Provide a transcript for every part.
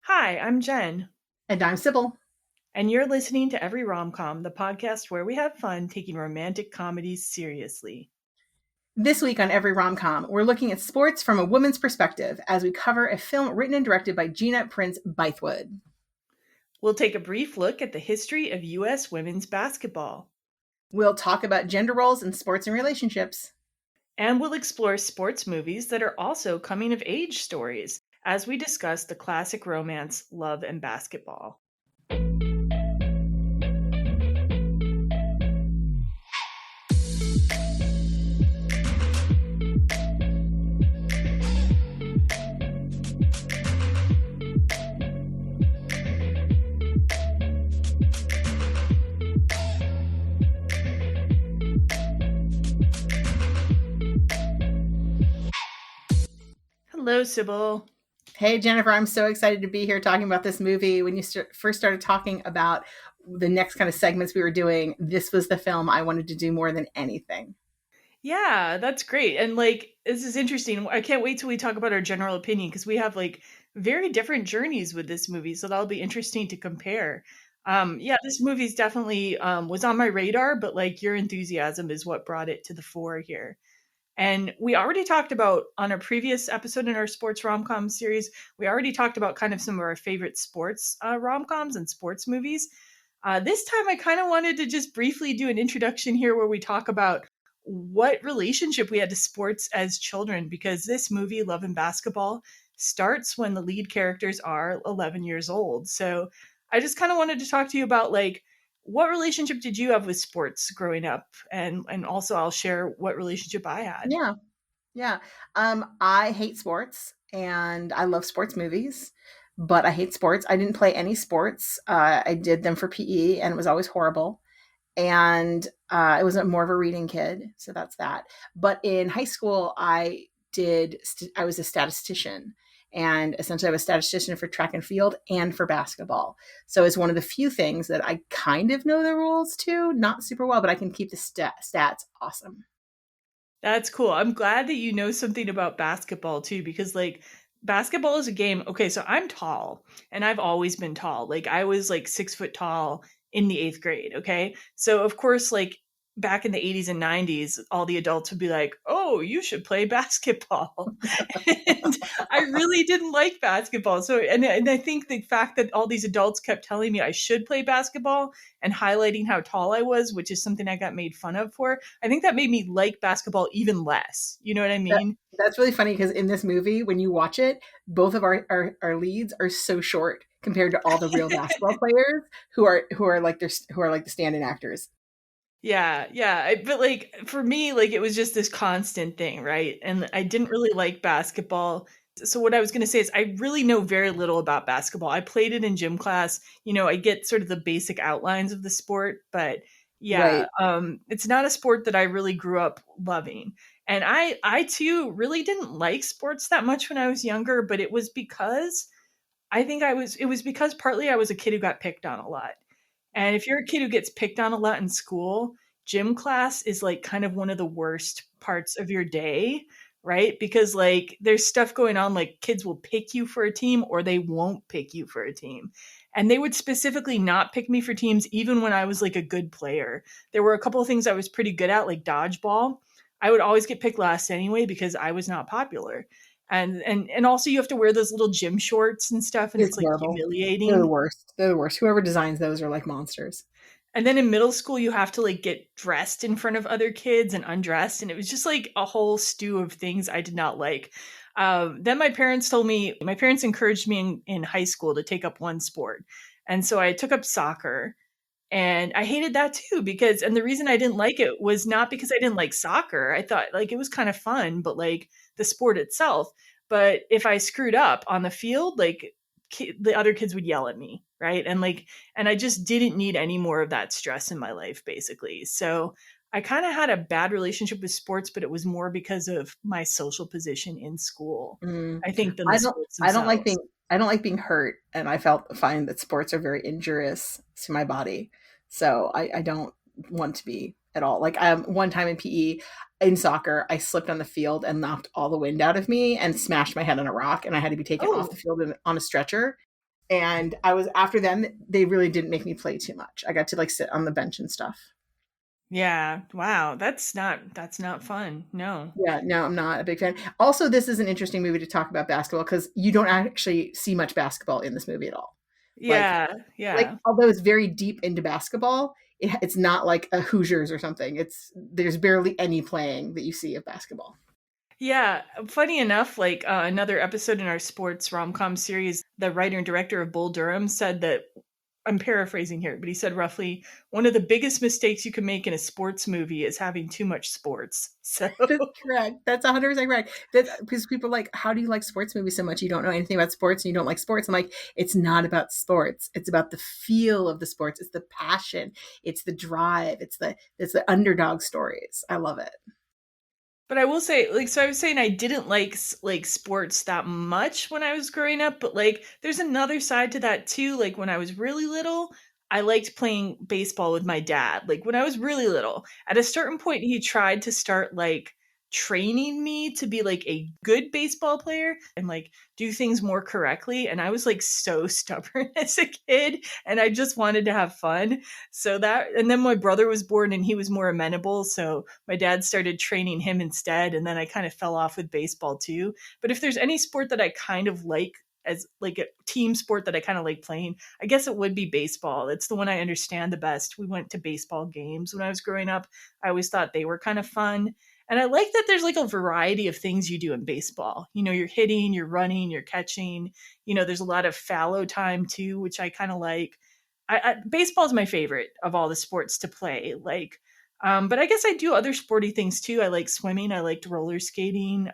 Hi, I'm Jen, And I'm Sybil. and you're listening to Every Rom Com, the podcast where we have fun taking romantic comedies seriously. This week on Every Rom Com, we're looking at sports from a woman's perspective as we cover a film written and directed by Gina Prince-Bythewood. We'll take a brief look at the history of U.S. women's basketball, We'll talk about gender roles in sports and relationships. and we'll explore sports movies that are also coming of age stories as we discuss the classic romance Love and Basketball. Hello, Sybil. Hey, Jennifer, I'm so excited to be here talking about this movie. When you first started talking about the next kind of segments we were doing, this was the film I wanted to do more than anything. Yeah, that's great. And this is interesting. I can't wait till we talk about our general opinion because we have very different journeys with this movie. So that'll be interesting to compare. Yeah, this movie's definitely was on my radar, but your enthusiasm is what brought it to the fore here. And we already talked about on a previous episode in our sports rom-com series, we already talked about kind of some of our favorite sports rom-coms and sports movies. This time I kind of wanted to just briefly do an introduction here where we talk about what relationship we had to sports as children, because this movie, Love and Basketball, starts when the lead characters are 11 years old. So I just kind of wanted to talk to you about what relationship did you have with sports growing up? And also I'll share what relationship I had. Yeah. Yeah. I hate sports and I love sports movies, but I hate sports. I didn't play any sports. I did them for PE and it was always horrible. And I was more of a reading kid. So that's that. But in high school, I was a statistician. And essentially, I was a statistician for track and field and for basketball. So it's one of the few things that I kind of know the rules to, not super well, but I can keep the stats awesome. That's cool. I'm glad that you know something about basketball too, because basketball is a game. Okay, so I'm tall and I've always been tall. I was 6 foot tall in the eighth grade. Okay. So of course, back in the 80s and 90s, all the adults would be like, oh, you should play basketball. And I really didn't like basketball. So, and I think the fact that all these adults kept telling me I should play basketball and highlighting how tall I was, which is something I got made fun of for, I think that made me like basketball even less. You know what I mean? That's really funny because in this movie, when you watch it, both of our leads are so short compared to all the real basketball players who are like the stand-in actors. Yeah, yeah. But for me, it was just this constant thing, right? And I didn't really like basketball. So what I was going to say is I really know very little about basketball. I played it in gym class. I get sort of the basic outlines of the sport, but yeah, Right. it's not a sport that I really grew up loving. And I too really didn't like sports that much when I was younger, but it was because it was because partly I was a kid who got picked on a lot. And if you're a kid who gets picked on a lot in school, gym class is kind of one of the worst parts of your day, right? Because there's stuff going on, kids will pick you for a team or they won't pick you for a team. And they would specifically not pick me for teams even when I was a good player. There were a couple of things I was pretty good at, like dodgeball. I would always get picked last anyway because I was not popular. And also you have to wear those little gym shorts and stuff, and It's it's horrible. They're the humiliating. worst. They're the worst. Whoever designs those are like monsters. And then in middle school, you have to get dressed in front of other kids and undressed. And it was just a whole stew of things I did not like. Then my parents encouraged me in high school to take up one sport. And so I took up soccer and I hated that too and the reason I didn't like it was not because I didn't like soccer. I thought it was kind of fun, but the sport itself. But if I screwed up on the field, the other kids would yell at me, right? And I just didn't need any more of that stress in my life, basically. So I kind of had a bad relationship with sports, but it was more because of my social position in school, Mm. I think, than the I don't. sports I don't like themselves. being. I don't like being hurt, and I find that sports are very injurious to my body. So I don't want to be at all. One time in PE, in soccer, I slipped on the field and knocked all the wind out of me and smashed my head on a rock, and I had to be taken off the Oh, field on a stretcher. And I was after them, they really didn't make me play too much. I got to like sit on the bench and stuff. Yeah. Wow. That's not fun. No. Yeah, no, I'm not a big fan. Also, this is an interesting movie to talk about basketball because you don't actually see much basketball in this movie at all. Like, Yeah. like Yeah. although it's very deep into basketball, it's not like a Hoosiers or something. There's barely any playing that you see of basketball. Yeah, funny enough, like another episode in our sports rom-com series, the writer and director of Bull Durham said that, I'm paraphrasing here, but he said roughly one of the biggest mistakes you can make in a sports movie is having too much sports. So That's correct. That's 100% correct. That's because people are like, how do you like sports movies so much? You don't know anything about sports and you don't like sports. I'm like, it's not about sports. It's about the feel of the sports. It's the passion. It's the drive. It's the underdog stories. I love it. but I will say, like, so I was saying I didn't like sports that much when I was growing up, but like, there's another side to that too. Like when I was really little, I liked playing baseball with my dad. Like when I was really little, at a certain point, he tried to start like training me to be like a good baseball player and like do things more correctly. And I was like so stubborn as a kid, and I just wanted to have fun. So that, and then my brother was born and he was more amenable. So my dad started training him instead. And then I kind of fell off with baseball too. But if there's any sport that I kind of like, as like a team sport that I kind of like playing, I guess it would be baseball. It's the one I understand the best. We went to baseball games when I was growing up. I always thought they were kind of fun. And I like that there's like a variety of things you do in baseball. You know, you're hitting, you're running, you're catching. You know, there's a lot of fallow time too, which I kind of like. Baseball is my favorite of all the sports to play. Like, but I guess I do other sporty things too. I like swimming. I liked roller skating.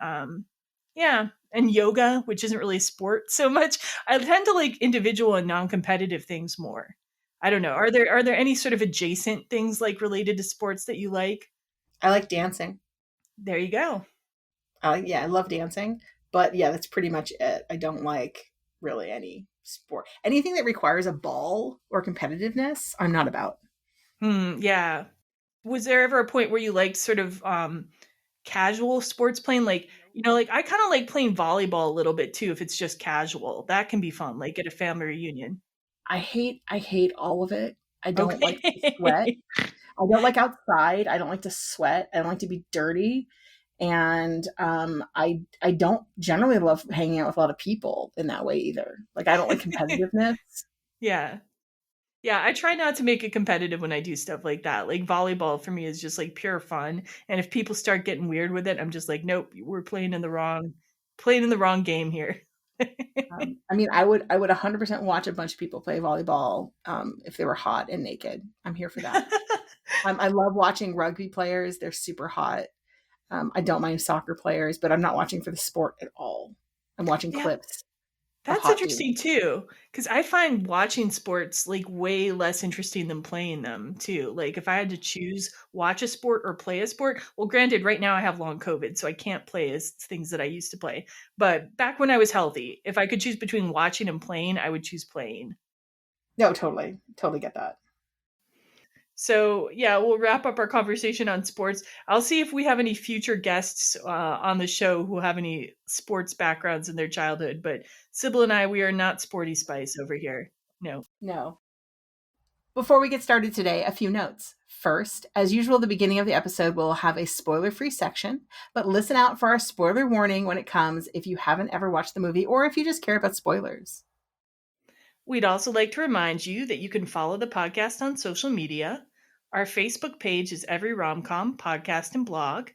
Yeah, and yoga, which isn't really a sport so much. I tend to like individual and non-competitive things more. I don't know. Are there any sort of adjacent things like related to sports that you like? I like dancing. There you go. Yeah, I love dancing. But yeah, that's pretty much it. I don't like really any sport. Anything that requires a ball or competitiveness, I'm not about. Yeah. Was there ever a point where you liked sort of casual sports playing? Like, you know, like I kind of like playing volleyball a little bit too if it's just casual. That can be fun, like at a family reunion. I hate all of it. I don't like to sweat. Okay. I don't like outside. I don't like to sweat. I don't like to be dirty. And I don't generally love hanging out with a lot of people in that way either. Like I don't like competitiveness. Yeah. Yeah, I try not to make it competitive when I do stuff like that. Like volleyball for me is just like pure fun. And if people start getting weird with it, I'm just like, nope, we're playing in the wrong game here. I mean, I would 100% watch a bunch of people play volleyball if they were hot and naked. I'm here for that. I love watching rugby players. They're super hot. I don't mind soccer players, but I'm not watching for the sport at all. I'm watching Yeah, clips of that's hot dudes. interesting too, because I find watching sports like way less interesting than playing them too. Like if I had to choose watch a sport or play a sport, well, granted, right now I have long COVID, so I can't play as things that I used to play. But back when I was healthy, if I could choose between watching and playing, I would choose playing. No, totally, totally get that. So yeah, we'll wrap up our conversation on sports. I'll see if we have any future guests on the show who have any sports backgrounds in their childhood. But Sybil and I, we are not sporty spice over here. No. No. Before we get started today, a few notes. First, as usual, the beginning of the episode will have a spoiler-free section, but listen out for our spoiler warning when it comes if you haven't ever watched the movie or if you just care about spoilers. We'd also like to remind you that you can follow the podcast on social media. Our Facebook page is Every Rom Com podcast and blog.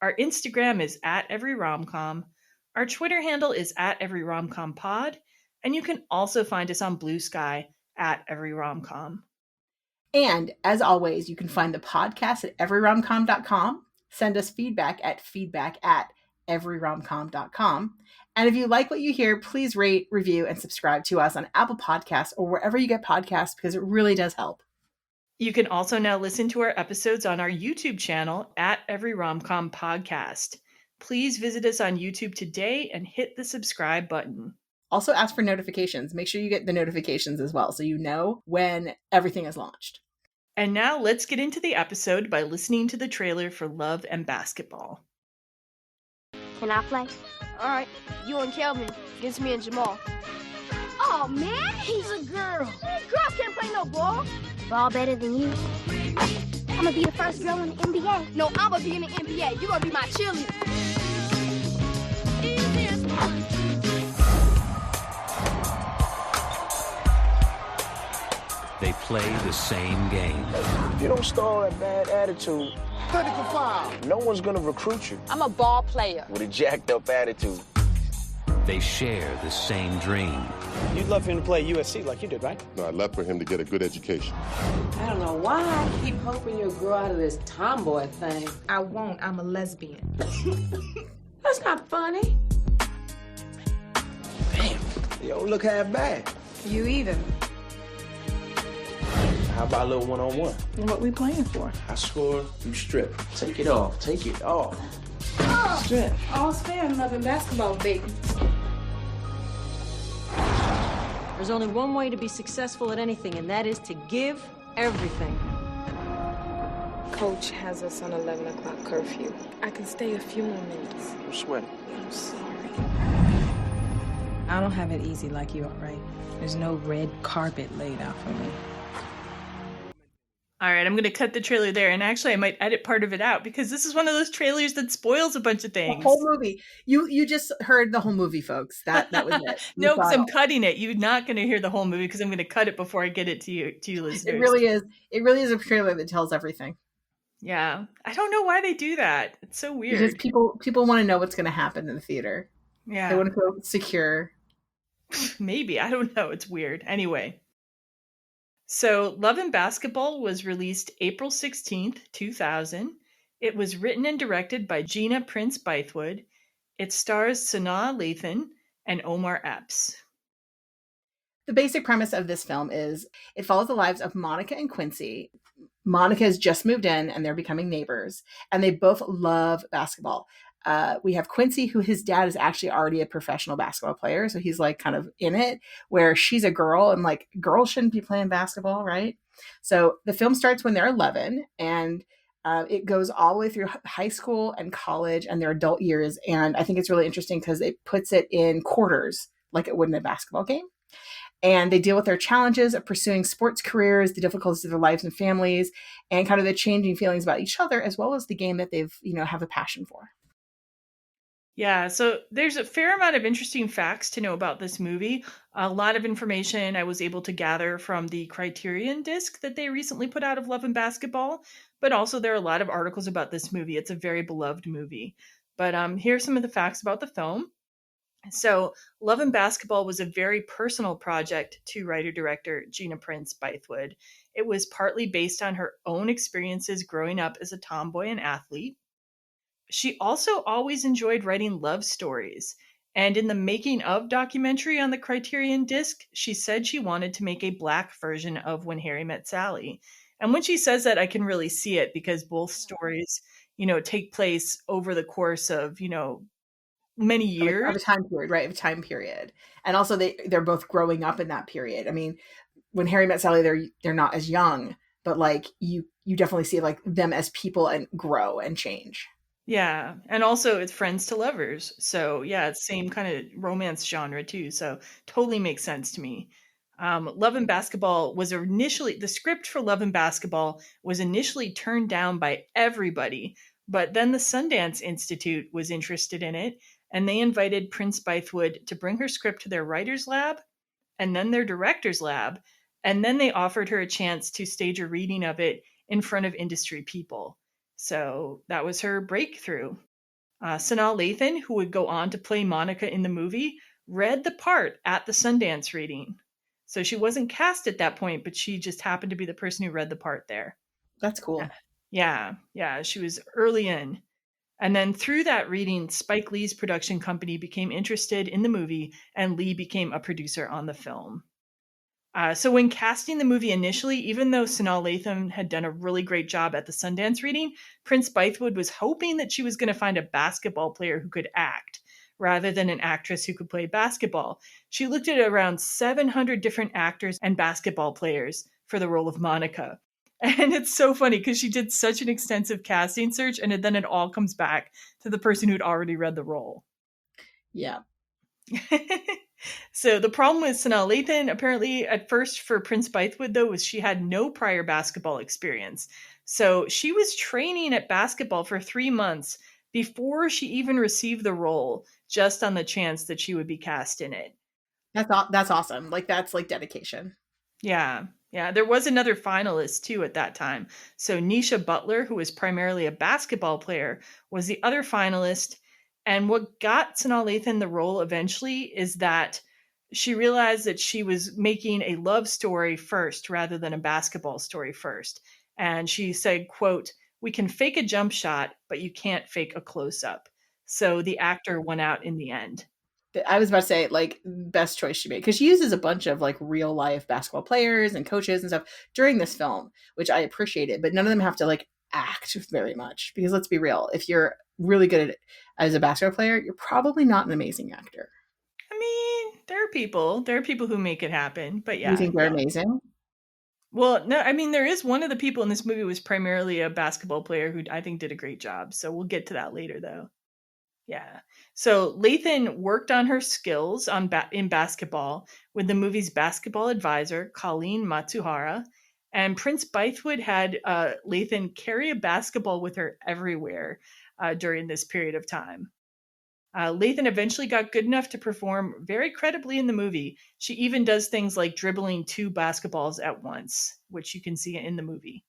Our Instagram is at Every Rom Com. Our Twitter handle is at Every Rom Com pod. And you can also find us on Blue Sky at Every Rom Com. And as always, you can find the podcast at everyromcom.com. Send us feedback at everyromcom.com. And if you like what you hear, please rate, review, and subscribe to us on Apple Podcasts or wherever you get podcasts because it really does help. You can also now listen to our episodes on our YouTube channel at Every Rom Com podcast. Please visit us on YouTube today and hit the subscribe button. Also ask for notifications. Make sure you get the notifications as well so you know when everything is launched. And now let's get into the episode by listening to the trailer for Love and Basketball. Can I play? All right, you and Kelvin against me and Jamal. Oh, man, he's a girl. Girls can't play no ball. Ball better than you. I'm gonna be the first girl in the NBA. No, I'm gonna be in the NBA. You're gonna be my cheerleader. They play the same game. If you don't start that bad attitude, clinical foul. No one's gonna recruit you. I'm a ball player with a jacked up attitude. They share the same dream. You'd love for him to play USC like you did, right? No, I'd love for him to get a good education. I don't know why I keep hoping you'll grow out of this tomboy thing. I won't. I'm a lesbian. That's not funny. Damn, you don't look half bad. You either. How about a little one-on-one? What we playing for? I score, you strip. Take it off, take it off. Oh, Strip. All's fair in love and basketball, baby. There's only one way to be successful at anything, and that is to give everything. Coach has us on 11 o'clock curfew. I can stay a few more minutes. I'm sweating. I'm sorry. I don't have it easy like you, all right? There's no red carpet laid out for me. All right, I'm going to cut the trailer there, and actually I might edit part of it out because this is one of those trailers that spoils a bunch of things. The whole movie. You just heard the whole movie, folks. That was it. No, because I'm cutting it. You're not going to hear the whole movie because I'm going to cut it before I get it to you listeners. It really is. It really is a trailer that tells everything. Yeah, I don't know why they do that. It's so weird. Because people want to know what's going to happen in the theater. Yeah, they want to feel secure. Maybe, I don't know. It's weird. Anyway. So, Love and Basketball was released April 16th, 2000. It was written and directed by Gina Prince-Bythewood. It stars Sanaa Lathan and Omar Epps. The basic premise of this film is it follows the lives of Monica and Quincy. Monica has just moved in and they're becoming neighbors, and they both love basketball. We have Quincy, who his dad is actually already a professional basketball player. So he's like kind of in it, where she's a girl and like girls shouldn't be playing basketball, right? So the film starts when they're 11 and it goes all the way through high school and college and their adult years. And I think it's really interesting because it puts it in quarters like it would in a basketball game. And they deal with their challenges of pursuing sports careers, the difficulties of their lives and families, and kind of the changing feelings about each other, as well as the game that they've, have a passion for. Yeah, so there's a fair amount of interesting facts to know about this movie. A lot of information I was able to gather from the Criterion disc that they recently put out of Love and Basketball, but also there are a lot of articles about this movie. It's a very beloved movie. But here's some of the facts about the film. So Love and Basketball was a very personal project to writer-director Gina Prince-Bythewood. It was partly based on her own experiences growing up as a tomboy and athlete. She also always enjoyed writing love stories. And in the making of documentary on the Criterion disc, she said she wanted to make a Black version of When Harry Met Sally. And when she says that, I can really see it because both stories, take place over the course of, many years. Of a time period, right? Of a time period. And also they're both growing up in that period. I mean, when Harry Met Sally, they're not as young, but like you definitely see like them as people and grow and change. Yeah, and also it's friends to lovers. So yeah, it's same kind of romance genre too. So totally makes sense to me. Love and Basketball was the script for Love and Basketball was initially turned down by everybody, but then the Sundance Institute was interested in it, and they invited Prince-Bythewood to bring her script to their writer's lab, and then their director's lab, and then they offered her a chance to stage a reading of it in front of industry people. So that was her breakthrough. Sanaa Lathan, who would go on to play Monica in the movie, read the part at the Sundance reading. So she wasn't cast at that point, but she just happened to be the person who read the part there. That's cool. Yeah, she was early in. And then through that reading, Spike Lee's production company became interested in the movie, and Lee became a producer on the film. So when casting the movie initially, even though Sanaa Lathan had done a really great job at the Sundance reading, Prince-Bythewood was hoping that she was going to find a basketball player who could act, rather than an actress who could play basketball. She looked at around 700 different actors and basketball players for the role of Monica. And it's so funny because she did such an extensive casting search, and then it all comes back to the person who'd already read the role. Yeah. So the problem with Sanaa Lathan, apparently at first for Prince-Bythewood, though, was she had no prior basketball experience. So she was training at basketball for 3 months before she even received the role, just on the chance that she would be cast in it. That's awesome. Like, that's like dedication. Yeah. Yeah. There was another finalist too at that time. So Nisha Butler, who was primarily a basketball player, was the other finalist. And what got Sanaa Lathan the role eventually is that she realized that she was making a love story first rather than a basketball story first. And she said, quote, "We can fake a jump shot, but you can't fake a close up." So the actor won out in the end. I was about to say, like, best choice she made, because she uses a bunch of like real life basketball players and coaches and stuff during this film, which I appreciated, but none of them have to like act very much, because let's be real, if you're really good at it as a basketball player, you're probably not an amazing actor. I mean, there are people who make it happen, but You yeah, think they're amazing? well, no, I mean, there is one of the people in this movie was primarily a basketball player who I think did a great job. So we'll get to that later, though. Yeah. So Lathan worked on her skills in basketball with the movie's basketball advisor, Colleen Matsuhara. And Prince-Bythewood had Lathan carry a basketball with her everywhere during this period of time. Lathan eventually got good enough to perform very credibly in the movie. She even does things like dribbling 2 basketballs at once, which you can see in the movie.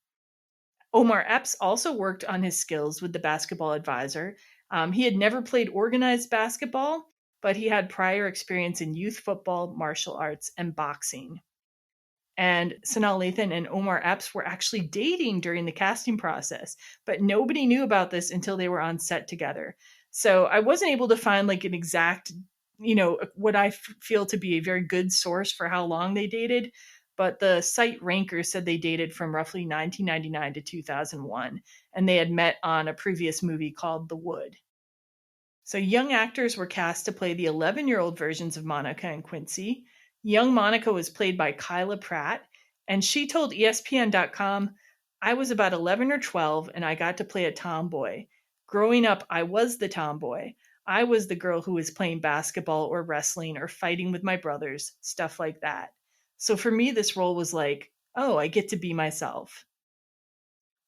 Omar Epps also worked on his skills with the basketball advisor. He had never played organized basketball, but he had prior experience in youth football, martial arts, and boxing. And Sanaa Lathan and Omar Epps were actually dating during the casting process, but nobody knew about this until they were on set together. So I wasn't able to find like an exact, what I feel to be a very good source for how long they dated. But the site Ranker said they dated from roughly 1999 to 2001, and they had met on a previous movie called The Wood. So young actors were cast to play the 11-year-old versions of Monica and Quincy. Young Monica was played by Kyla Pratt, and she told ESPN.com, "I was about 11 or 12, and I got to play a tomboy. Growing up, I was the tomboy. I was the girl who was playing basketball or wrestling or fighting with my brothers, stuff like that. So for me, this role was like, oh, I get to be myself."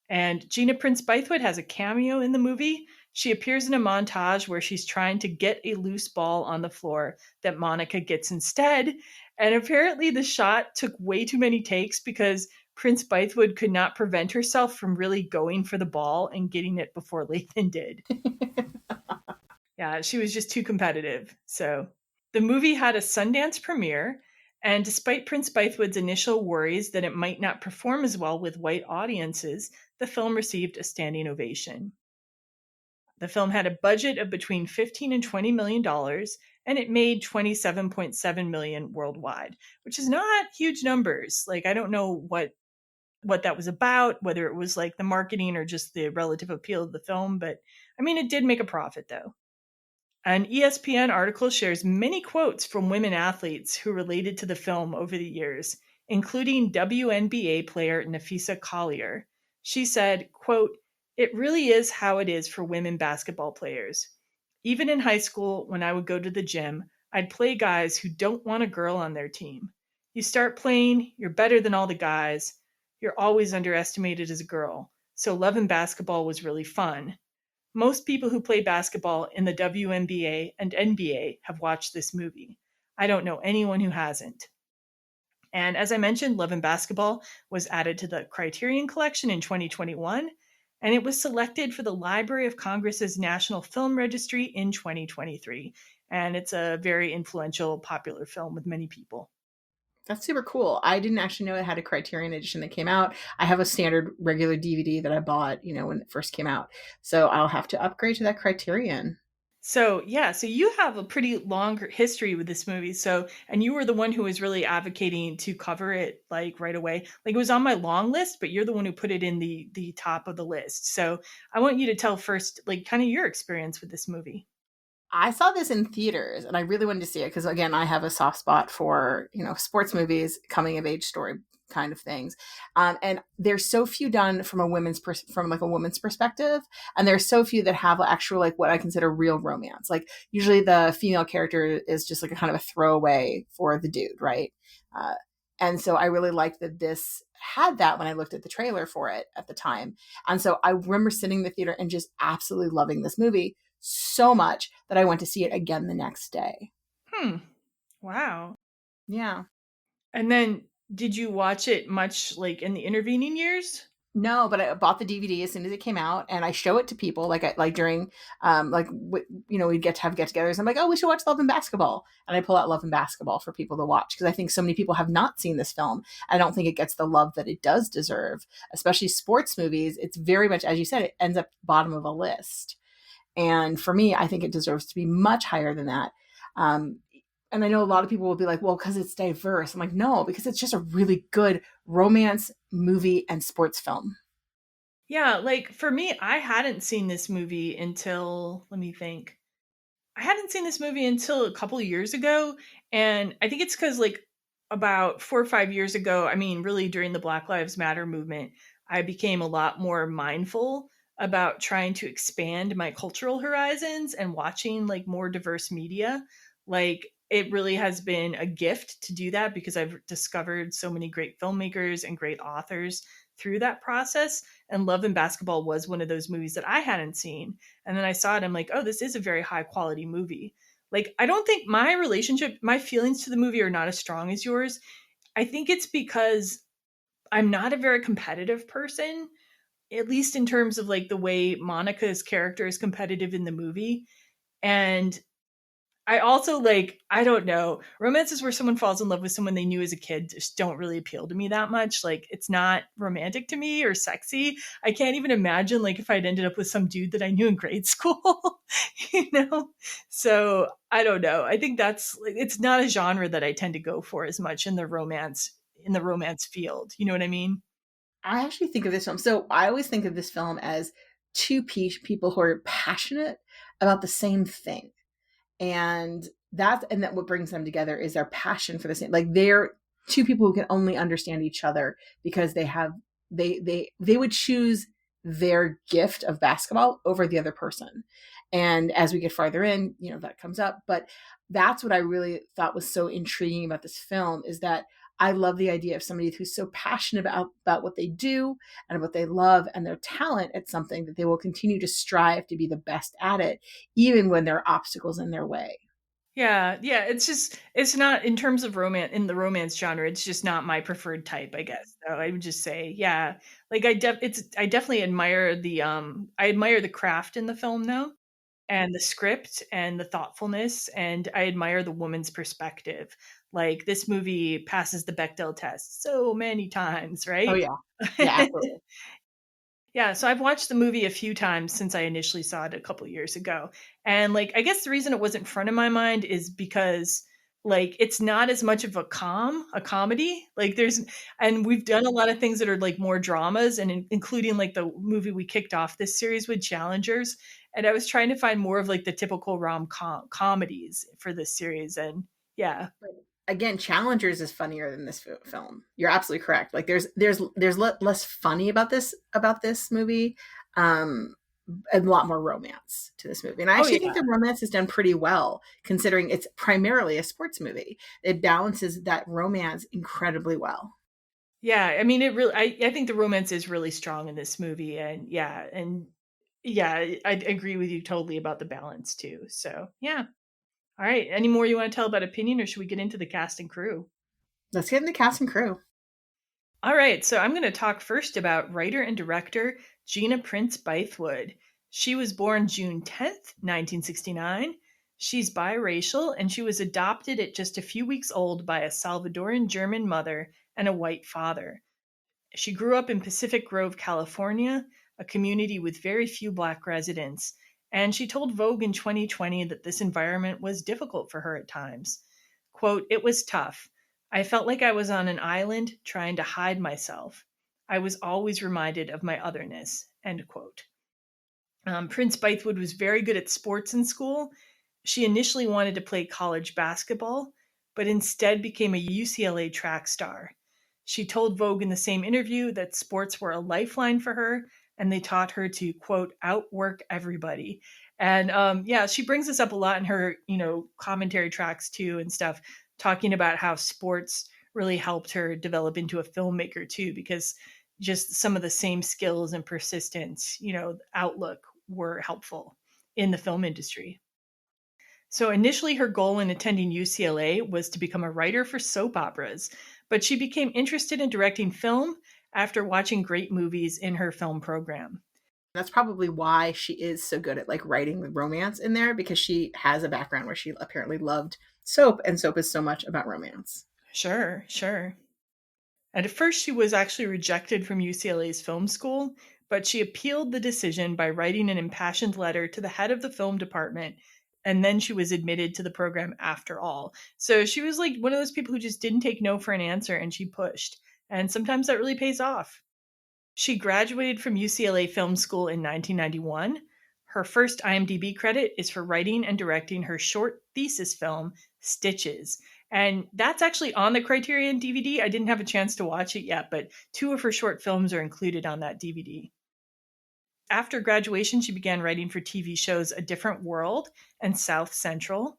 And Gina Prince-Bythewood has a cameo in the movie. She appears in a montage where she's trying to get a loose ball on the floor that Monica gets instead. And apparently the shot took way too many takes because Prince-Bythewood could not prevent herself from really going for the ball and getting it before Lathan did. Yeah, she was just too competitive. So the movie had a Sundance premiere. And despite Prince-Bythewood's initial worries that it might not perform as well with white audiences, the film received a standing ovation. The film had a budget of between $15 and $20 million, and it made $27.7 million worldwide, which is not huge numbers. Like, I don't know what that was about, whether it was like the marketing or just the relative appeal of the film, but I mean, it did make a profit though. An ESPN article shares many quotes from women athletes who related to the film over the years, including WNBA player Nafisa Collier. She said, quote, "It really is how it is for women basketball players. Even in high school, when I would go to the gym, I'd play guys who don't want a girl on their team. You start playing, you're better than all the guys. You're always underestimated as a girl. So loving basketball was really fun. Most people who play basketball in the WNBA and NBA have watched this movie. I don't know anyone who hasn't." And as I mentioned, Love and Basketball was added to the Criterion Collection in 2021, and it was selected for the Library of Congress's National Film Registry in 2023. And it's a very influential, popular film with many people. That's super cool. I didn't actually know it had a Criterion edition that came out. I have a standard regular DVD that I bought, when it first came out. So I'll have to upgrade to that Criterion. So you have a pretty long history with this movie. And you were the one who was really advocating to cover it like right away. Like, it was on my long list, but you're the one who put it in the top of the list. So I want you to tell first, like, kind of your experience with this movie. I saw this in theaters and I really wanted to see it because, again, I have a soft spot for, sports movies, coming of age story kind of things. And there's so few done from from like a woman's perspective. And there's so few that have actual, like what I consider real romance. Like usually the female character is just like a kind of a throwaway for the dude. Right. Uh, and so I really liked that this had that when I looked at the trailer for it at the time. And so I remember sitting in the theater and just absolutely loving this movie so much that I went to see it again the next day. Wow. Yeah. And then did you watch it much like in the intervening years? No, but I bought the DVD as soon as it came out, and I show it to people like during we'd get to have get-togethers. I'm like, oh, we should watch Love and Basketball, and I pull out Love and Basketball for people to watch because I think so many people have not seen this film. I don't think it gets the love that it does deserve, especially sports movies. It's very much, as you said, it ends up bottom of a list. And for me, I think it deserves to be much higher than that. And I know a lot of people will be like, well, because it's diverse. I'm like, no, because it's just a really good romance movie and sports film. Yeah, like for me, I hadn't seen this movie until, let me think. I hadn't seen this movie until a couple of years ago. And I think it's because, like, about 4 or 5 years ago, I mean, really during the Black Lives Matter movement, I became a lot more mindful about trying to expand my cultural horizons and watching like more diverse media. Like, it really has been a gift to do that because I've discovered so many great filmmakers and great authors through that process. And Love and Basketball was one of those movies that I hadn't seen. And then I saw it, I'm like, oh, this is a very high quality movie. Like, I don't think my feelings to the movie are not as strong as yours. I think it's because I'm not a very competitive person, at least in terms of like the way Monica's character is competitive in the movie. And I also like, I don't know, romances where someone falls in love with someone they knew as a kid just don't really appeal to me that much. Like, it's not romantic to me or sexy. I can't even imagine like if I'd ended up with some dude that I knew in grade school, you know? So I don't know. I think that's like, it's not a genre that I tend to go for as much in the romance field. You know what I mean? I actually think of this film. So I always think of this film as two people who are passionate about the same thing. And that what brings them together is their passion for the same, like they're two people who can only understand each other because they would choose their gift of basketball over the other person. And as we get farther in, that comes up, but that's what I really thought was so intriguing about this film is that I love the idea of somebody who's so passionate about what they do and what they love and their talent at something that they will continue to strive to be the best at it, even when there are obstacles in their way. Yeah, yeah, it's not in terms of romance in the romance genre, it's just not my preferred type, I guess. So I would just say, yeah, like I definitely admire I admire the craft in the film though, and the script and the thoughtfulness, and I admire the woman's perspective. Like, this movie passes the Bechdel test so many times, Oh right? yeah. Yeah, absolutely. Yeah, so I've watched the movie a few times since I initially saw it a couple years ago. And like, I guess the reason it wasn't front of my mind is because like it's not as much of a comedy. Like and we've done a lot of things that are like more dramas and including like the movie we kicked off this series with, Challengers. And I was trying to find more of like the typical rom-com comedies for this series. And yeah. Again, Challengers is funnier than this film. You're absolutely correct. Like there's less funny about this movie, and a lot more romance to this movie. And I actually think the romance is done pretty well, considering it's primarily a sports movie. It balances that romance incredibly well. Yeah, I mean, it really. I think the romance is really strong in this movie, and yeah, I agree with you totally about the balance too. So yeah. All right. Any more you want to tell about opinion, or should we get into the cast and crew? Let's get into cast and crew. All right. So I'm going to talk first about writer and director Gina Prince-Bythewood. She was born June 10th, 1969. She's biracial, and she was adopted at just a few weeks old by a Salvadoran German mother and a white father. She grew up in Pacific Grove, California, a community with very few Black residents. And she told Vogue in 2020 that this environment was difficult for her at times. Quote, "It was tough. I felt like I was on an island trying to hide myself. I was always reminded of my otherness." End quote. Prince Bythewood was very good at sports in school, She initially wanted to play college basketball, but instead became a UCLA track star. She told Vogue in the same interview that sports were a lifeline for her, and they taught her to, quote, outwork everybody. And yeah, she brings this up a lot in her, commentary tracks too and stuff, talking about how sports really helped her develop into a filmmaker too, because just some of the same skills and persistence, outlook were helpful in the film industry. So initially, her goal in attending UCLA was to become a writer for soap operas, but she became interested in directing film after watching great movies in her film program. That's probably why she is so good at like writing the romance in there, because she has a background where she apparently loved soap, and soap is so much about romance. Sure. And at first, she was actually rejected from UCLA's film school, but she appealed the decision by writing an impassioned letter to the head of the film department, and then she was admitted to the program after all. So she was like one of those people who just didn't take no for an answer, and she pushed. And sometimes that really pays off. She graduated from UCLA Film School in 1991. Her first IMDb credit is for writing and directing her short thesis film, Stitches. And that's actually on the Criterion DVD. I didn't have a chance to watch it yet, but 2 of her short films are included on that DVD. After graduation, she began writing for TV shows A Different World and South Central.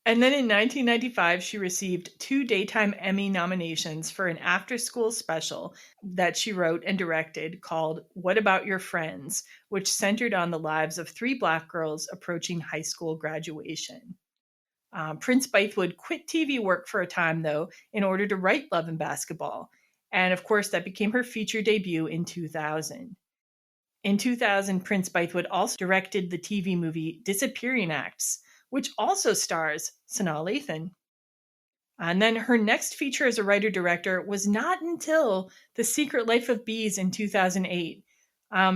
And then in 1995, she received 2 Daytime Emmy nominations for an after-school special that she wrote and directed called What About Your Friends, which centered on the lives of 3 Black girls approaching high school graduation. Prince-Bythewood quit TV work for a time, though, in order to write Love and Basketball. And of course, that became her feature debut in 2000. In 2000, Prince-Bythewood also directed the TV movie Disappearing Acts, which also stars Sanaa Lathan. And then her next feature as a writer-director was not until The Secret Life of Bees in 2008.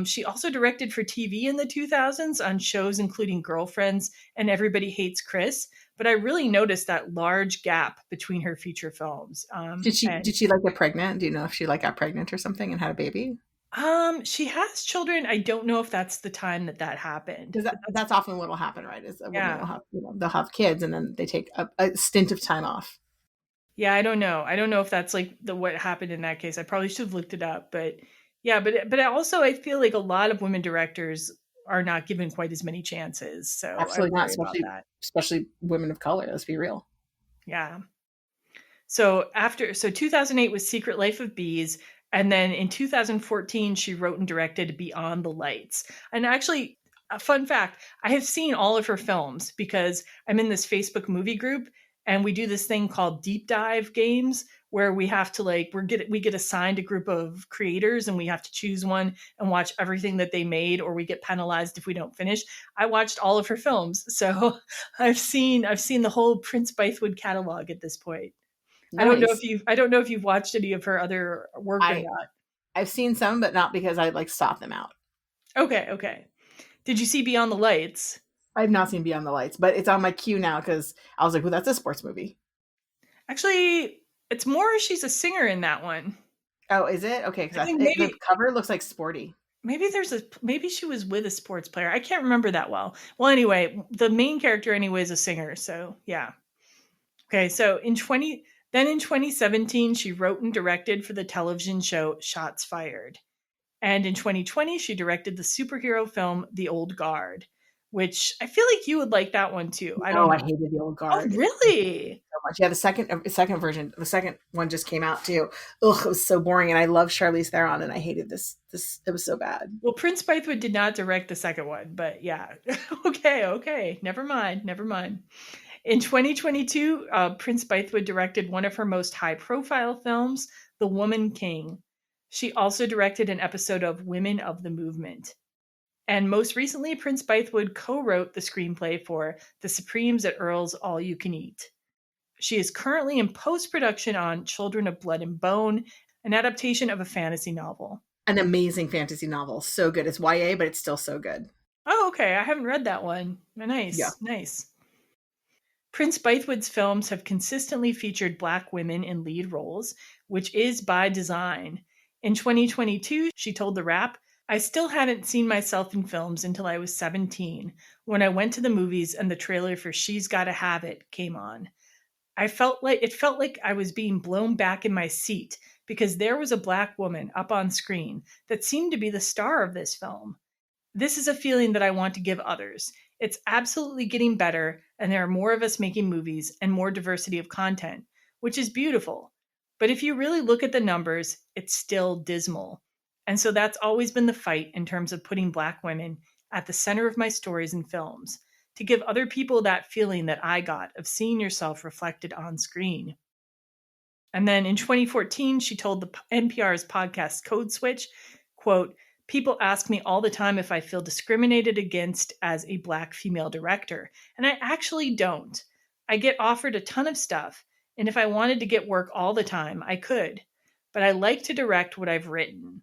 She also directed for TV in the 2000s on shows including Girlfriends and Everybody Hates Chris, but I really noticed that large gap between her feature films. Did she like get pregnant? Do you know if she like got pregnant or something and had a baby? She has children. I don't know if that's the time that happened. That's often what will happen, right? Is a woman will have, they'll have kids and then they take a stint of time off. Yeah, I don't know. I don't know if that's like what happened in that case. I probably should have looked it up, but yeah, but I feel like a lot of women directors are not given quite as many chances. So absolutely not, especially women of color. Let's be real. Yeah. So 2008 was Secret Life of Bees. And then in 2014, she wrote and directed Beyond the Lights. And actually, a fun fact, I have seen all of her films because I'm in this Facebook movie group and we do this thing called deep dive games where we have to we get assigned a group of creators and we have to choose one and watch everything that they made, or we get penalized if we don't finish. I watched all of her films. So I've seen the whole Prince-Bythewood catalog at this point. Nice. I don't know if you've watched any of her other work or not. I've seen some, but not because I sought them out. Okay. Did you see Beyond the Lights? I've not seen Beyond the Lights, but it's on my queue now because I was like, well, that's a sports movie. Actually, it's more she's a singer in that one. Oh, is it? Okay, because the cover looks like sporty. Maybe she was with a sports player. I can't remember that well. Well, anyway, the main character anyway is a singer, so yeah. Okay, so in 2017, she wrote and directed for the television show Shots Fired. And in 2020, she directed the superhero film The Old Guard, which I feel like you would like that one too. I hated The Old Guard. Oh, really? So much. Yeah, the second version, the second one just came out too. Ugh, it was so boring. And I love Charlize Theron, and I hated this. It was so bad. Well, Prince-Bythewood did not direct the second one, but yeah. Okay. Never mind. In 2022, Prince-Bythewood directed one of her most high-profile films, The Woman King. She also directed an episode of Women of the Movement. And most recently, Prince-Bythewood co-wrote the screenplay for The Supremes at Earl's All You Can Eat. She is currently in post-production on Children of Blood and Bone, an adaptation of a fantasy novel. An amazing fantasy novel. So good. It's YA, but it's still so good. Oh, okay. I haven't read that one. Nice. Yeah. Nice. Prince-Bythewood's films have consistently featured Black women in lead roles, which is by design. In 2022, she told The Wrap, I still hadn't seen myself in films until I was 17, when I went to the movies and the trailer for She's Gotta Have It came on. It felt like I was being blown back in my seat because there was a black woman up on screen that seemed to be the star of this film. This is a feeling that I want to give others. It's absolutely getting better, and there are more of us making movies and more diversity of content, which is beautiful. But if you really look at the numbers, it's still dismal. And so that's always been the fight in terms of putting Black women at the center of my stories and films, to give other people that feeling that I got of seeing yourself reflected on screen. And then in 2014, she told the NPR's podcast Code Switch, quote, "People ask me all the time if I feel discriminated against as a Black female director, and I actually don't. I get offered a ton of stuff, and if I wanted to get work all the time, I could. But I like to direct what I've written.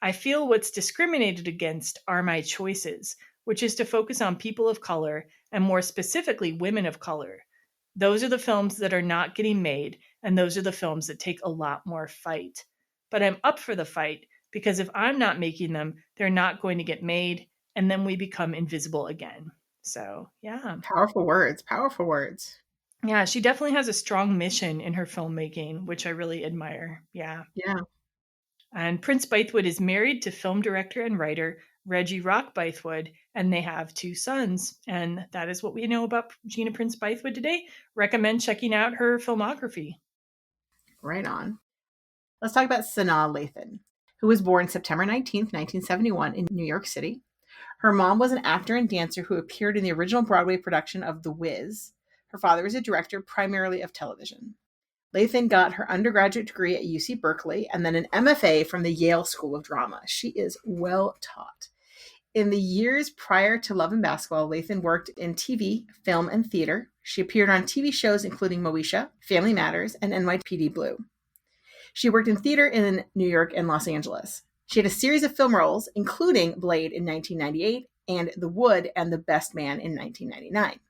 I feel what's discriminated against are my choices, which is to focus on people of color, and more specifically, women of color. Those are the films that are not getting made, and those are the films that take a lot more fight. But I'm up for the fight, because if I'm not making them, they're not going to get made, and then we become invisible again." So, yeah. Powerful words, powerful words. Yeah, she definitely has a strong mission in her filmmaking, which I really admire. Yeah. Yeah. And Prince-Bythewood is married to film director and writer Reggie Rock Bythewood, and they have 2 sons. And that is what we know about Gina Prince-Bythewood today. Recommend checking out her filmography. Right on. Let's talk about Sanaa Lathan, who was born September 19th, 1971 in New York City. Her mom was an actor and dancer who appeared in the original Broadway production of The Wiz. Her father was a director primarily of television. Lathan got her undergraduate degree at UC Berkeley and then an MFA from the Yale School of Drama. She is well taught. In the years prior to Love and Basketball, Lathan worked in TV, film, and theater. She appeared on TV shows including Moesha, Family Matters, and NYPD Blue. She worked in theater in New York and Los Angeles. She had a series of film roles, including Blade in 1998 and The Wood and The Best Man in 1999.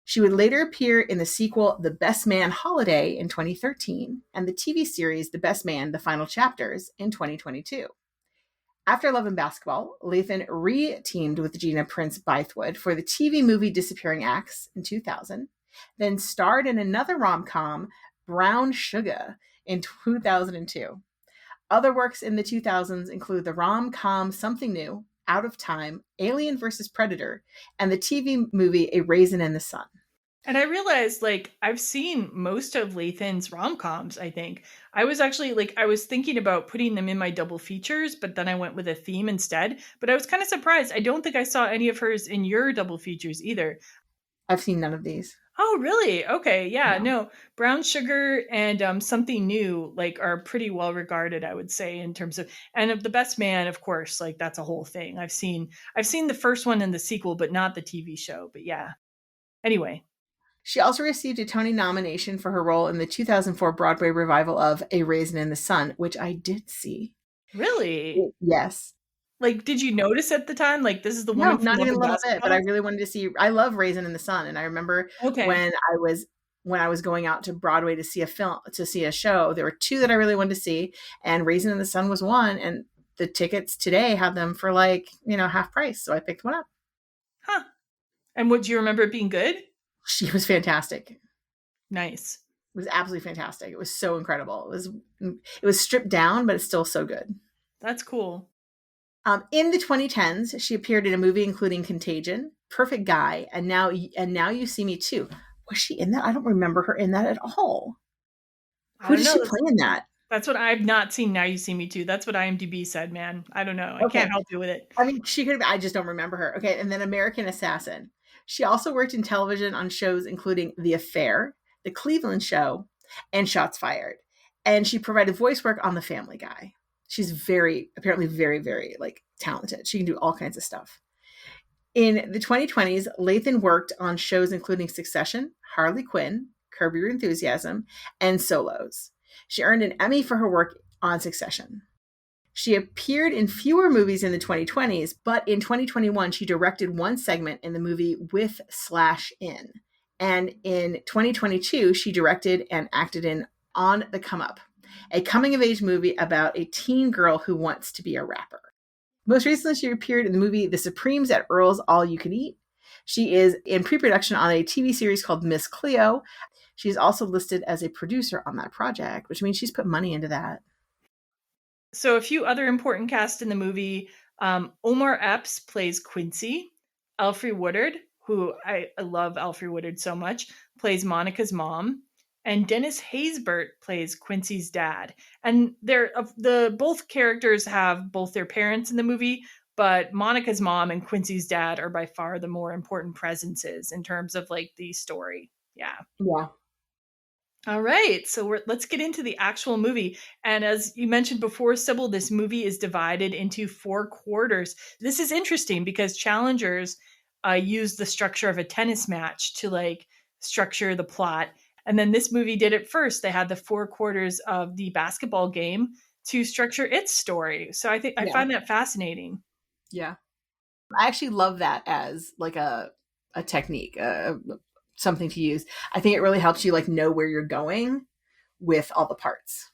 She would later appear in the sequel The Best Man Holiday in 2013 and the TV series The Best Man, The Final Chapters in 2022. After Love and Basketball, Lathan re-teamed with Gina Prince-Bythewood for the TV movie Disappearing Acts in 2000, then starred in another rom-com, Brown Sugar, in 2002. Other works in the 2000s include the rom-com Something New, Out of Time, Alien vs. Predator, and the TV movie A Raisin in the Sun. And I realized, I've seen most of Lathan's rom-coms, I think. I was actually, I was thinking about putting them in my double features, but then I went with a theme instead. But I was kind of surprised. I don't think I saw any of hers in your double features either. I've seen none of these. Oh, really? Okay, yeah, no. Brown Sugar and Something New, are pretty well regarded, I would say, in terms of, and of The Best Man, of course, that's a whole thing. I've seen the first one and the sequel, but not the TV show. But yeah. Anyway. She also received a Tony nomination for her role in the 2004 Broadway revival of A Raisin in the Sun, which I did see. Really? Yes. Did you notice at the time? This is the one. No, not even a little bit, but I really wanted to see. I love Raisin in the Sun, and I remember when I was going out to Broadway to see a show, there were 2 that I really wanted to see, and Raisin in the Sun was one, and the tickets today had them for half price, so I picked one up. Huh. And do you remember it being good? She was fantastic. Nice. It was absolutely fantastic. It was so incredible. It was stripped down, but it's still so good. That's cool. In the 2010s, she appeared in a movie including Contagion, Perfect Guy, and Now You See Me Too. Was she in that? I don't remember her in that at all. Who did she play in that? That's what I've not seen. Now You See Me Too. That's what IMDb said, man. I don't know. I can't help you with it. I mean, she could have. I just don't remember her. Okay, and then American Assassin. She also worked in television on shows including The Affair, The Cleveland Show, and Shots Fired. And she provided voice work on The Family Guy. She's apparently very, very talented. She can do all kinds of stuff. In the 2020s, Lathan worked on shows including Succession, Harley Quinn, Curb Your Enthusiasm, and Solos. She earned an Emmy for her work on Succession. She appeared in fewer movies in the 2020s, but in 2021, she directed one segment in the movie With/In. And in 2022, she directed and acted in On the Come Up, a coming-of-age movie about a teen girl who wants to be a rapper. Most recently, she appeared in the movie The Supremes at Earl's All You Can Eat. She is in pre-production on a TV series called Miss Cleo. She's also listed as a producer on that project, which means she's put money into that. So a few other important cast in the movie. Omar Epps plays Quincy. Alfre Woodard, who I love Alfre Woodard so much, plays Monica's mom. And Dennis Haysbert plays Quincy's dad. And both characters have both their parents in the movie, but Monica's mom and Quincy's dad are by far the more important presences in terms of like the story. Yeah. Yeah. All right, so let's get into the actual movie. And as you mentioned before, Sybil, this movie is divided into 4 quarters. This is interesting because challengers use the structure of a tennis match to like structure the plot. And then this movie did it first. They had the 4 quarters of the basketball game to structure its story. So I find that fascinating. Yeah. I actually love that as like a technique, something to use. I think it really helps you like know where you're going with all the parts.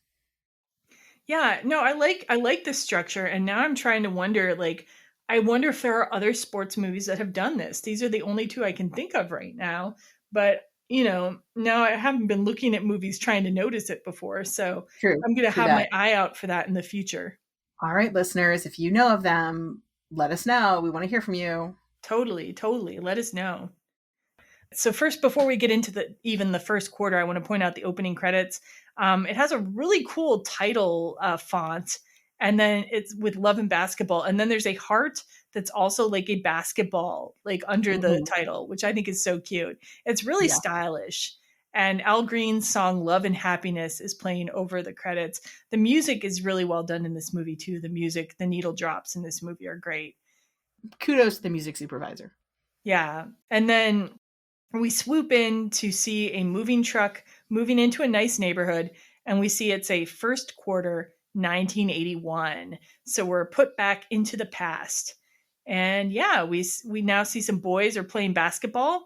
Yeah, no, I like this structure, and now I'm trying to wonder, like, I wonder if there are other sports movies that have done this. These are the only 2 I can think of right now, but now I haven't been looking at movies trying to notice it before, so True. I'm gonna True have that. my eye out for that in the future. All right, listeners, if you know of them, let us know. We want to hear from you. Totally. Let us know. So first, before we get into the first quarter, I want to point out the opening credits. It has a really cool title font, and then it's with Love and Basketball, and then there's a heart that's also like a basketball, like under the title, which I think is so cute. It's really stylish. And Al Green's song Love and Happiness is playing over the credits. The music is really well done in this movie too. The needle drops in this movie are great. Kudos to the music supervisor. Yeah. And then we swoop in to see a moving truck moving into a nice neighborhood, and we see it's a first quarter 1981. So we're put back into the past. And yeah, we now see some boys are playing basketball,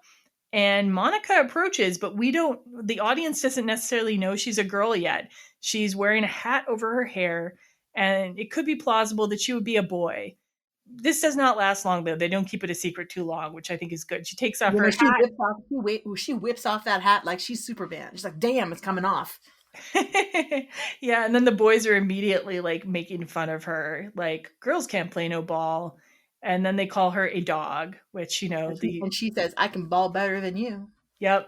and Monica approaches, but the audience doesn't necessarily know she's a girl yet. She's wearing a hat over her hair, and it could be plausible that she would be a boy. This does not last long, though. They don't keep it a secret too long, which I think is good. She takes off her hat. She whips off that hat like she's Superman. She's like, damn, it's coming off. Yeah, and then the boys are immediately like making fun of her. Like, girls can't play no ball. And then they call her a dog, which, and she says, I can ball better than you. Yep.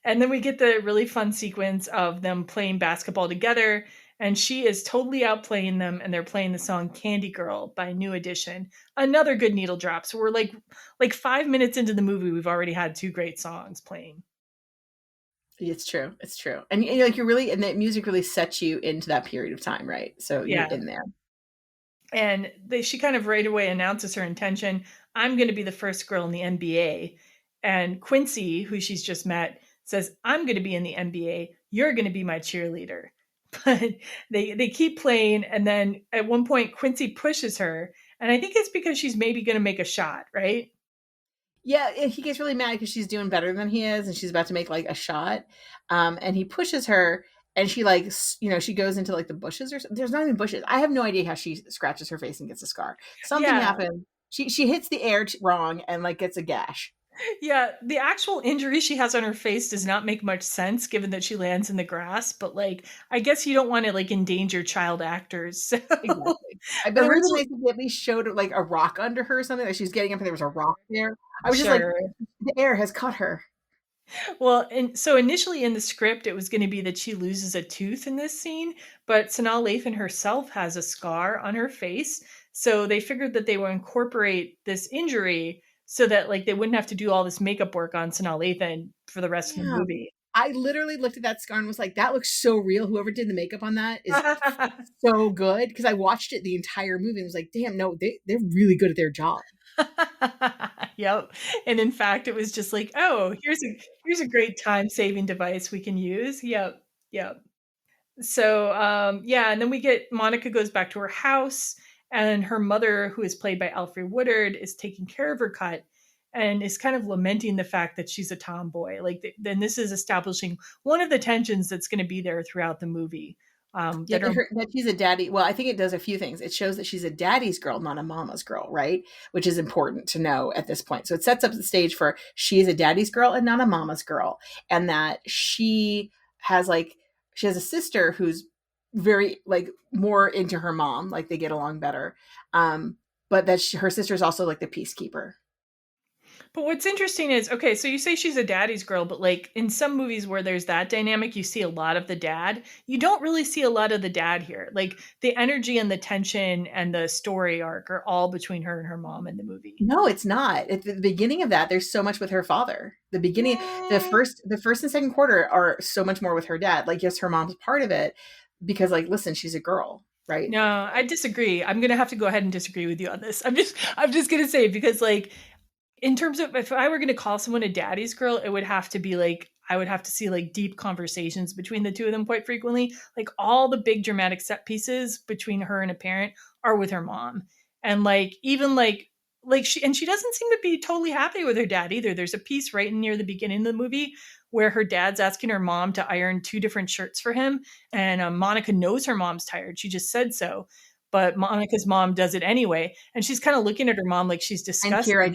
And then we get the really fun sequence of them playing basketball together. And she is totally outplaying them, and they're playing the song Candy Girl by New Edition. Another good needle drop. So we're like 5 minutes into the movie, we've already had 2 great songs playing. It's true. It's true. And and the music really sets you into that period of time, right? So you're in there. And she kind of right away announces her intention. I'm going to be the first girl in the NBA. And Quincy, who she's just met, says, I'm going to be in the NBA. You're going to be my cheerleader. But they keep playing, and then at one point Quincy pushes her, and I think it's because she's maybe going to make a shot, right? Yeah, he gets really mad because she's doing better than he is, and she's about to make like a shot, and he pushes her, and she like she goes into like the bushes or there's not even bushes. I have no idea how she scratches her face and gets a scar. Something happened. She hits the air wrong and like gets a gash. Yeah, the actual injury she has on her face does not make much sense given that she lands in the grass, but like I guess you don't want to like endanger child actors. So. Exactly. I bet they at least showed like a rock under her or something, like she's getting up and there was a rock there. I was just like, the air has caught her. Well, and so initially in the script, it was going to be that she loses a tooth in this scene, but Sanaa Lathan herself has a scar on her face. So they figured that they would incorporate this injury so that like they wouldn't have to do all this makeup work on Sanaa Lathan for the rest of the movie. I literally looked at that scar and was like, that looks so real. Whoever did the makeup on that is so good. Because I watched it the entire movie and was like, damn, no, they're really good at their job. Yep. And in fact, it was just like, oh, here's a great time-saving device we can use. Yep. So and then we get Monica goes back to her house, and her mother, who is played by Alfre Woodard, is taking care of her cut and is kind of lamenting the fact that she's a tomboy. Like, then this is establishing one of the tensions that's going to be there throughout the movie. Yeah, that are that she's a daddy. Well, I think it does a few things. It shows that she's a daddy's girl, not a mama's girl, right? Which is important to know at this point. So it sets up the stage for she is a daddy's girl and not a mama's girl, and that has like she has a sister who's very like more into her mom, like they get along better. But that her sister is also like the peacekeeper. But what's interesting is, okay, so you say she's a daddy's girl, but like in some movies where there's that dynamic, you see a lot of the dad. You don't really see a lot of the dad here. Like the energy and the tension and the story arc are all between her and her mom in the movie. No, it's not. At the beginning of that, there's so much with her father. The beginning, the first and second quarter are so much more with her dad. Like, yes, her mom's part of it because, like, listen, she's a girl, right? No, I disagree. I'm gonna have to go ahead and disagree with you on this. I'm just gonna say, because like in terms of if I were going to call someone a daddy's girl, it would have to be like I would have to see like deep conversations between the two of them quite frequently. Like all the big dramatic set pieces between her and a parent are with her mom. And like even like she doesn't seem to be totally happy with her dad either. There's a piece right near the beginning of the movie where her dad's asking her mom to iron 2 different shirts for him, and Monica knows her mom's tired. She just said so. But Monica's mom does it anyway. And she's kind of looking at her mom like she's disgusted.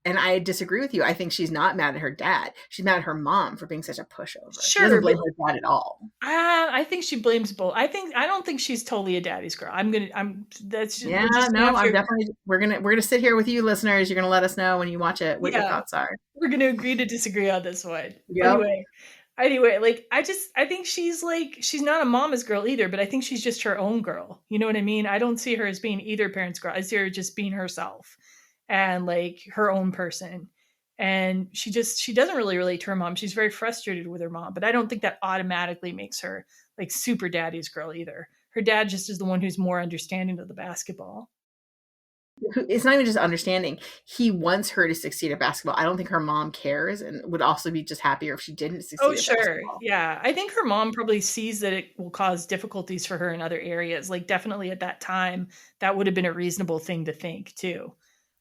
And I disagree with you. I think she's not mad at her dad. She's mad at her mom for being such a pushover. Sure, she doesn't blame her dad at all. I think she blames both. I don't think she's totally a daddy's girl. I'm definitely we're gonna sit here with you listeners. You're gonna let us know when you watch it what your thoughts are. We're gonna agree to disagree on this one. Yep. Anyway, like I think she's not a mama's girl either, but I think she's just her own girl. You know what I mean? I don't see her as being either parent's girl. I see her just being herself and like her own person. And she doesn't really relate to her mom. She's very frustrated with her mom, but I don't think that automatically makes her like super daddy's girl either. Her dad just is the one who's more understanding of the basketball. It's not even just understanding. He wants her to succeed at basketball. I don't think her mom cares and would also be just happier if she didn't succeed at basketball. Yeah. I think her mom probably sees that it will cause difficulties for her in other areas. Like definitely at that time, that would have been a reasonable thing to think too,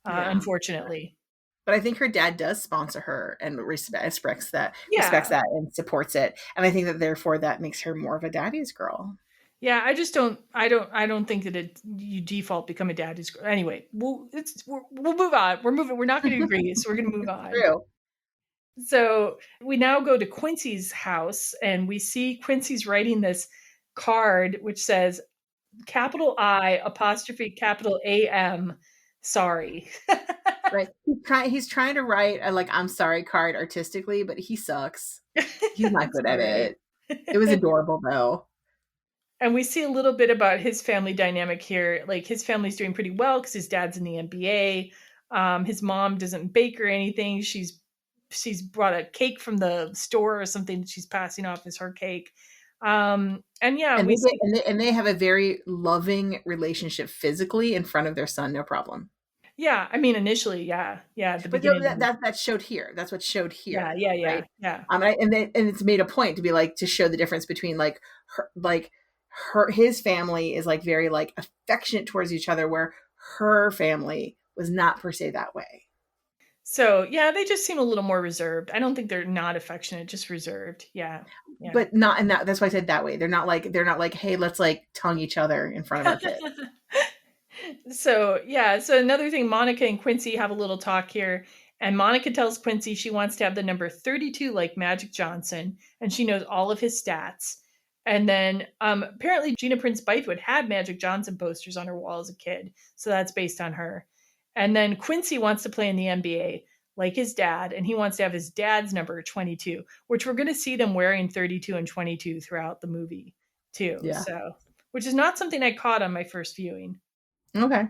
unfortunately. But I think her dad does sponsor her and respects that and supports it. And I think that therefore that makes her more of a daddy's girl. Yeah, I don't think that you default become a daddy's girl. Anyway, we'll move on. We're not going to agree, so we're going to move on. True. So we now go to Quincy's house and we see Quincy's writing this card which says capital I apostrophe capital AM sorry. Right. He's trying to write a like I'm sorry card artistically, but he sucks. He's not good at it. It was adorable though. And we see a little bit about his family dynamic here. Like his family's doing pretty well because his dad's in the NBA. His mom doesn't bake or anything. She's brought a cake from the store or something that she's passing off as her cake. And they have a very loving relationship physically in front of their son, no problem. Yeah, I mean initially, yeah. But that showed here. That's what showed here. Yeah. And it's made a point to be like to show the difference between his family is like very like affectionate towards each other, where her family was not per se that way. So yeah, they just seem a little more reserved. I don't think they're not affectionate, just reserved. Yeah. But not, and that's why I said that way. They're not like, hey, let's like tongue each other in front of our kids. So another thing, Monica and Quincy have a little talk here, and Monica tells Quincy she wants to have the number 32 like Magic Johnson, and she knows all of his stats. And then apparently Gina Prince-Bythewood had Magic Johnson posters on her wall as a kid, so that's based on her. And then Quincy wants to play in the NBA like his dad, and he wants to have his dad's number 22, which we're going to see them wearing 32 and 22 throughout the movie too. Yeah. So, which is not something I caught on my first viewing. Okay.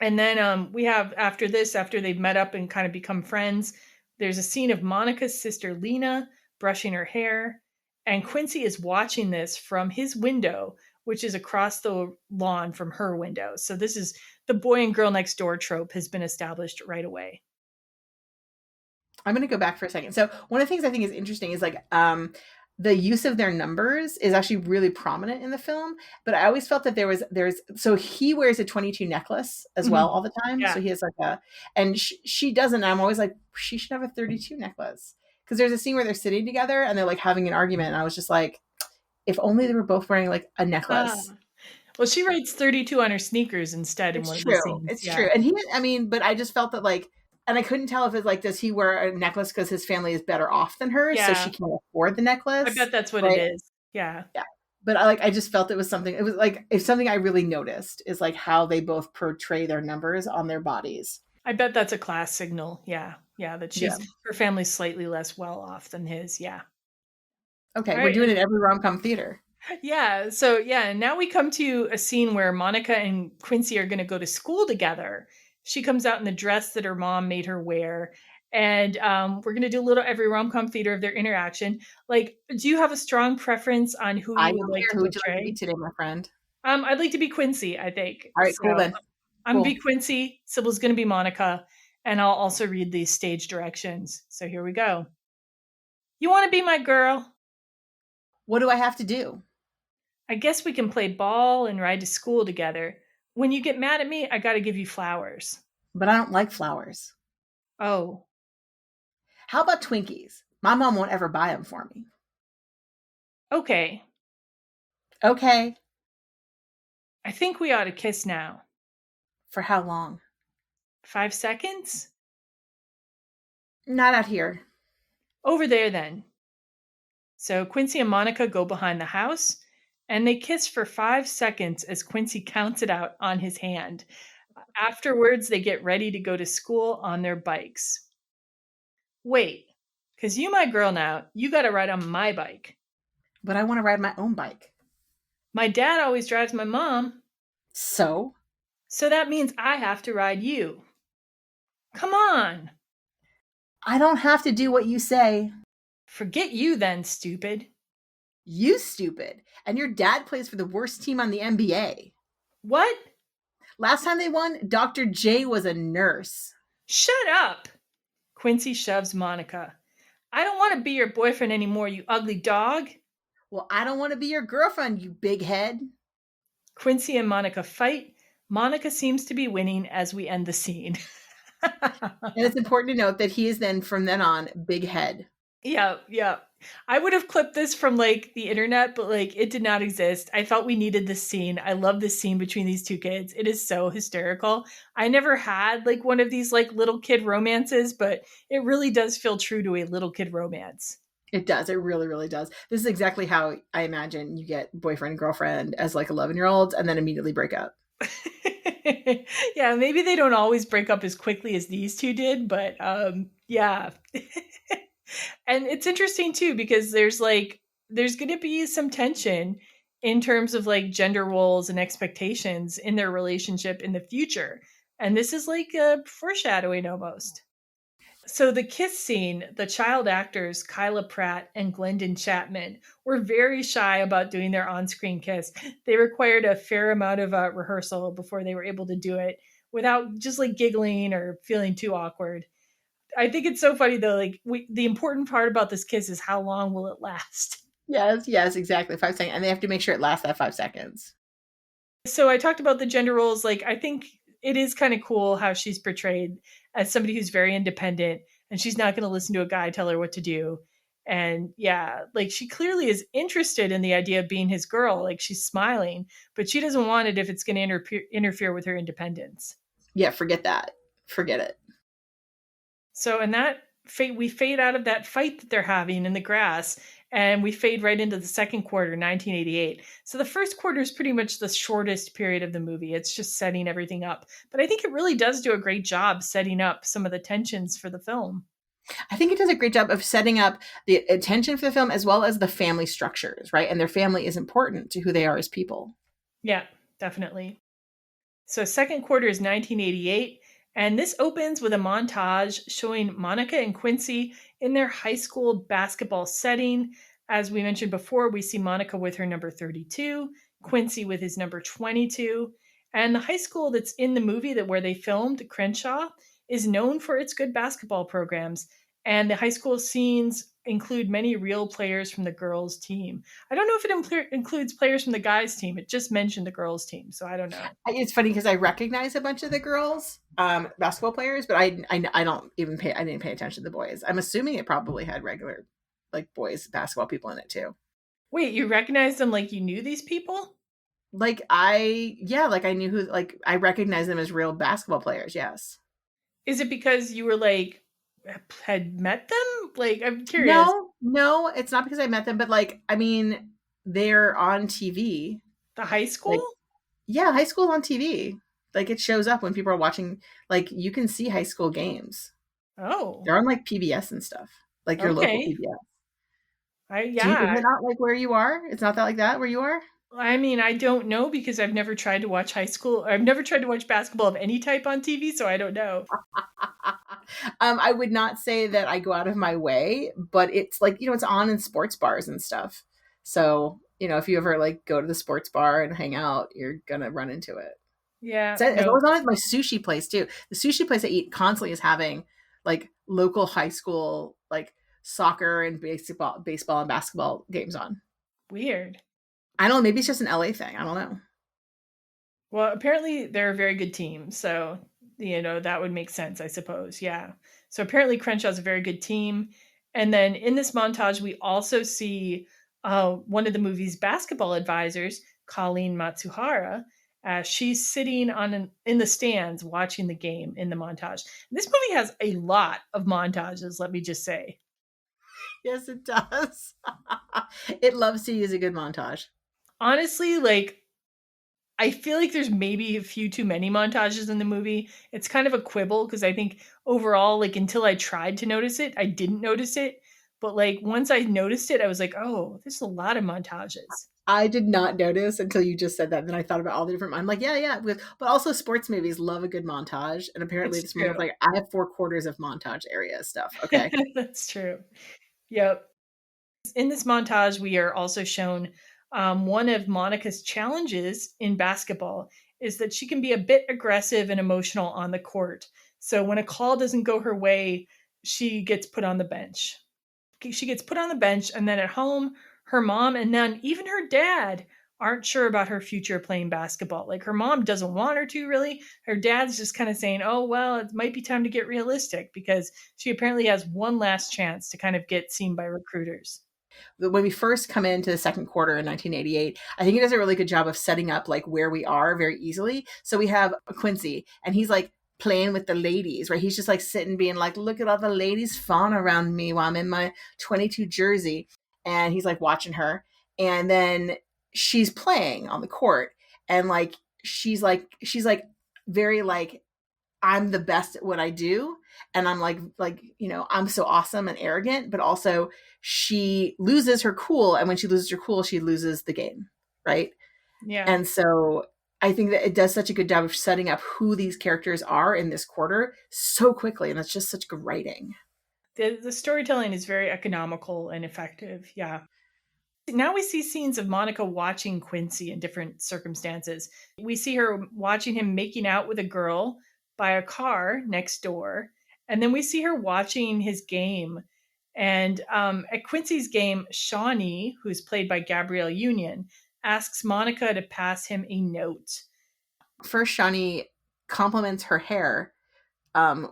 And then we have after they've met up and kind of become friends, there's a scene of Monica's sister Lena brushing her hair. And Quincy is watching this from his window, which is across the lawn from her window. So this is the boy and girl next door trope has been established right away. I'm going to go back for a second. So one of the things I think is interesting is like the use of their numbers is actually really prominent in the film. But I always felt that so he wears a 22 necklace as well all the time. Yeah. So he has like and she doesn't. I'm always like, she should have a 32 necklace. Because there's a scene where they're sitting together and they're like having an argument. And I was just like, if only they were both wearing like a necklace. Well, she writes 32 on her sneakers instead in one of the scenes. It's true. And but I just felt that like, and I couldn't tell if it's like, does he wear a necklace because his family is better off than hers, so she can't afford the necklace? I bet that's what it is. Yeah. Yeah. But I just felt it was something. It was like, if something I really noticed is like how they both portray their numbers on their bodies. I bet that's a class signal. Yeah. Yeah. That her family's slightly less well off than his. Yeah. Okay. We're doing it Every Rom Com theater. Yeah. So, and now we come to a scene where Monica and Quincy are going to go to school together. She comes out in the dress that her mom made her wear. And we're going to do a little Every Rom Com theater of their interaction. Like, do you have a strong preference on who you would like to portray? Who would you like to be today, my friend? I'd like to be Quincy, I think. All right, cool then. I'm going to be Quincy. Sybil's going to be Monica. And I'll also read these stage directions. So here we go. You want to be my girl? What do I have to do? I guess we can play ball and ride to school together. When you get mad at me, I got to give you flowers. But I don't like flowers. Oh. How about Twinkies? My mom won't ever buy them for me. Okay. Okay. I think we ought to kiss now. For how long? 5 seconds? Not out here. Over there then. So Quincy and Monica go behind the house and they kiss for 5 seconds as Quincy counts it out on his hand. Afterwards, they get ready to go to school on their bikes. Wait, because you my girl now, you got to ride on my bike. But I want to ride my own bike. My dad always drives my mom. So? So that means I have to ride you. Come on. I don't have to do what you say. Forget you then, stupid. You stupid. And your dad plays for the worst team on the NBA. What? Last time they won, Dr. J was a nurse. Shut up. Quincy shoves Monica. I don't want to be your boyfriend anymore, you ugly dog. Well, I don't want to be your girlfriend, you big head. Quincy and Monica fight. Monica seems to be winning as we end the scene. And it's important to note that he is then, from then on, big head. Yeah. I would have clipped this from like the internet, but like it did not exist. I felt we needed this scene. I love this scene between these two kids. It is so hysterical. I never had like one of these like little kid romances, but it really does feel true to a little kid romance. It does. It really, really does. This is exactly how I imagine you get boyfriend, girlfriend as like 11-year-olds and then immediately break up. Yeah, maybe they don't always break up as quickly as these two did, but yeah. And it's interesting too, because there's going to be some tension in terms of like gender roles and expectations in their relationship in the future. And this is like a foreshadowing almost. So the kiss scene, the child actors Kyla Pratt and Glendon Chapman were very shy about doing their on-screen kiss. They required a fair amount of rehearsal before they were able to do it without just like giggling or feeling too awkward. I think it's so funny though. Like the important part about this kiss is how long will it last? Yes, exactly. 5 seconds. And they have to make sure it lasts that 5 seconds. So I talked about the gender roles. Like, I think it is kind of cool how she's portrayed as somebody who's very independent and she's not going to listen to a guy tell her what to do. And yeah, like she clearly is interested in the idea of being his girl. Like she's smiling, but she doesn't want it if it's going to interfere with her independence. Yeah, forget that. Forget it. So in that we fade out of that fight that they're having in the grass and we fade right into the second quarter, 1988. So the first quarter is pretty much the shortest period of the movie. It's just setting everything up. But I think it really does do a great job setting up some of the tensions for the film. I think it does a great job of setting up the attention for the film as well as the family structures, right? And their family is important to who they are as people. Yeah, definitely. So second quarter is 1988. And this opens with a montage showing Monica and Quincy in their high school basketball setting. As we mentioned before, we see Monica with her number 32, Quincy with his number 22. And the high school that's in the movie where they filmed, Crenshaw, is known for its good basketball programs. And the high school scenes include many real players from the girls' team. I don't know if it includes players from the guys' team. It just mentioned the girls' team, so I don't know. It's funny because I recognize a bunch of the girls basketball players, but I didn't pay attention to the boys. I'm assuming it probably had regular like boys basketball people in it too. Wait, you recognized them like you knew these people? Like like I knew who, like I recognized them as real basketball players. Yes. Is it because you were like had met them? Like I'm curious. No, it's not because I met them, but like I mean, they're on TV. The high school? Like, yeah, high school on TV. Like it shows up when people are watching. Like you can see high school games. Oh, They're on like PBS and stuff, like your local okay. PBS. Is Yeah. it not like where you are? It's not that like that where you are? I mean, I don't know because I've never tried to watch high school. I've never tried to watch basketball of any type on TV, so I don't know. I would not say that I go out of my way, but it's like, it's on in sports bars and stuff. So, if you ever like go to the sports bar and hang out, you're gonna run into it. Yeah, So, as no. well as on at my sushi place too. The sushi place I eat constantly is having like local high school like soccer and baseball and basketball games on. Weird. I don't know, maybe it's just an LA thing. I don't know. Well, apparently they're a very good team, so that would make sense, I suppose. Yeah. So apparently Crenshaw's a very good team. And then in this montage, we also see one of the movie's basketball advisors, Colleen Matsuhara. She's sitting in the stands watching the game in the montage. This movie has a lot of montages, let me just say. Yes, it does. It loves to use a good montage. Honestly, like, I feel like there's maybe a few too many montages in the movie. It's kind of a quibble because I think overall, like, until I tried to notice it, I didn't notice it. But like once I noticed it, I was like, oh, there's a lot of montages. I did not notice until you just said that. Then I thought about all the different. I'm like, yeah. But also, sports movies love a good montage, and apparently, It's this movie's like I have 4/4 of montage area stuff. Okay, that's true. Yep. In this montage, we are also shown one of Monica's challenges in basketball is that she can be a bit aggressive and emotional on the court. So when a call doesn't go her way, she gets put on the bench. She gets put on the bench, and then at home, her mom and then even her dad aren't sure about her future playing basketball. Like her mom doesn't want her to really. Her dad's just kind of saying, oh, well, it might be time to get realistic because she apparently has one last chance to kind of get seen by recruiters. When we first come into the second quarter in 1988, I think it does a really good job of setting up like where we are very easily. So we have Quincy, and he's like playing with the ladies, right? He's just like sitting being like, look at all the ladies fawn around me while I'm in my 22 jersey. And he's like watching her. And then she's playing on the court. And like, she's like very like, I'm the best at what I do. And I'm like, I'm so awesome and arrogant, but also she loses her cool. And when she loses her cool, she loses the game. Right. Yeah. And so I think that it does such a good job of setting up who these characters are in this quarter so quickly. And that's just such good writing. The storytelling is very economical and effective. Yeah. Now we see scenes of Monica watching Quincy in different circumstances. We see her watching him making out with a girl by a car next door. And then we see her watching his game. And at Quincy's game, Shawnee, who's played by Gabrielle Union, asks Monica to pass him a note. First, Shawnee compliments her hair,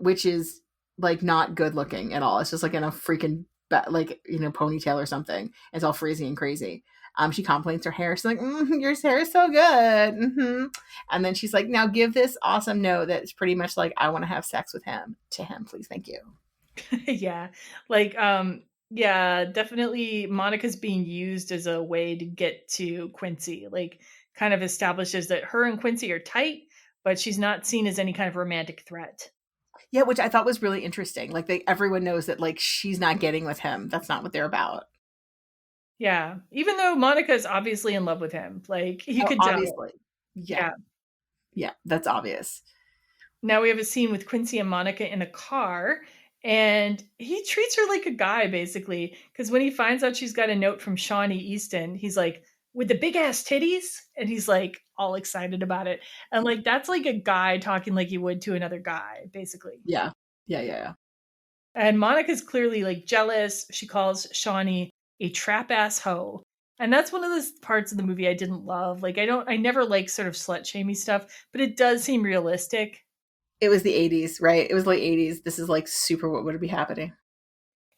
which is like not good looking at all. It's just like in a freaking ponytail or something. It's all frizzy and crazy. She compliments her hair. She's like, your hair is so good. Mm-hmm. And then she's like, now give this awesome note that's pretty much like, I want to have sex with him. To him, please. Thank you. Yeah. Like, yeah, definitely Monica's being used as a way to get to Quincy. Like, kind of establishes that her and Quincy are tight, but she's not seen as any kind of romantic threat. Yeah, which I thought was really interesting. Like, everyone knows that, like, she's not getting with him. That's not what they're about. Yeah. Even though Monica is obviously in love with him. Like, you could tell. Obviously. Yeah. Yeah, that's obvious. Now we have a scene with Quincy and Monica in a car, and he treats her like a guy, basically. Because when he finds out she's got a note from Shawnee Easton, he's like, with the big ass titties? And he's like all excited about it. And like, that's like a guy talking like you would to another guy, basically. Yeah. And Monica's clearly like jealous. She calls Shawnee a trap ass hoe. And that's one of the parts of the movie I didn't love. Like, I never like sort of slut shamey stuff, but it does seem realistic. It was the 80s, right? It was late 80s. This is like super what would be happening.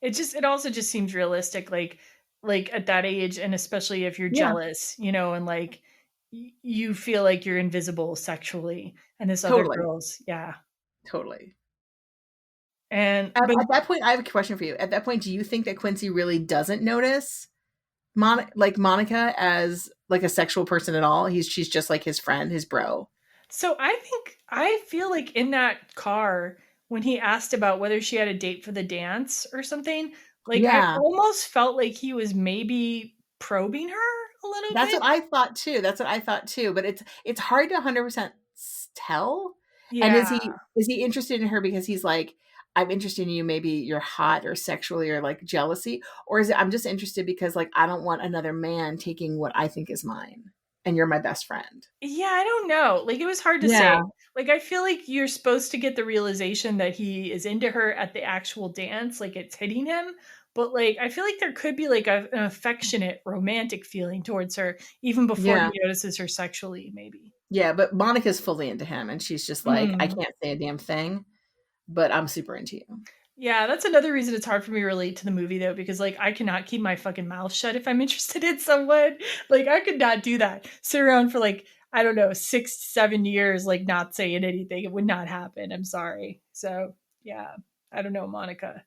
It also just seems realistic. Like, like at that age, and especially if you're Yeah. jealous, you know, and like you feel like you're invisible sexually, and this other Totally. girl's, yeah. Totally. And At but that point, I have a question for you. At that point, do you think that Quincy really doesn't notice Monica as like a sexual person at all? She's just like his friend, his bro. so I feel like in that car when he asked about whether she had a date for the dance or something, like I Yeah. almost felt like he was maybe probing her a little That's bit. what I thought too. But it's hard to 100% tell. And Yeah. is he interested in her because he's like, I'm interested in you, maybe you're hot or sexually or like jealousy, or is it I'm just interested because like I don't want another man taking what I think is mine and you're my best friend. Yeah, I don't know. Like it was hard to Yeah. say. Like I feel like you're supposed to get the realization that he is into her at the actual dance, like it's hitting him. But like I feel like there could be like an affectionate, romantic feeling towards her even before Yeah. he notices her sexually, maybe. Yeah, but Monica's fully into him and she's just like, I Mm. can't say a damn thing, but I'm super into you. Yeah, that's another reason it's hard for me to relate to the movie though, because like I cannot keep my fucking mouth shut if I'm interested in someone. Like I could not do that. Sit around for like, I don't know, 6, 7 years, like not saying anything. It would not happen. I'm sorry. So yeah, I don't know, Monica.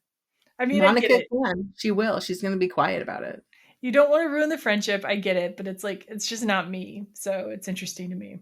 I mean, I get Monica it. can. She will. She's going to be quiet about it. You don't want to ruin the friendship. I get it, but it's like it's just not me. So it's interesting to me.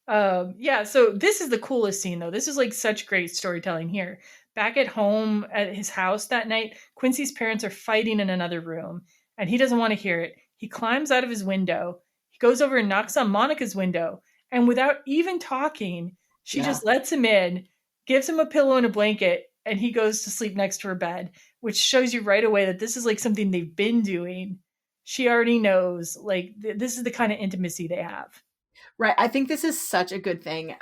Yeah, so this is the coolest scene though. This is like such great storytelling here. Back at home at his house that night, Quincy's parents are fighting in another room, and he doesn't want to hear it. He climbs out of his window. He goes over and knocks on Monica's window, and without even talking, she Yeah. just lets him in, gives him a pillow and a blanket, and he goes to sleep next to her bed, which shows you right away that this is like something they've been doing. She already knows, like this is the kind of intimacy they have. Right. I think this is such a good thing,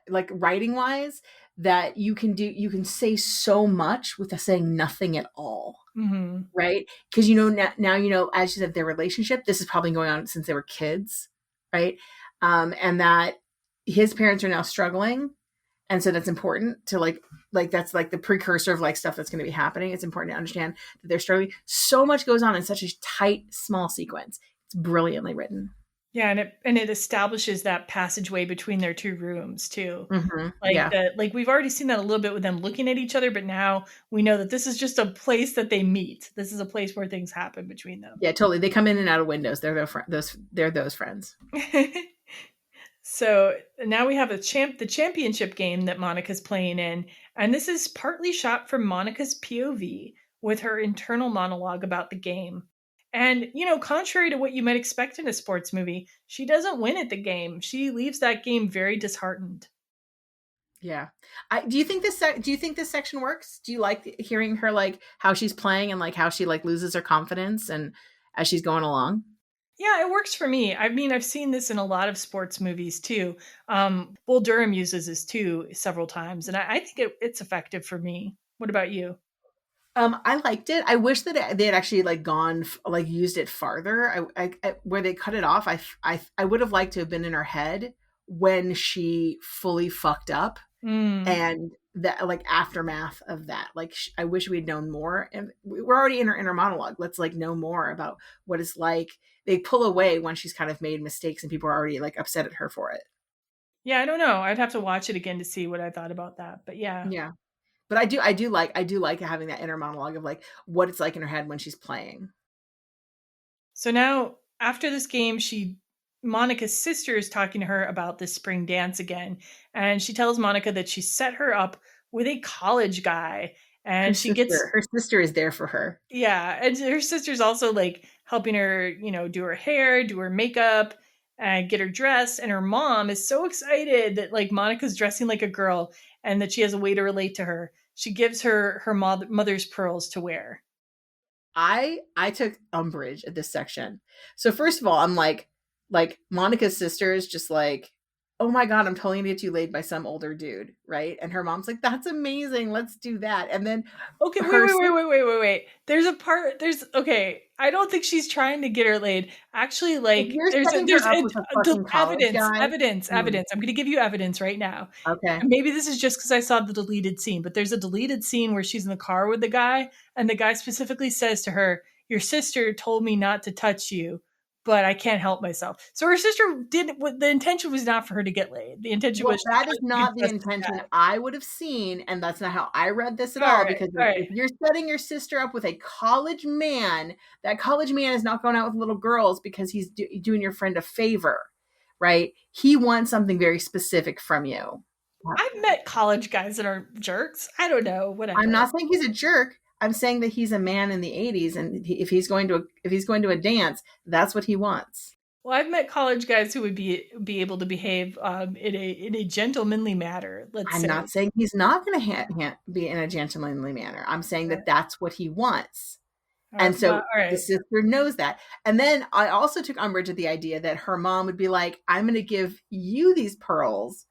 like writing wise, that you can say so much with saying nothing at all. Mm-hmm. Right. Because, you know, now, you know, as you said, their relationship, this is probably going on since they were kids. Right. And that his parents are now struggling. And so that's important to like that's like the precursor of like stuff that's going to be happening. It's important to understand that they're struggling. So much goes on in such a tight, small sequence. It's brilliantly written. Yeah, and it establishes that passageway between their two rooms too. Mm-hmm. Like Yeah. that, like we've already seen that a little bit with them looking at each other, but now we know that this is just a place that they meet. This is a place where things happen between them. Yeah, totally. They come in and out of windows. They're those friends. So now we have the championship game that Monica's playing in, and this is partly shot from Monica's POV with her internal monologue about the game. And, you know, contrary to what you might expect in a sports movie, she doesn't win at the game. She leaves that game very disheartened. Yeah. Do you think this section works? Do you like hearing her like how she's playing and like how she like loses her confidence and as she's going along? Yeah, it works for me. I mean, I've seen this in a lot of sports movies too. Bull Durham uses this too several times, and I think it's effective for me. What about you? I liked it. I wish that they had actually like gone like used it farther. I where they cut it off. I would have liked to have been in her head when she fully fucked up and that like aftermath of that. Like I wish we'd known more. And we're already in her inner monologue. Let's like know more about what it's like. They pull away when she's kind of made mistakes and people are already like upset at her for it. Yeah, I don't know. I'd have to watch it again to see what I thought about that. But yeah. Yeah. But I do like having that inner monologue of like what it's like in her head when she's playing. So now after this game, Monica's sister is talking to her about this spring dance again. And she tells Monica that she set her up with a college guy. And her sister is there for her. Yeah. And her sister's also like helping her, you know, do her hair, do her makeup, and get her dressed. And her mom is so excited that like Monica's dressing like a girl and that she has a way to relate to her. She gives her mother's pearls to wear. I took umbrage at this section. So first of all, I'm like Monica's sister is just like, oh my God, I'm totally gonna get you laid by some older dude, right? And her mom's like, that's amazing, let's do that. And then okay, wait. Okay, I don't think she's trying to get her laid. Actually, like there's evidence. I'm gonna give you evidence right now. Okay. And maybe this is just because I saw the deleted scene, but there's a deleted scene where she's in the car with the guy, and the guy specifically says to her, your sister told me not to touch you, but I can't help myself. So her sister didn't, the intention was not for her to get laid. The intention Well, was that is to get not the just as intention bad. I would have seen, and that's not how I read this at All all. right, Because all if right. you're setting your sister up with a college man, that college man is not going out with little girls because he's doing your friend a favor, right? He wants something very specific from you. I've met college guys that are jerks. I don't know, whatever. I'm not saying he's a jerk. I'm saying that he's a man in the 80s, and if he's going to a dance, that's what he wants. Well, I've met college guys who would be able to behave in a gentlemanly manner. Let's I'm say. not saying he's not going to be in a gentlemanly manner. I'm saying that that's what he wants. And so the sister knows that. And then I also took umbrage at the idea that her mom would be like, I'm going to give you these pearls.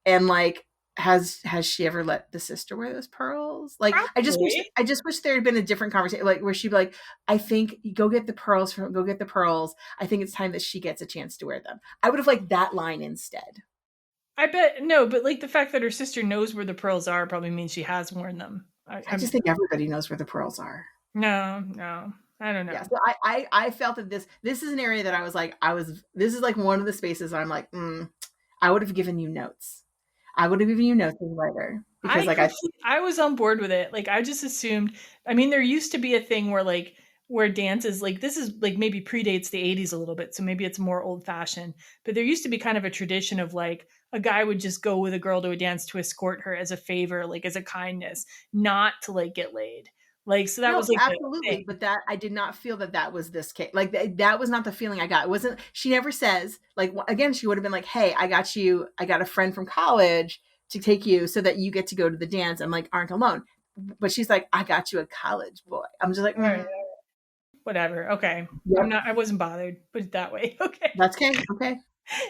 And like, has she ever let the sister wear those pearls? Like, Probably. I just wish there had been a different conversation, like where she'd be like, I think go get the pearls. I think it's time that she gets a chance to wear them. I would have liked that line instead. I bet no, but like the fact that her sister knows where the pearls are probably means she has worn them. I just think everybody knows where the pearls are. No, I don't know. Yeah, so I felt that this is an area that I was like, this is like one of the spaces I'm like, I would have given you notes. I would have given you notes later because I was on board with it. Like I just assumed. I mean, there used to be a thing where dances like this is like maybe predates the 80s a little bit, so maybe it's more old fashioned. But there used to be kind of a tradition of like a guy would just go with a girl to a dance to escort her as a favor, like as a kindness, not to like get laid. Like, so that was like absolutely, but that I did not feel that was this case. Like that was not the feeling I got. It wasn't. She never says like again. She would have been like, "Hey, I got a friend from college to take you so that you get to go to the dance and like aren't alone." But she's like, "I got you a college boy." I'm just like, whatever. Okay, yep. I wasn't bothered. Put it that way. Okay, that's okay. Okay.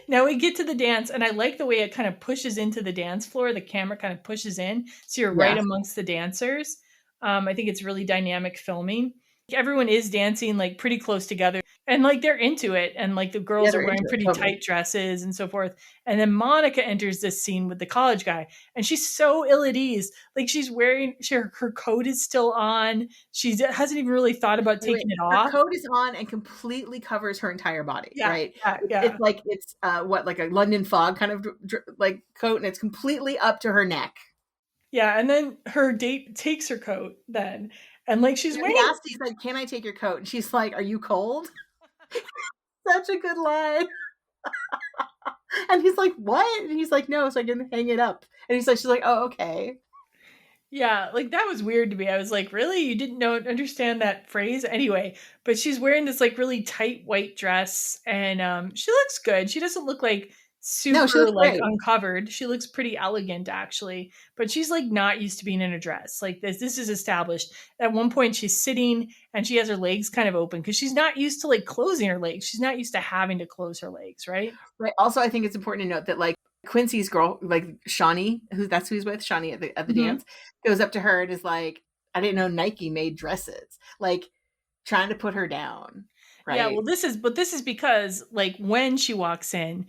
Now we get to the dance, and I like the way it kind of pushes into the dance floor. The camera kind of pushes in, so you're right amongst the dancers. I think it's really dynamic filming. Everyone is dancing like pretty close together and like they're into it. And like the girls are wearing pretty tight dresses and so forth. And then Monica enters this scene with the college guy and she's so ill at ease. Like she's wearing, her coat is still on. She hasn't even really thought about taking it off. Her coat is on and completely covers her entire body, right? Yeah. It's like, like a London fog kind of like coat and it's completely up to her neck. Yeah, and then her date takes her coat then, and like she's wearing. He's like, "Can I take your coat?" And she's like, "Are you cold?" Such a good line. And he's like, "What?" And he's like, "No, so I can hang it up." And she's like, "Oh, okay." Yeah, like that was weird to me. I was like, "Really? You didn't understand that phrase?" Anyway, but she's wearing this like really tight white dress, and she looks good. She doesn't look like super like uncovered. She looks pretty elegant actually, but she's like not used to being in a dress. Like this is established. At one point she's sitting and she has her legs kind of open because she's not used to like closing her legs. She's not used to having to close her legs, right? Right. Also, I think it's important to note that like Quincy's girl, like Shawnee, who he's with, Shawnee at the dance, goes up to her and is like, "I didn't know Nike made dresses." Like trying to put her down. Right. Yeah, well this is because like when she walks in,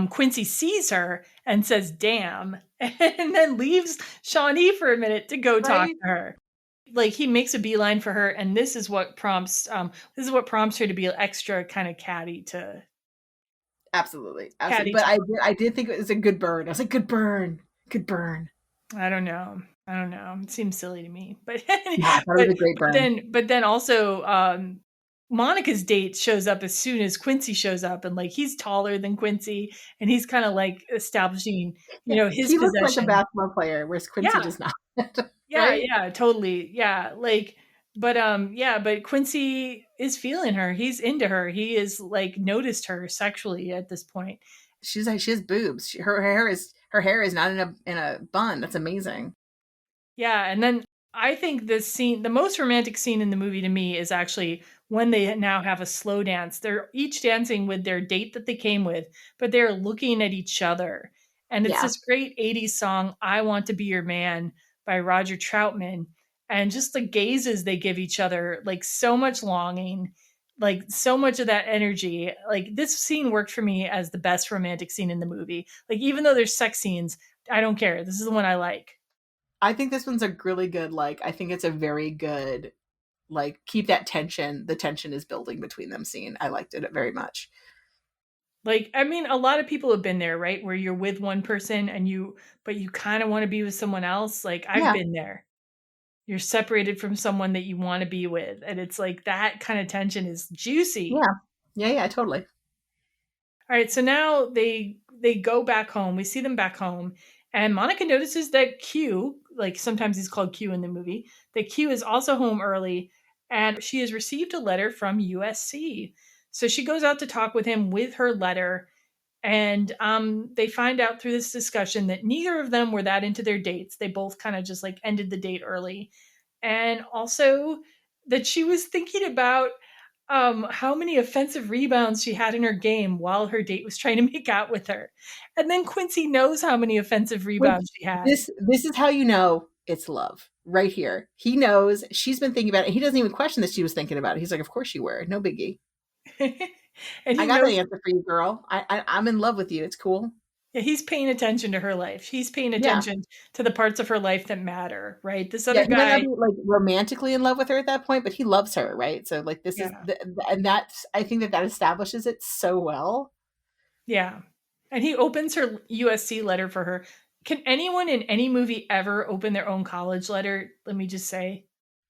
Quincy sees her and says, "Damn," and then leaves Shawnee for a minute to go talk to her. Like he makes a beeline for her, and this is what prompts her to be extra kind of catty to. Absolutely. But I did think it was a good burn. I was like, good burn. I don't know. It seems silly to me, but yeah, that was a great burn. But then also, Monica's date shows up as soon as Quincy shows up, and like he's taller than Quincy, and he's kind of like establishing, his he possession. Looks like a basketball player, whereas Quincy does not. Yeah, totally. Yeah, like, but Quincy is feeling her. He's into her. He is like noticed her sexually at this point. She has boobs. Her hair is not in a bun. That's amazing. Yeah, and then I think this scene, the most romantic scene in the movie to me, is actually when they now have a slow dance. They're each dancing with their date that they came with, but they're looking at each other. And it's this great 80s song, "I Want to Be Your Man" by Roger Troutman. And just the gazes they give each other, like so much longing, like so much of that energy. Like this scene worked for me as the best romantic scene in the movie. Like even though there's sex scenes, I don't care. This is the one I like. I think this one's a really good, I think it's a very good like keep that tension. The tension is building between them scene. I liked it very much. Like, I mean, a lot of people have been there, right? Where you're with one person but you kind of want to be with someone else. Like, I've Yeah. been there. You're separated from someone that you want to be with. And it's like that kind of tension is juicy. Yeah, totally. All right, so now they go back home. We see them back home, and Monica notices that Q, like sometimes he's called Q in the movie, that Q is also home early, and she has received a letter from USC. So she goes out to talk with him with her letter, and they find out through this discussion that neither of them were that into their dates. They both kind of just like ended the date early, and also that she was thinking about how many offensive rebounds she had in her game while her date was trying to make out with her. And then Quincy knows how many offensive rebounds she had. This is how you know it's love right here. He knows she's been thinking about it. He doesn't even question that she was thinking about it. He's like, of course you were. No biggie. And I got an answer for you, girl. I'm in love with you. It's cool. Yeah, he's paying attention to her life. He's paying attention to the parts of her life that matter, right? This other he might guy, not be like romantically in love with her at that point, but he loves her, right? So like this is, and that's, I think that establishes it so well. Yeah, and he opens her USC letter for her. Can anyone in any movie ever open their own college letter? Let me just say.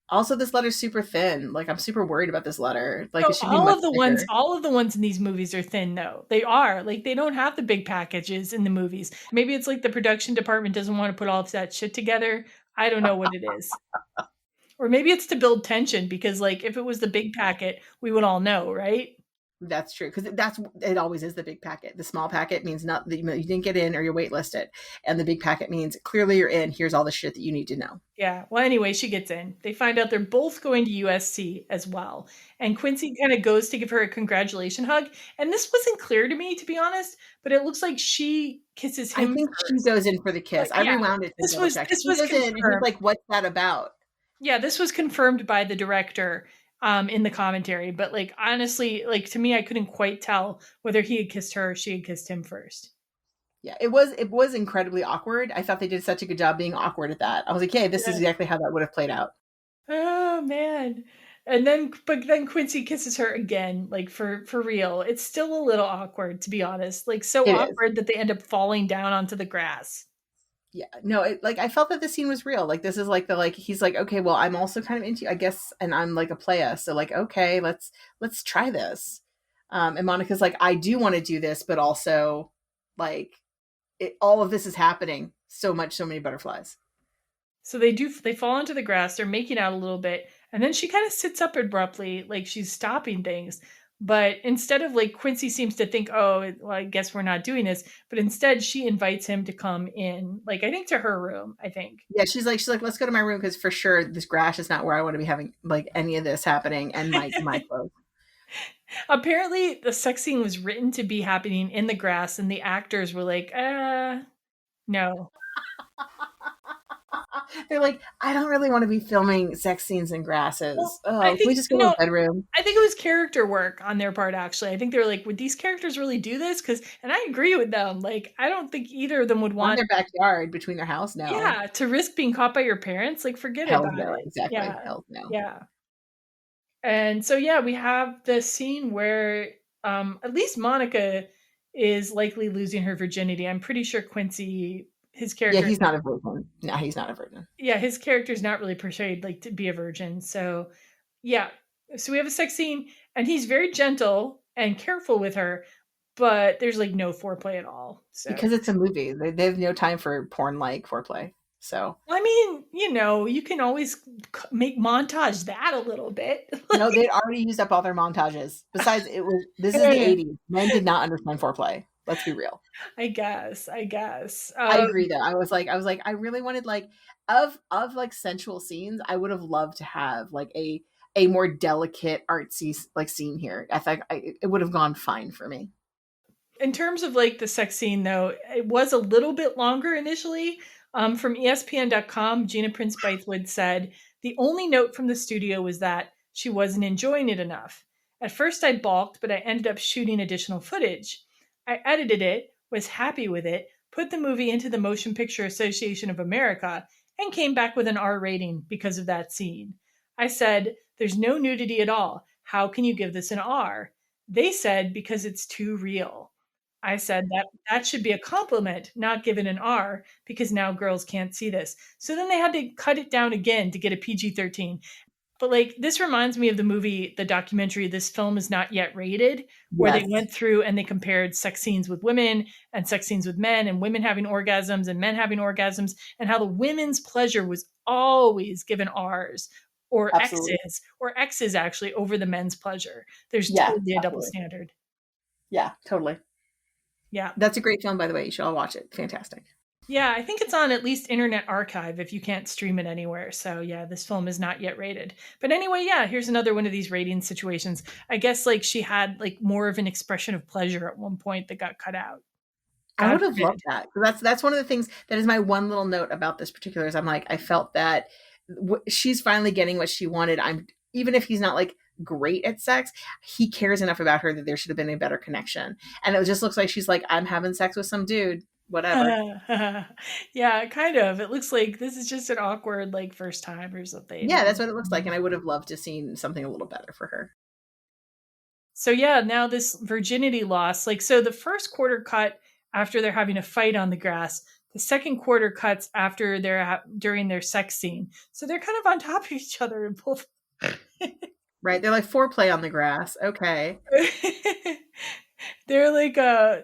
Also, this letter's super thin. Like, I'm super worried about this letter. Like, So it should be much thicker. all of the ones in these movies are thin, though. They are. Like, they don't have the big packages in the movies. Maybe it's like the production department doesn't want to put all of that shit together. I don't know what it is. Or maybe it's to build tension because, like, if it was the big packet, we would all know, right? That's true, because it always is the big packet. The small packet means not that you didn't get in or you're waitlisted, and the big packet means clearly you're in. Here's all the shit that you need to know. Yeah. Well, anyway, she gets in. They find out they're both going to USC as well, and Quincy kind of goes to give her a congratulation hug. And this wasn't clear to me, to be honest, but it looks like she kisses him. I think she goes in for the kiss. I rewound it. This was confirmed. He's like, "What's that about?" Yeah, this was confirmed by the director. In the commentary, but like honestly, like to me, I couldn't quite tell whether he had kissed her or she had kissed him first. Yeah, it was incredibly awkward. I thought they did such a good job being awkward at that. I was like, hey, this is exactly how that would have played out. Oh man. But then Quincy kisses her again, like for real. It's still a little awkward, to be honest. Like so awkward that they end up falling down onto the grass. Yeah, no, I felt that the scene was real. Like, this is like he's like, okay, well, I'm also kind of into you, I guess, and I'm like a playa, so like, okay, let's try this. And Monica's like, I do want to do this, but also, like, all of this is happening so many butterflies. So they fall into the grass. They're making out a little bit, and then she kind of sits up abruptly, like she's stopping things. But instead of like Quincy seems to think, oh, well, I guess we're not doing this. But instead, she invites him to come in, like I think to her room. I think. Yeah, she's like, let's go to my room because for sure this grass is not where I want to be having like any of this happening, and my clothes. Apparently, the sex scene was written to be happening in the grass, and the actors were like, no. They're like, I don't really want to be filming sex scenes in grasses. Well, can we just go to the bedroom? I think it was character work on their part, actually. I think they were like, would these characters really do this? And I agree with them. Like, I don't think either of them would want their backyard between their house. No. Yeah, to risk being caught by your parents. Like, forget about it. Exactly. Yeah. Hell no. Yeah. And so, yeah, we have the scene where at least Monica is likely losing her virginity. I'm pretty sure Quincy, his character. Yeah, he's not a virgin. No, he's not a virgin. Yeah, his character's not really portrayed like to be a virgin. So, yeah. So we have a sex scene, and he's very gentle and careful with her, but there's like no foreplay at all. So. Because it's a movie. They have no time for porn-like foreplay. So I mean, you can always make montage that a little bit. No, they'd already used up all their montages. Besides, this is the 80s. Men did not understand foreplay. Let's be real. I guess. I agree though. I was like, I really wanted like of like sensual scenes. I would have loved to have like a more delicate artsy like scene here. I think it would have gone fine for me. In terms of like the sex scene though, it was a little bit longer initially. From ESPN.com, Gina Prince-Bythewood said, the only note from the studio was that she wasn't enjoying it enough. At first I balked, but I ended up shooting additional footage. I edited it, was happy with it, put the movie into the Motion Picture Association of America, and came back with an R rating because of that scene. I said, There's no nudity at all. How can you give this an R? They said, because it's too real. I said that should be a compliment, not given an R, because now girls can't see this. So then they had to cut it down again to get a PG-13. But like, this reminds me of the movie, the documentary, This Film Is Not Yet Rated, where they Yes. went through and they compared sex scenes with women and sex scenes with men, and women having orgasms and men having orgasms, and how the women's pleasure was always given R's or Absolutely. X's actually over the men's pleasure. There's Yeah, totally a double absolutely. standard. Yeah, totally. Yeah. That's a great film, by the way. You should all watch it. Fantastic. Yeah, I think it's on at least Internet Archive if you can't stream it anywhere. So yeah, This Film Is Not Yet Rated. But anyway, yeah, here's another one of these rating situations. I guess like she had like more of an expression of pleasure at one point that got cut out. I would have forbid. loved that. That's one of the things that is my one little note about this particular is I'm like, I felt that she's finally getting what she wanted. Even if he's not like great at sex, he cares enough about her that there should have been a better connection. And it just looks like she's like, I'm having sex with some dude, whatever. Yeah, kind of. It looks like this is just an awkward like first time or something. Yeah, that's what it looks like. And I would have loved to have seen something a little better for her. So yeah, now this virginity loss, like, so the first quarter cut after they're having a fight on the grass. The second quarter cuts after they're during their sex scene. So they're kind of on top of each other in both. Right. They're like foreplay on the grass. Okay. They're like,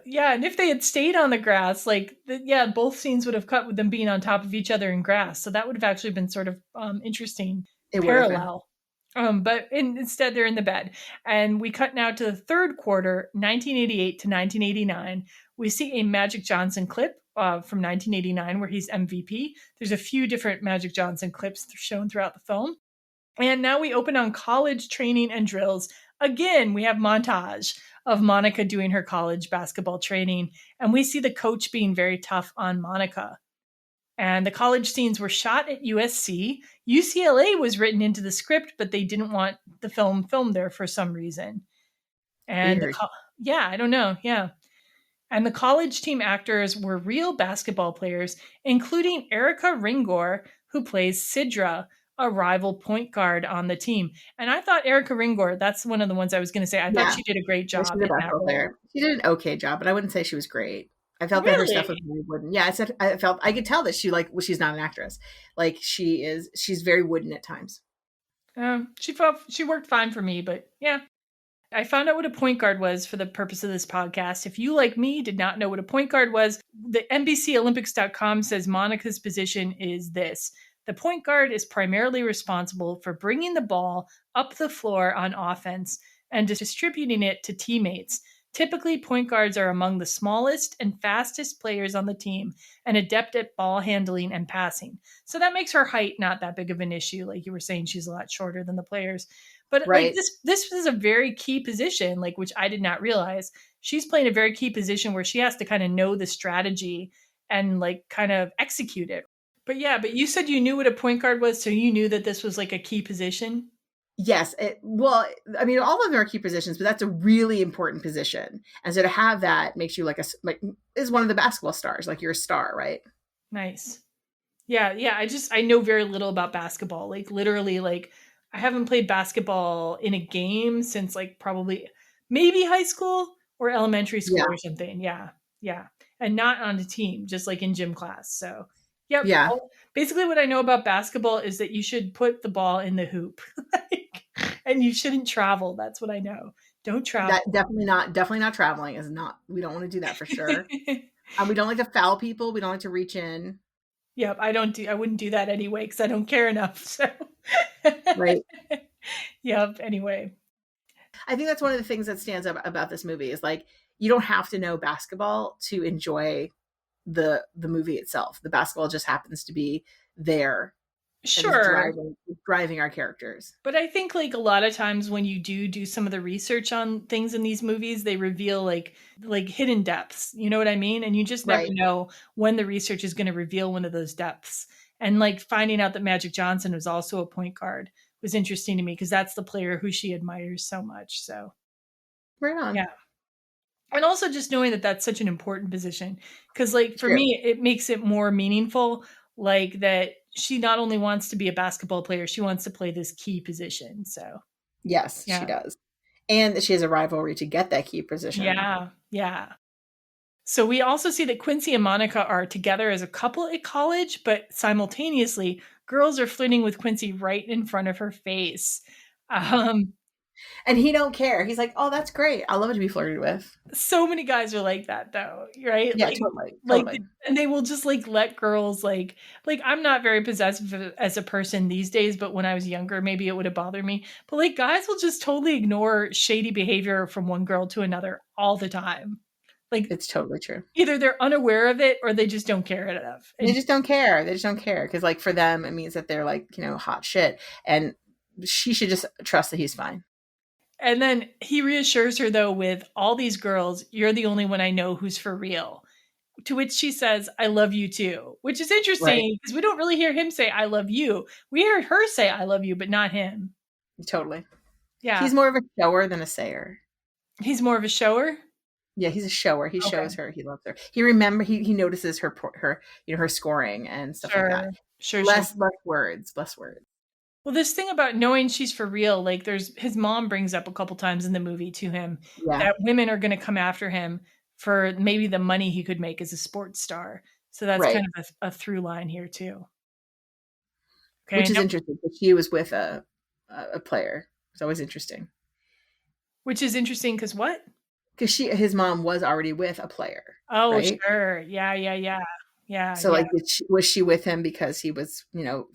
yeah. And if they had stayed on the grass, like, yeah, both scenes would have cut with them being on top of each other in grass. So that would have actually been sort of interesting parallel. But instead they're in the bed. And we cut now to the third quarter, 1988 to 1989. We see a Magic Johnson clip from 1989 where he's MVP. There's a few different Magic Johnson clips shown throughout the film. And now we open on college training and drills. Again, we have montage of Monica doing her college basketball training. And we see the coach being very tough on Monica. And the college scenes were shot at USC. UCLA was written into the script, but they didn't want the film filmed there for some reason. And yeah, I don't know. Yeah. And the college team actors were real basketball players, including Erica Ringor, who plays Sidra, a rival point guard on the team. And I thought Erica Ringor, that's one of the ones I was going to say. I thought she did a great job in that role. She did an okay job, but I wouldn't say she was great. I felt that her stuff was very wooden. Yeah, I could tell that she's not an actress. Like she's very wooden at times. She worked fine for me, but yeah. I found out what a point guard was for the purpose of this podcast. If you, like me, did not know what a point guard was, the NBCOlympics.com says Monica's position is this. The point guard is primarily responsible for bringing the ball up the floor on offense and distributing it to teammates. Typically, point guards are among the smallest and fastest players on the team and adept at ball handling and passing. So that makes her height not that big of an issue. Like you were saying, she's a lot shorter than the players. But like this is a very key position, like, which I did not realize. She's playing a very key position where she has to kind of know the strategy and like kind of execute it. But yeah, but you said you knew what a point guard was, so you knew that this was like a key position? Yes. Well, I mean, all of them are key positions, but that's a really important position. And so to have that makes you like is one of the basketball stars, like you're a star, right? Nice. Yeah. I know very little about basketball. Like literally, like I haven't played basketball in a game since like probably maybe high school or elementary school or something. Yeah. Yeah. And not on a team, just like in gym class. So yep. Yeah. Basically what I know about basketball is that you should put the ball in the hoop and you shouldn't travel. That's what I know. Don't travel. Definitely not traveling we don't want to do that for sure. We don't like to foul people. We don't like to reach in. Yep. I wouldn't do that anyway, because I don't care enough. So right. Yep. Anyway. I think that's one of the things that stands out about this movie is like, you don't have to know basketball to enjoy the movie itself. The basketball just happens to be there. Sure. Driving our characters. But I think like a lot of times when you do some of the research on things in these movies, they reveal like hidden depths. You know what I mean? And you just never know when the research is going to reveal one of those depths. And like finding out that Magic Johnson was also a point guard was interesting to me because that's the player who she admires so much. So right on. Yeah. And also just knowing that that's such an important position because like for me, it makes it more meaningful. Like that she not only wants to be a basketball player, she wants to play this key position. So Yes, she yeah. does. And she has a rivalry to get that key position. Yeah. Yeah. So we also see that Quincy and Monica are together as a couple at college, but simultaneously, girls are flirting with Quincy right in front of her face. And he don't care. He's like, oh, that's great. I love it to be flirted with. So many guys are like that, though, right? Yeah, totally. And they will just like let girls like I'm not very possessive as a person these days, but when I was younger, maybe it would have bothered me. But like guys will just totally ignore shady behavior from one girl to another all the time. Like it's totally true. Either they're unaware of it or they just don't care enough. They just don't care. They just don't care because, like, for them, it means that they're like, hot shit, and she should just trust that he's fine. And then he reassures her, though, with all these girls, you're the only one I know who's for real. To which she says, I love you too, which is interesting because we don't really hear him say, I love you. We hear her say, I love you, but not him. Totally. Yeah. He's more of a shower than a sayer. He's more of a shower? Yeah, he's a shower. He shows her. He loves her. He notices her her scoring and stuff like that. Sure. Less words. Well, this thing about knowing she's for real, like his mom brings up a couple times in the movie to him that women are going to come after him for maybe the money he could make as a sports star. So that's kind of a through line here too. Okay, which is interesting. But she was with a player. It's always interesting. Which is interesting because what? Because his mom was already with a player. Oh, right? Sure. Yeah. So like, was she with him because he was,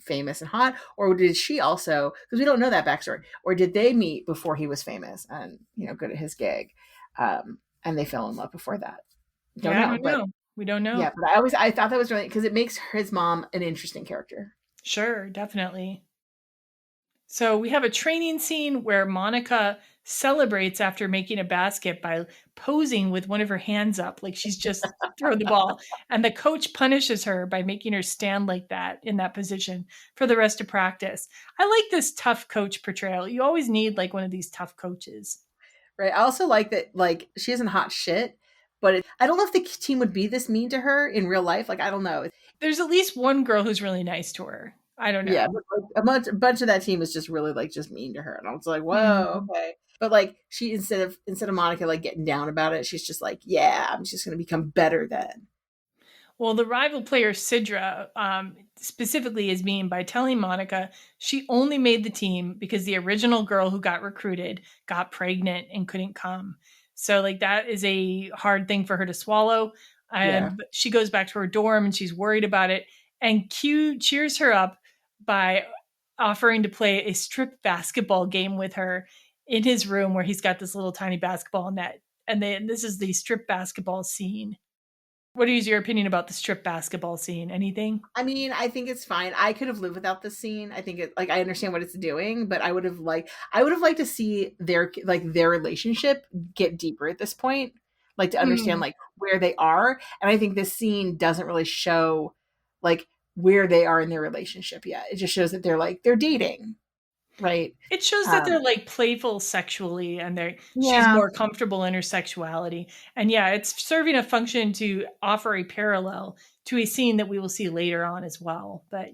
famous and hot, or did she also? Because we don't know that backstory. Or did they meet before he was famous and good at his gig, and they fell in love before that? Don't know. We don't know. Yeah, but I thought that was really because it makes his mom an interesting character. Sure, definitely. So we have a training scene where Monica celebrates after making a basket by posing with one of her hands up like she's just thrown the ball. And the coach punishes her by making her stand like that in that position for the rest of practice. I like this tough coach portrayal. You always need like one of these tough coaches. Right. I also like that, like, she isn't hot shit, but I don't know if the team would be this mean to her in real life. Like, I don't know. There's at least one girl who's really nice to her. I don't know. Yeah, but like a bunch of that team is just really like just mean to her, and I was like, whoa, okay. But like she instead of Monica like getting down about it, she's just like, yeah, I'm just going to become better then. Well, the rival player Sidra specifically is mean by telling Monica she only made the team because the original girl who got recruited got pregnant and couldn't come. So like that is a hard thing for her to swallow. But she goes back to her dorm and she's worried about it. And Q cheers her up by offering to play a strip basketball game with her in his room where he's got this little tiny basketball net. And then this is the strip basketball scene. What is your opinion about the strip basketball scene? Anything? I mean, I think it's fine. I could have lived without this scene. I think I understand what it's doing, but I would have liked to see their relationship get deeper at this point, like to understand like where they are. And I think this scene doesn't really show like where they are in their relationship yet. It just shows that they're dating. Right. It shows that they're like playful sexually and she's more comfortable in her sexuality. And it's serving a function to offer a parallel to a scene that we will see later on as well. But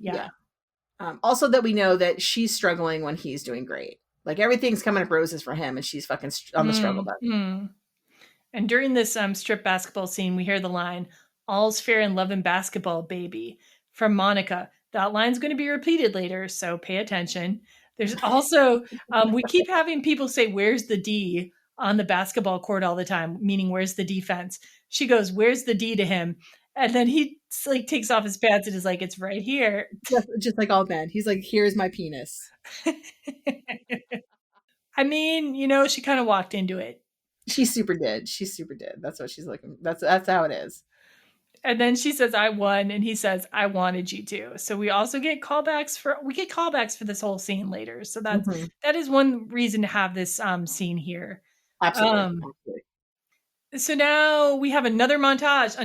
also that we know that she's struggling when he's doing great. Like everything's coming up roses for him and she's fucking on the struggle bus. And during this strip basketball scene, we hear the line, "All's fair in love and basketball, baby," from Monica. That line's going to be repeated later, so pay attention. There's also, we keep having people say, "Where's the D?" on the basketball court all the time, meaning where's the defense? She goes, "Where's the D?" to him. And then he like takes off his pants and is like, "It's right here." Just like all men. He's like, "Here's my penis." I mean, she kind of walked into it. She super did. That's what she's looking. That's how it is. And then she says, "I won," and he says, "I wanted you to." So we also get callbacks for this whole scene later. So that is one reason to have this scene here. Absolutely. So now we have another montage.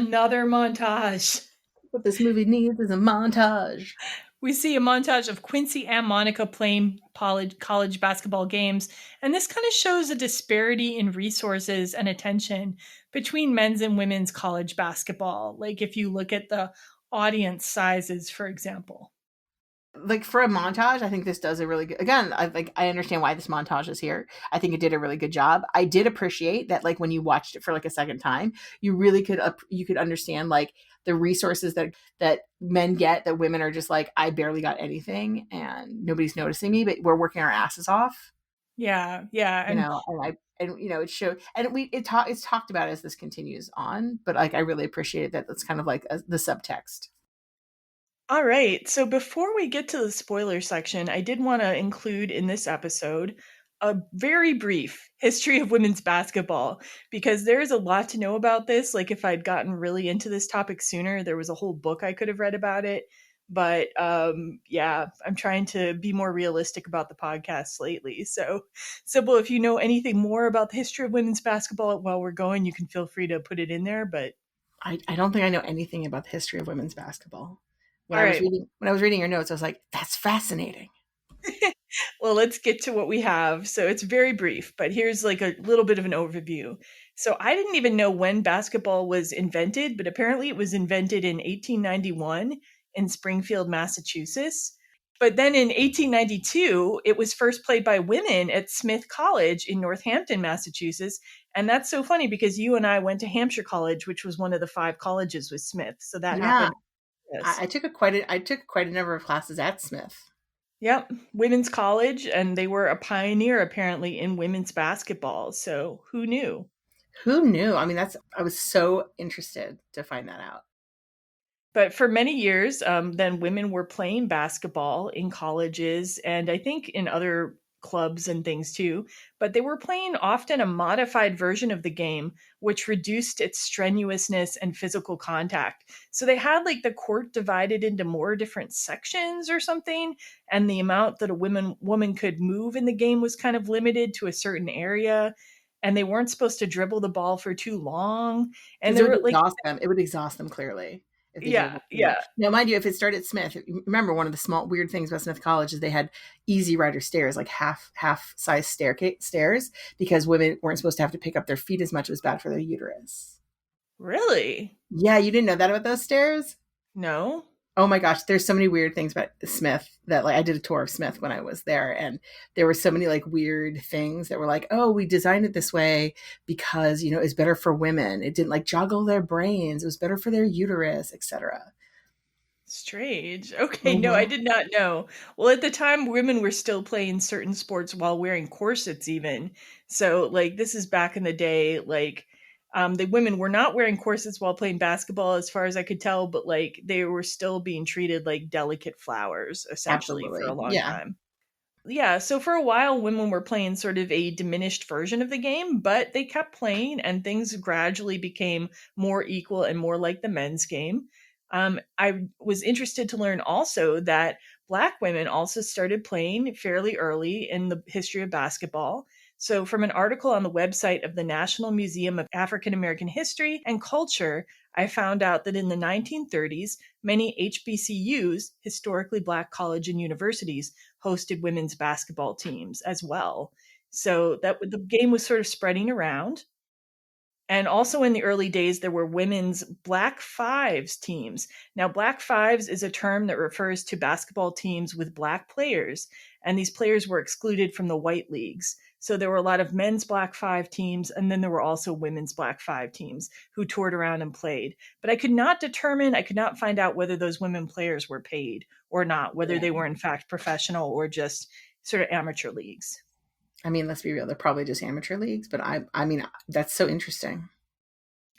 What this movie needs is a montage. We see a montage of Quincy and Monica playing college basketball games. And this kind of shows a disparity in resources and attention between men's and women's college basketball. Like if you look at the audience sizes, for example. Like for a montage, I think this does a really good. Again, I understand why this montage is here. I think it did a really good job. I did appreciate that, like when you watched it for like a second time, you really could you could understand like the resources that men get that women are just like, I barely got anything and nobody's noticing me, but we're working our asses off. Yeah, yeah, You know, and you know it showed, and it's talked about as this continues on, but like I really appreciated that. That's kind of like the subtext. All right. So before we get to the spoiler section, I did want to include in this episode a very brief history of women's basketball because there's a lot to know about this. Like if I'd gotten really into this topic sooner, there was a whole book I could have read about it. But yeah, I'm trying to be more realistic about the podcast lately. So, Sybil, if you know anything more about the history of women's basketball while we're going, you can feel free to put it in there. But I don't think I know anything about the history of women's basketball. all right. When I was reading your notes, I was like, that's fascinating. Well, let's get to what we have. So it's very brief, but here's like a little bit of an overview. So I didn't even know when basketball was invented, but apparently it was invented in 1891 in Springfield, Massachusetts. But then in 1892, it was first played by women at Smith College in Northampton, Massachusetts. And that's so funny because you and I went to Hampshire College, which was one of the 5 colleges with Smith. So that happened. I took quite a number of classes at Smith. Yep, women's college, and they were a pioneer apparently in women's basketball. So who knew? Who knew? I mean, I was so interested to find that out. But for many years, then women were playing basketball in colleges and I think in other clubs and things too. But they were playing often a modified version of the game, which reduced its strenuousness and physical contact. So they had like the court divided into more different sections or something. And the amount that a woman could move in the game was kind of limited to a certain area. And they weren't supposed to dribble the ball for too long. And it would exhaust them clearly. Yeah. Now, mind you, if it started at Smith, remember one of the small weird things about Smith College is they had easy rider stairs, like half size stairs, because women weren't supposed to have to pick up their feet as much. It was bad for their uterus. Really? Yeah, you didn't know that about those stairs? No. Oh my gosh, there's so many weird things about Smith that like I did a tour of Smith when I was there, and there were so many like weird things that were like, oh, we designed it this way because, you know, it's better for women. It didn't like joggle their brains. It was better for their uterus, etc. Strange. Okay, no, I did not know. Well, at the time, women were still playing certain sports while wearing corsets even. So, like, this is back in the day, like, the women were not wearing corsets while playing basketball, as far as I could tell, but, like, they were still being treated like delicate flowers, essentially, for a long time. Yeah, so for a while, women were playing sort of a diminished version of the game, but they kept playing and things gradually became more equal and more like the men's game. I was interested to learn also that Black women also started playing fairly early in the history of basketball. So, from an article on the website of the National Museum of African American History and Culture, I found out that in the 1930s, many HBCUs, historically Black college and universities, hosted women's basketball teams as well. So that the game was sort of spreading around. And also in the early days, there were women's Black Fives teams. Now, Black Fives is a term that refers to basketball teams with Black players, and these players were excluded from the white leagues. So there were a lot of men's Black Five teams, and then there were also women's Black Five teams who toured around and played. But I could not find out whether those women players were paid or not, whether they were in fact professional or just sort of amateur leagues. I mean, let's be real, they're probably just amateur leagues, but I mean, that's so interesting.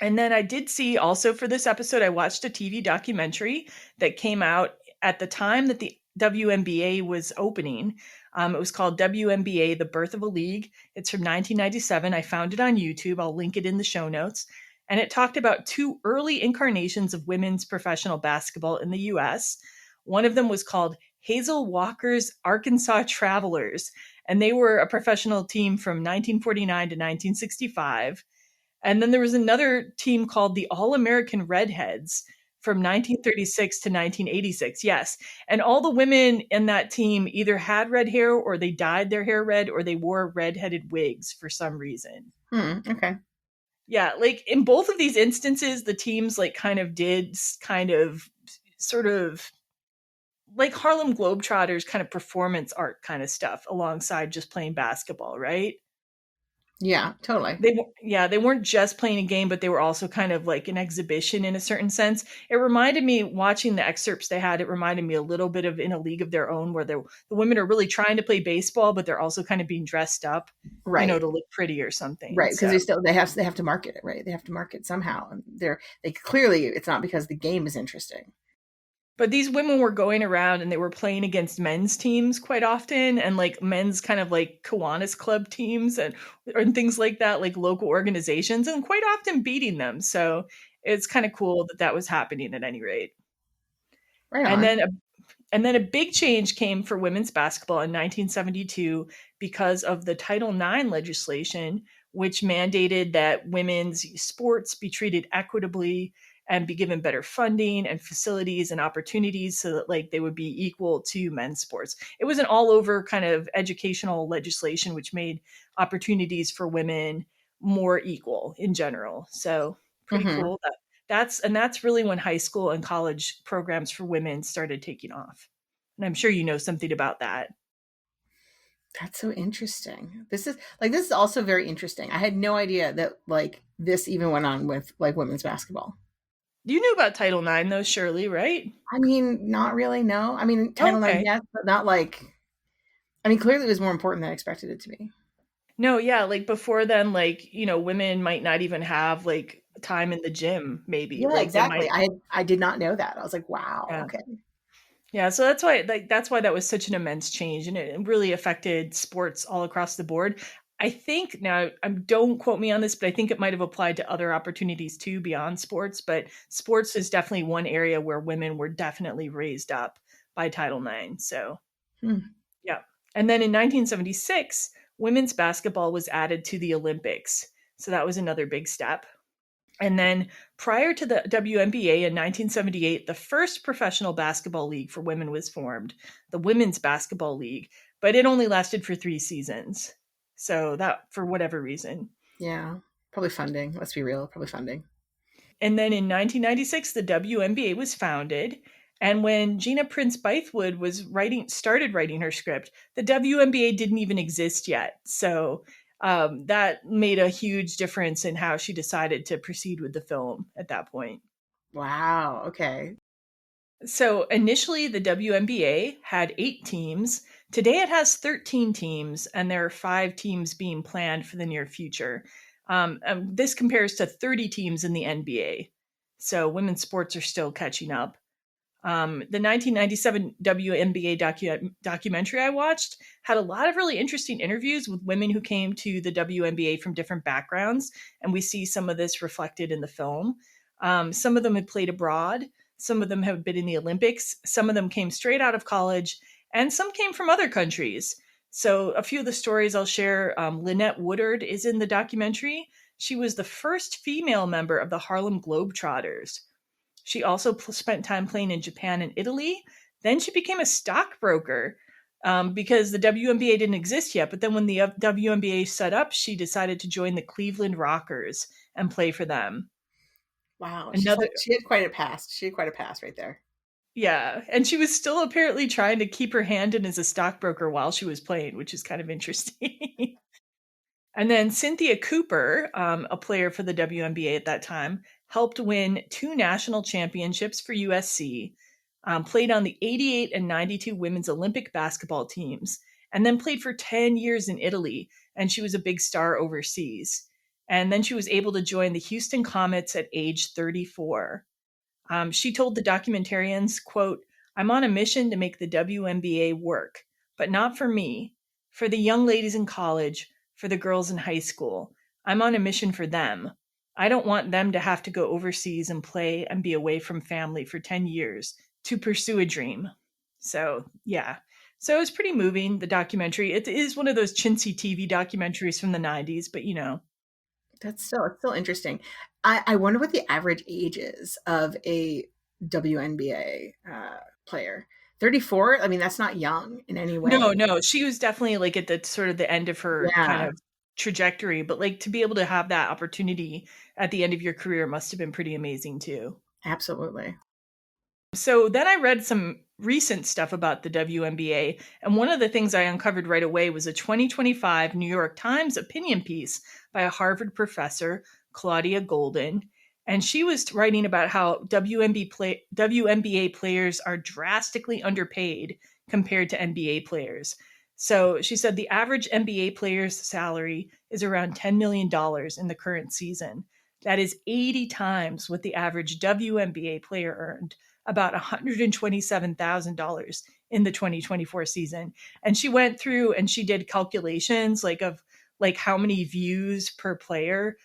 And then I did see also for this episode, I watched a TV documentary that came out at the time that the WNBA was opening. It was called WNBA, The Birth of a League. It's from 1997. I found it on YouTube. I'll link it in the show notes. And it talked about 2 early incarnations of women's professional basketball in the U.S. One of them was called Hazel Walker's Arkansas Travelers. And they were a professional team from 1949 to 1965. And then there was another team called the All-American Redheads from 1936 to 1986. Yes. And all the women in that team either had red hair or they dyed their hair red or they wore red-headed wigs for some reason. Okay. Yeah. Like in both of these instances, the teams like kind of did sort of like Harlem Globetrotters kind of performance art kind of stuff alongside just playing basketball, right? Yeah, totally. They weren't just playing a game, but they were also kind of like an exhibition in a certain sense. It reminded me, watching the excerpts they had, it reminded me a little bit of In a League of Their Own, where the women are really trying to play baseball, but they're also kind of being dressed up, Right. to look pretty or something. Right, because they have to market it, right? They have to market somehow. And they clearly, it's not because the game is interesting. But these women were going around and they were playing against men's teams quite often, and like men's kind of like Kiwanis Club teams and things like that, like local organizations, and quite often beating them. So it's kind of cool that that was happening at any rate. Right And on. then a big change came for women's basketball in 1972 because of the Title IX legislation, which mandated that women's sports be treated equitably and be given better funding and facilities and opportunities so that like they would be equal to men's sports. It was an all over kind of educational legislation which made opportunities for women more equal in general. So pretty cool. That's really when high school and college programs for women started taking off. And I'm sure you know something about that. That's so interesting. This is also very interesting. I had no idea that like this even went on with like women's basketball. You knew about Title IX though, surely, right? I mean, not really, no. I mean, Oh, Title IX, okay. yes, but not like, I mean, clearly it was more important than I expected it to be. No, yeah, like before then, like, women might not even have like time in the gym, maybe. Yeah, Like they exactly. might, I did not know that. I was like, wow, yeah. okay. Yeah, so that's why that was such an immense change, and it really affected sports all across the board. I think now, don't quote me on this, but I think it might have applied to other opportunities too beyond sports. But sports is definitely one area where women were definitely raised up by Title IX. So yeah, and then in 1976, women's basketball was added to the Olympics. So that was another big step. And then prior to the WNBA in 1978, the first professional basketball league for women was formed, the Women's Basketball League, but it only lasted for 3 seasons. So that, for whatever reason. Yeah, probably funding. Let's be real, probably funding. And then in 1996, the WNBA was founded. And when Gina Prince-Bythewood started writing her script, the WNBA didn't even exist yet. So that made a huge difference in how she decided to proceed with the film at that point. Wow, okay. So initially, the WNBA had 8 teams. Today, it has 13 teams, and there are 5 teams being planned for the near future. This compares to 30 teams in the NBA. So women's sports are still catching up. The 1997 WNBA documentary I watched had a lot of really interesting interviews with women who came to the WNBA from different backgrounds, and we see some of this reflected in the film. Some of them had played abroad, some of them have been in the Olympics, some of them came straight out of college, and some came from other countries. So, a few of the stories I'll share. Lynette Woodard is in the documentary. She was the first female member of the Harlem Globetrotters. She also spent time playing in Japan and Italy. Then she became a stockbroker because the WNBA didn't exist yet. But then when the WNBA set up, she decided to join the Cleveland Rockers and play for them. Wow, she had quite a past. She had quite a past right there. Yeah, and she was still apparently trying to keep her hand in as a stockbroker while she was playing, which is kind of interesting. And then Cynthia Cooper, a player for the WNBA at that time, helped win 2 national championships for USC, played on the 88 and 92 women's Olympic basketball teams, and then played for 10 years in Italy, and she was a big star overseas. And then she was able to join the Houston Comets at age 34. She told the documentarians, quote, "I'm on a mission to make the WNBA work, but not for me, for the young ladies in college, for the girls in high school. I'm on a mission for them. I don't want them to have to go overseas and play and be away from family for 10 years to pursue a dream." So, yeah. So it was pretty moving, the documentary. It is one of those chintzy TV documentaries from the 90s, but It's still interesting. I wonder what the average age is of a WNBA player. 34? I mean, that's not young in any way. No. She was definitely like at the sort of the end of her kind of trajectory, but like to be able to have that opportunity at the end of your career must have been pretty amazing too. Absolutely. So then I read some recent stuff about the WNBA. And one of the things I uncovered right away was a 2025 New York Times opinion piece by a Harvard professor, Claudia Golden. And she was writing about how WNBA players are drastically underpaid compared to NBA players. So she said the average NBA player's salary is around $10 million in the current season. That is 80 times what the average WNBA player earned, about $127,000 in the 2024 season. And she went through and she did calculations of how many views per player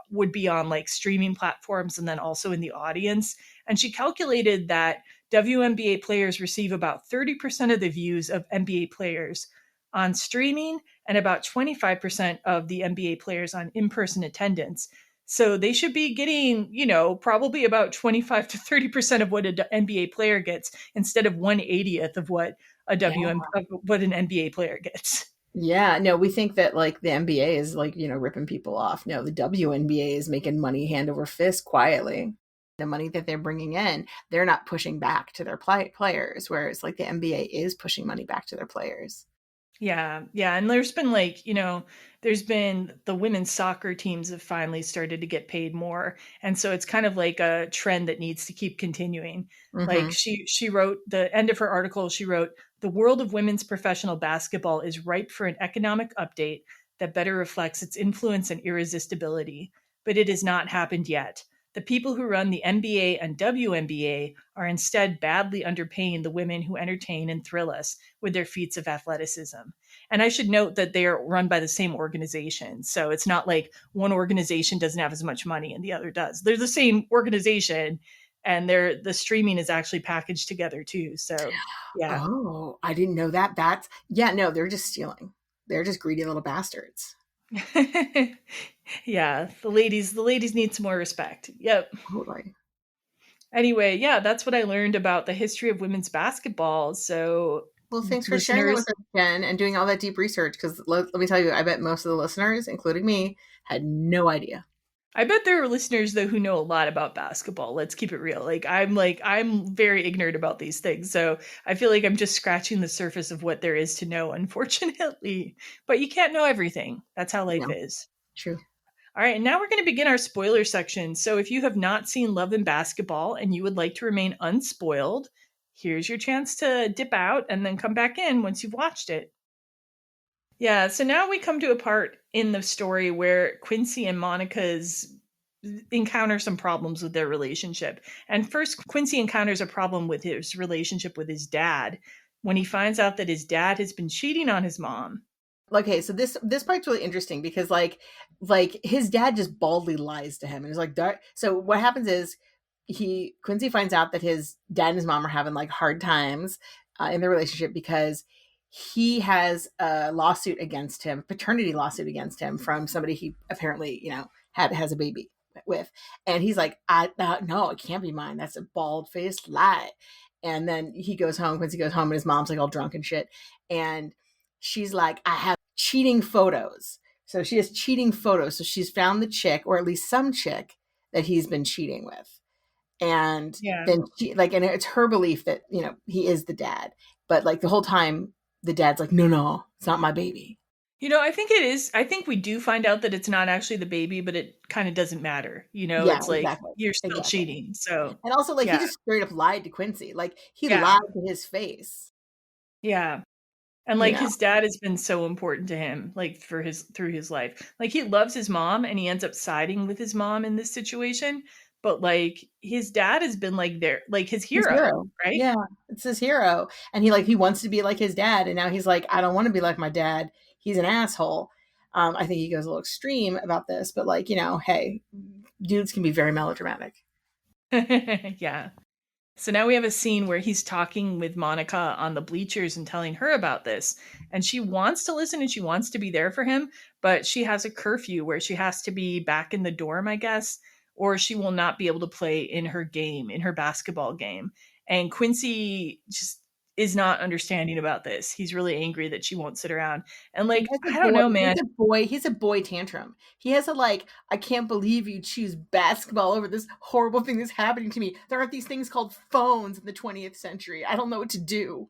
would be on streaming platforms and then also in the audience. And she calculated that WNBA players receive about 30% of the views of NBA players on streaming and about 25% of the NBA players on in-person attendance. So they should be getting, probably about 25 to 30% of what an NBA player gets instead of 1/80th of what of what an NBA player gets. Yeah, no, we think that the NBA is ripping people off. No, the WNBA is making money hand over fist quietly. The money that they're bringing in, they're not pushing back to their players, whereas the NBA is pushing money back to their players. Yeah. And there's been there's been the women's soccer teams have finally started to get paid more. And so it's kind of like a trend that needs to keep continuing. Mm-hmm. She wrote, the end of her article, she wrote, "The world of women's professional basketball is ripe for an economic update that better reflects its influence and irresistibility, but it has not happened yet. The people who run the NBA and WNBA are instead badly underpaying the women who entertain and thrill us with their feats of athleticism." And I should note that they are run by the same organization. So it's not like one organization doesn't have as much money and the other does. They're the same organization, and the streaming is actually packaged together too. So yeah. Oh, I didn't know that. No, they're just stealing. They're just greedy little bastards. Yeah, the ladies need some more respect. Yep. Totally. Anyway, yeah, that's what I learned about the history of women's basketball. So, well, thanks for sharing it with us, Jen, and doing all that deep research. Because let me tell you, I bet most of the listeners, including me, had no idea. I bet there are listeners though who know a lot about basketball. Let's keep it real. I'm very ignorant about these things. So I feel like I'm just scratching the surface of what there is to know, unfortunately. But you can't know everything. That's how life is. True. All right, and now we're going to begin our spoiler section. So if you have not seen Love and Basketball and you would like to remain unspoiled, here's your chance to dip out and then come back in once you've watched it. Yeah, so now we come to a part in the story where Quincy and Monica's encounter some problems with their relationship. And first, Quincy encounters a problem with his relationship with his dad when he finds out that his dad has been cheating on his mom. Okay, so this part's really interesting because his dad just baldly lies to him and is like, so what happens is Quincy finds out that his dad and his mom are having hard times in their relationship because he has a lawsuit against him, paternity lawsuit against him from somebody he apparently has a baby with, and he's like, no, it can't be mine. That's a bald-faced lie. And then Quincy goes home, and his mom's all drunk and shit, and she's like, I have cheating photos. So she has cheating photos. So she's found the chick, or at least some chick, that he's been cheating with. And then and it's her belief that, he is the dad. But the whole time, the dad's like, no, it's not my baby. I think it is. I think we do find out that it's not actually the baby, but it kind of doesn't matter. It's exactly. You're still cheating. So, and also he just straight up lied to Quincy. He lied to his face. Yeah. And his dad has been so important to him, through his life. He loves his mom and he ends up siding with his mom in this situation. But his dad has been his hero, right? Yeah, it's his hero. And he wants to be like his dad. And now he's like, I don't want to be like my dad. He's an asshole. I think he goes a little extreme about this, but hey, dudes can be very melodramatic. Yeah. So now we have a scene where he's talking with Monica on the bleachers and telling her about this. And she wants to listen and she wants to be there for him, but she has a curfew where she has to be back in the dorm, I guess, or she will not be able to play in her basketball game. And Quincy is not understanding about this. He's really angry that she won't sit around. And like, He has I don't know, man. He's a boy tantrum. He has a like, I can't believe you choose basketball over this horrible thing that's happening to me. There aren't these things called phones in the 20th century. I don't know what to do.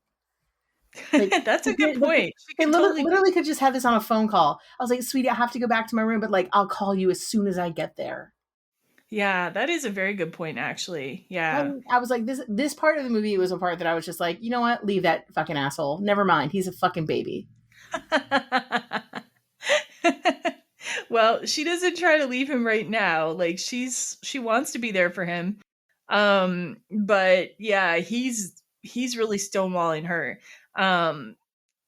Like, That's a good point. She they could totally literally could just have this on a phone call. I was like, sweetie, I have to go back to my room, but like, I'll call you as soon as I get there. Yeah, that is a very good point, actually. Yeah. I was like, this part of the movie was a part that I was just like, you know what? Leave that fucking asshole. Never mind. He's a fucking baby. Well, she doesn't try to leave him right now. Like she wants to be there for him. But yeah, he's really stonewalling her.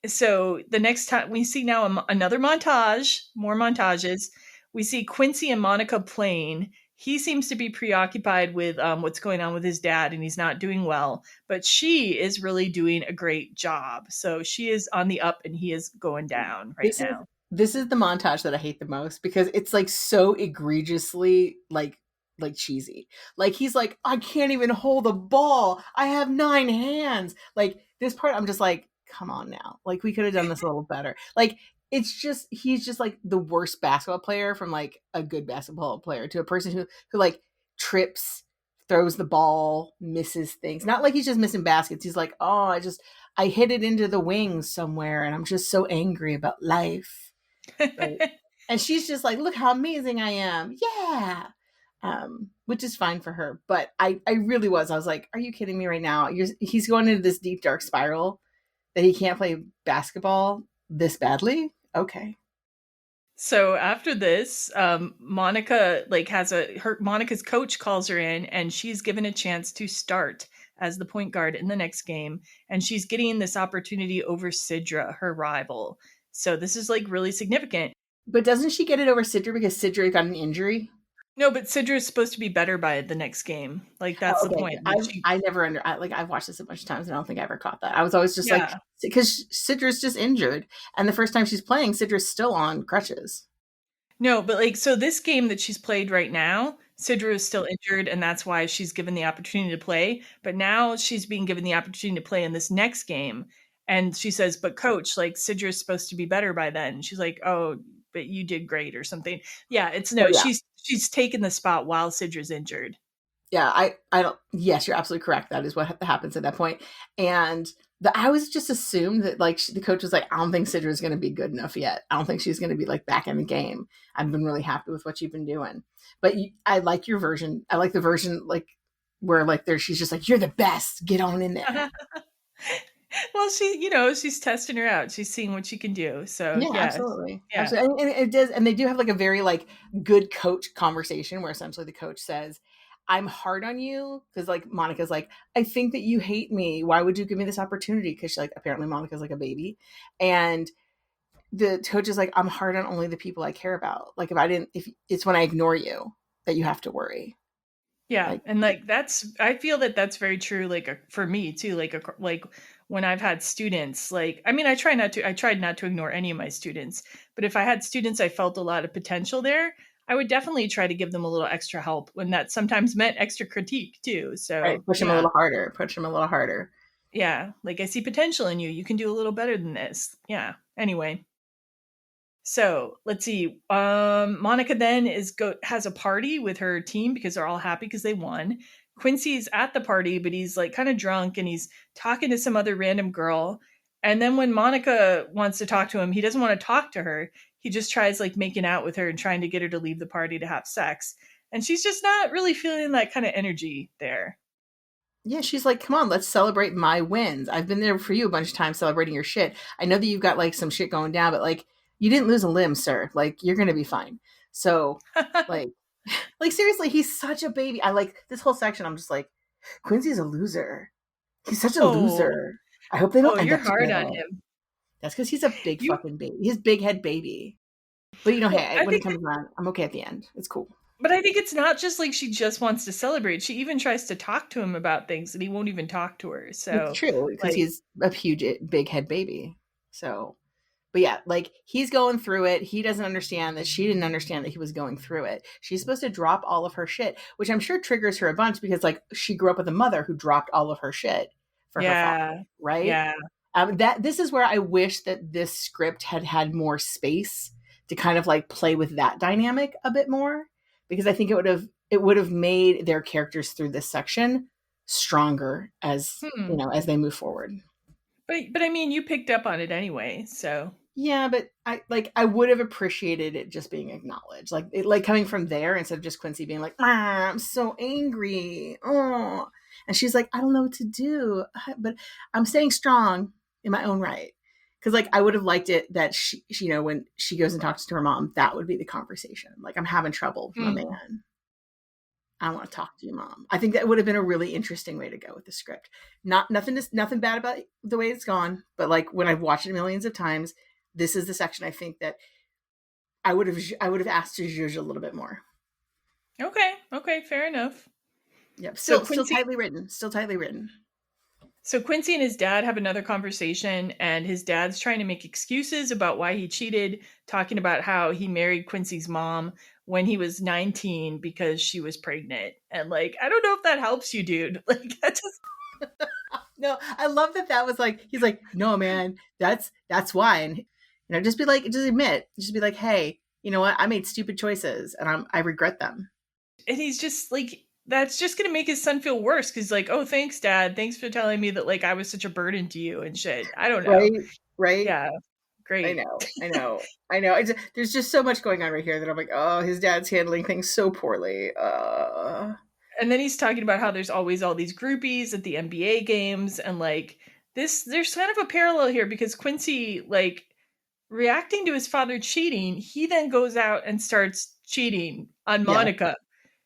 So the next time we see now another montage, more montages, we see Quincy and Monica playing. He seems to be preoccupied with what's going on with his dad, and he's not doing well. But she is really doing a great job. So she is on the up, and he is going down right now. This is the montage that I hate the most because it's like so egregiously like cheesy. Like he's like, I can't even hold a ball. I have 9 hands. Like this part, I'm just like, come on now. Like we could have done this a little better. Like it's just, he's just like the worst basketball player from like a good basketball player to a person who like trips, throws the ball, misses things. Not like he's just missing baskets. He's like, oh, I hit it into the wings somewhere and I'm just so angry about life. Right. And she's just like, look how amazing I am. Yeah. Which is fine for her. But I really was like, are you kidding me right now? He's going into this deep, dark spiral that he can't play basketball this badly. Okay. So after this, Monica like Monica's coach calls her in and she's given a chance to start as the point guard in the next game. And she's getting this opportunity over Sidra, her rival. So this is like really significant. But doesn't she get it over Sidra because Sidra got an injury? No, but Sidra is supposed to be better by the next game. Like that's the point. I never I've watched this a bunch of times and I don't think I ever caught that. I was always just like, because Sidra's just injured, and the first time she's playing, Sidra's still on crutches. No, but like, so this game that she's played right now, Sidra is still injured, and that's why she's given the opportunity to play. But now she's being given the opportunity to play in this next game. And she says, but coach, like Sidra is supposed to be better by then. And she's like, oh, but you did great or something. Yeah, she's taken the spot while Sidra's injured. Yeah, I don't, yes, you're absolutely correct. That is what happens at that point. And I was just assumed that like the coach was like, I don't think Sidra is going to be good enough yet. I don't think she's going to be like back in the game. I've been really happy with what you've been doing. But I like your version. I like the version like where like she's just like, you're the best. Get on in there. Well, she's testing her out. She's seeing what she can do. So yeah. Absolutely. Yeah. Absolutely. And it does. And they do have like a very like good coach conversation where essentially the coach says, I'm hard on you because like Monica's like, I think that you hate me. Why would you give me this opportunity? Because like apparently Monica's like a baby. And the coach is like, I'm hard on only the people I care about. Like if it's when I ignore you that you have to worry. Yeah. Like, and like I feel that that's very true. Like for me too, like when I've had students, like, I mean, I tried not to ignore any of my students, but if I had students, I felt a lot of potential there. I would definitely try to give them a little extra help when that sometimes meant extra critique too. So right, push them a little harder. Yeah. Like I see potential in you. You can do a little better than this. Yeah. Anyway. So let's see. Monica then has a party with her team because they're all happy because they won. Quincy's at the party, but he's like kind of drunk and he's talking to some other random girl. And then when Monica wants to talk to him, he doesn't want to talk to her. He just tries like making out with her and trying to get her to leave the party to have sex. And she's just not really feeling that kind of energy there. Yeah, she's like, come on, let's celebrate my wins. I've been there for you a bunch of times celebrating your shit. I know that you've got like some shit going down, but like you didn't lose a limb, sir. Like you're going to be fine. So like seriously, he's such a baby. I like this whole section. I'm just like, Quincy's a loser. He's such a loser. I hope they don't end you're up hard together. on him. That's because he's a big fucking baby. He's big head baby. But hey, when it comes around, I'm okay at the end. It's cool. But I think it's not just like she just wants to celebrate. She even tries to talk to him about things and he won't even talk to her. So it's true because he's a huge big head baby. So, but yeah, like he's going through it. He doesn't understand that she didn't understand that he was going through it. She's supposed to drop all of her shit, which I'm sure triggers her a bunch because like she grew up with a mother who dropped all of her shit for her Yeah. father, right? Yeah. This is where I wish that this script had had more space to kind of like play with that dynamic a bit more, because I think it would have made their characters through this section stronger as as they move forward. But I mean, you picked up on it anyway, so. Yeah, but I would have appreciated it just being acknowledged, like coming from there instead of just Quincy being like, I'm so angry, oh, and she's like, I don't know what to do, but I'm staying strong in my own right. Because like I would have liked it that she when she goes and talks to her mom, that would be the conversation. Like, I'm having trouble with my man. I want to talk to you, Mom. I think that would have been a really interesting way to go with the script. Nothing bad about the way it's gone, but like when I've watched it millions of times, this is the section I think that I would have asked to zhuzh a little bit more. Okay, fair enough. Yep, still tightly written. So Quincy and his dad have another conversation, and his dad's trying to make excuses about why he cheated, talking about how he married Quincy's mom when he was 19 because she was pregnant. And like, I don't know if that helps you, dude. Like, that just No, I love that was like, he's like, no, man, that's why. And just be like, just admit, just be like, hey, you know what? I made stupid choices and I regret them. And he's just like, that's just going to make his son feel worse. Cause like, oh, thanks, Dad. Thanks for telling me that like I was such a burden to you and shit. I don't know. Right. Yeah. Great. I know. There's just so much going on right here that I'm like, oh, his dad's handling things so poorly. And then he's talking about how there's always all these groupies at the NBA games. And like there's kind of a parallel here because Quincy, like reacting to his father cheating, he then goes out and starts cheating on Monica. Yeah.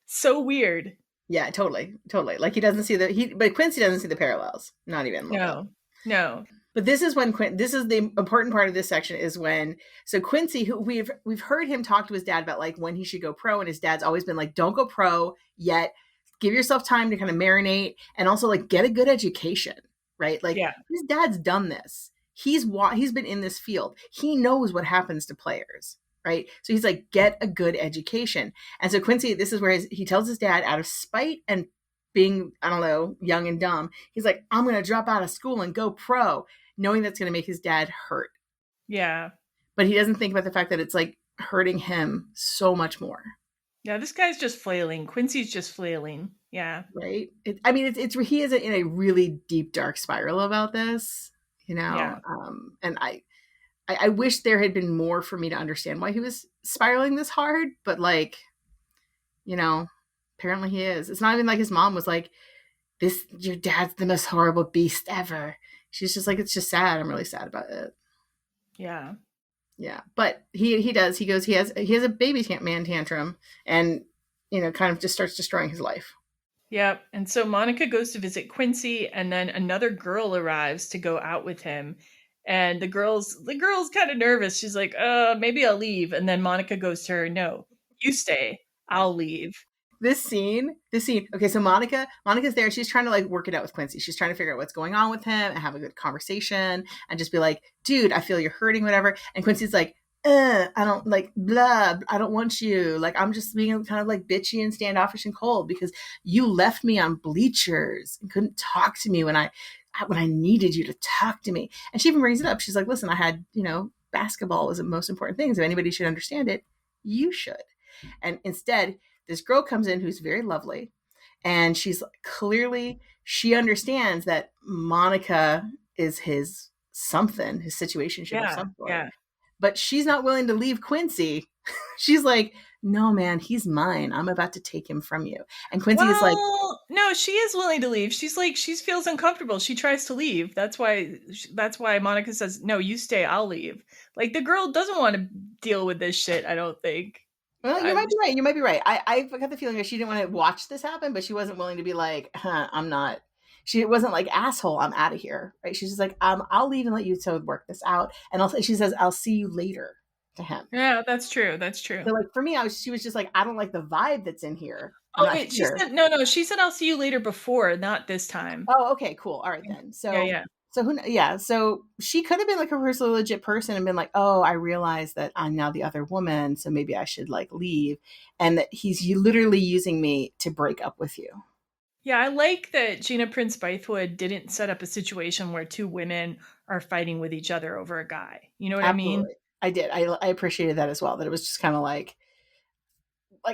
So weird. Yeah, totally. Like he doesn't see but Quincy doesn't see the parallels. Not even. No. But this is when this is the important part of this section is when, so Quincy, who we've heard him talk to his dad about like when he should go pro, and his dad's always been like, don't go pro yet. Give yourself time to kind of marinate and also like get a good education, right? Like his dad's done this. He's been in this field. He knows what happens to players, right? So he's like, get a good education. And so Quincy, this is where he tells his dad out of spite and being, I don't know, young and dumb. He's like, I'm going to drop out of school and go pro, knowing that's going to make his dad hurt. Yeah. But he doesn't think about the fact that it's like hurting him so much more. Yeah, this guy's just flailing. Quincy's just flailing. Yeah. Right. He is in a really deep, dark spiral about this, and I wish there had been more for me to understand why he was spiraling this hard, but like, apparently he is. It's not even like his mom was like, your dad's the most horrible beast ever. She's just like, it's just sad. I'm really sad about it. Yeah. Yeah. But he does. He goes, he has a baby man tantrum and, kind of just starts destroying his life. Yep. And so Monica goes to visit Quincy, and then another girl arrives to go out with him. And the girl's kind of nervous. She's like, maybe I'll leave. And then Monica goes to her, no, you stay. I'll leave. This scene. Okay, so Monica's there. She's trying to like work it out with Quincy. She's trying to figure out what's going on with him and have a good conversation and just be like, dude, I feel you're hurting, whatever. And Quincy's like, I don't like blah. I don't want you. Like, I'm just being kind of like bitchy and standoffish and cold because you left me on bleachers and couldn't talk to me when I needed you to talk to me. And she even brings it up. She's like, listen, I had, basketball was the most important thing. So if anybody should understand it, you should. And instead, this girl comes in who's very lovely, and she's clearly, she understands that Monica is his situationship of some sort. Yeah. But she's not willing to leave Quincy. She's like, no, man, he's mine. I'm about to take him from you. And Quincy is like, no, she is willing to leave. She's like, she feels uncomfortable. She tries to leave. That's why Monica says, no, you stay. I'll leave. Like, the girl doesn't want to deal with this shit, I don't think. Well, you might be right. I got the feeling that she didn't want to watch this happen, but she wasn't willing to be like, I'm not. She wasn't like, asshole, I'm out of here, right? She's just like, I'll leave and let you work this out. And also, she says, I'll see you later to him. Yeah, that's true. So like for me, she was just like, I don't like the vibe that's in here. Okay, she said, no, she said, I'll see you later before, not this time. Oh, okay, cool. All right then. So yeah. So she could have been like a really legit person and been like, oh, I realize that I'm now the other woman, so maybe I should like leave, and that he's literally using me to break up with you. Yeah, I like that Gina Prince-Bythewood didn't set up a situation where two women are fighting with each other over a guy. You know what I mean? Absolutely. I did. I appreciated that as well. That it was just kind of like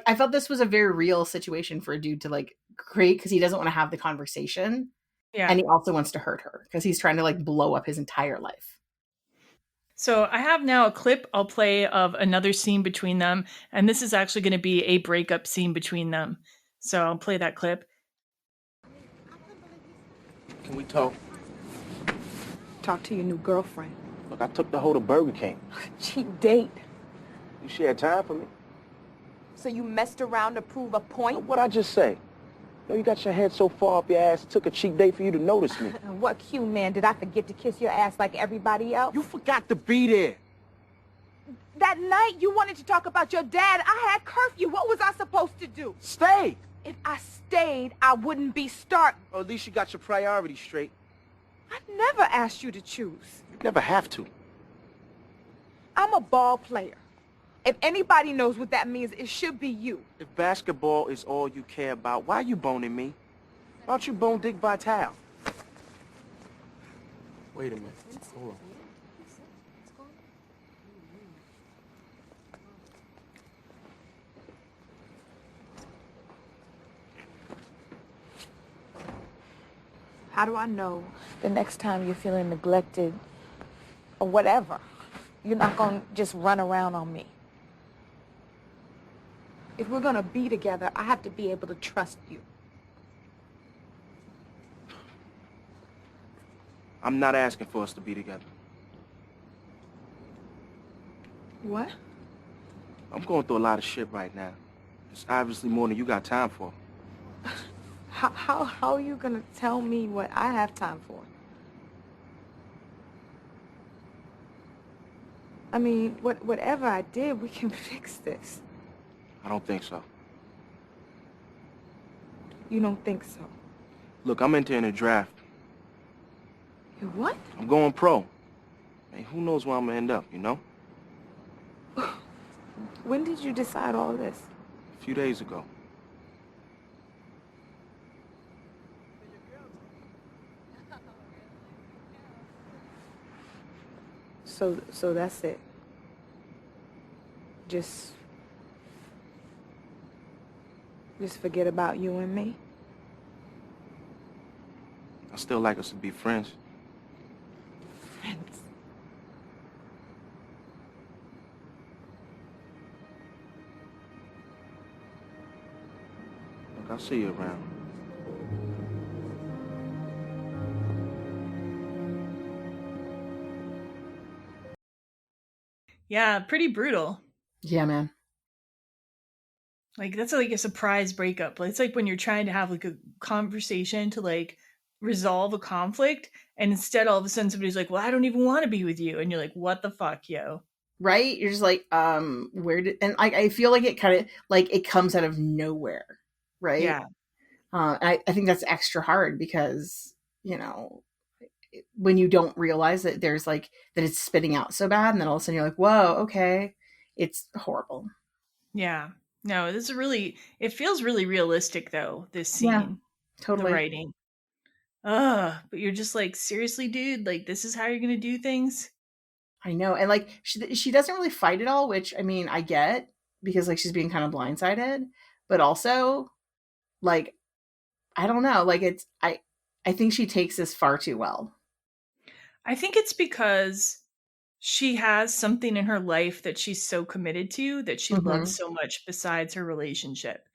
I felt this was a very real situation for a dude to like create because he doesn't want to have the conversation. Yeah. And he also wants to hurt her because he's trying to like blow up his entire life. So I have now a clip I'll play of another scene between them, and this is actually going to be a breakup scene between them. So I'll play that clip. Can we talk? Talk to your new girlfriend. Look, I took the hoe to Burger King. Cheap date. You shared time for me. So you messed around to prove a point? What'd I just say? Yo, you got your head so far up your ass, it took a cheap date for you to notice me. What cue, man? Did I forget to kiss your ass like everybody else? You forgot to be there. That night you wanted to talk about your dad. I had curfew. What was I supposed to do? Stay. If I stayed, I wouldn't be starting. Or at least you got your priorities straight. I never asked you to choose. You never have to. I'm a ball player. If anybody knows what that means, it should be you. If basketball is all you care about, why are you boning me? Why don't you bone Dick Vitale? Wait a minute. Hold on. How do I know the next time you're feeling neglected or whatever, you're not going to just run around on me? If we're going to be together, I have to be able to trust you. I'm not asking for us to be together. What? I'm going through a lot of shit right now. It's obviously more than you got time for. How are you going to tell me what I have time for? I mean, whatever I did, we can fix this. I don't think so. You don't think so? Look, I'm entering a draft. You what? I'm going pro. Hey, who knows where I'm gonna end up, you know? When did you decide all this? A few days ago. So that's it. Just forget about you and me. I still like us to be friends. Friends. Look, I'll see you around. Yeah, pretty brutal. Yeah, man. Like that's like a surprise breakup. It's like when you're trying to have like a conversation to like resolve a conflict, and instead all of a sudden somebody's like, "Well, I don't even want to be with you," and you're like, "What the fuck, yo?" Right? You're just like, where did? And I feel like it kind of like it comes out of nowhere, right? Yeah. I think that's extra hard because when you don't realize that there's like that it's spitting out so bad, and then all of a sudden you're like, "Whoa, okay," it's horrible. Yeah. No, this is really, it feels really realistic though, this scene. Yeah, totally. The writing. Ugh, but you're just like, seriously, dude, like this is how you're gonna do things? I know. And like she doesn't really fight at all, which I mean I get because like she's being kind of blindsided, but also like I don't know, like it's I think she takes this far too well. I think it's because she has something in her life that she's so committed to that she loves so much besides her relationship.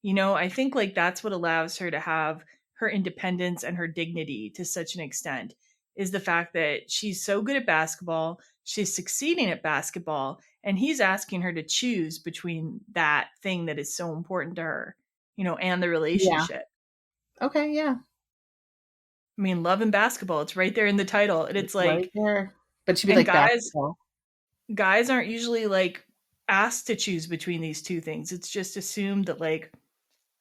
You know, I think like that's what allows her to have her independence and her dignity to such an extent is the fact that she's so good at basketball, she's succeeding at basketball, and he's asking her to choose between that thing that is so important to her, you know, and the relationship. Yeah. Okay, yeah. I mean, love and basketball, it's right there in the title. And it's like right there. But she'd be like guys aren't usually like asked to choose between these two things. It's just assumed that like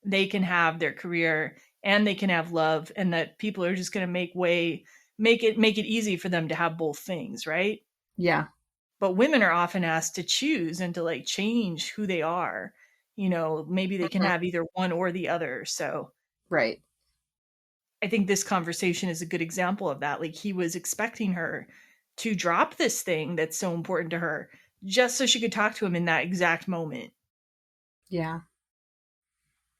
they can have their career and they can have love, and that people are just going to make it easy for them to have both things, right? Yeah. But women are often asked to choose and to like change who they are. You know, maybe they can have either one or the other. So right. I think this conversation is a good example of that. Like, he was expecting her to drop this thing that's so important to her just so she could talk to him in that exact moment. Yeah.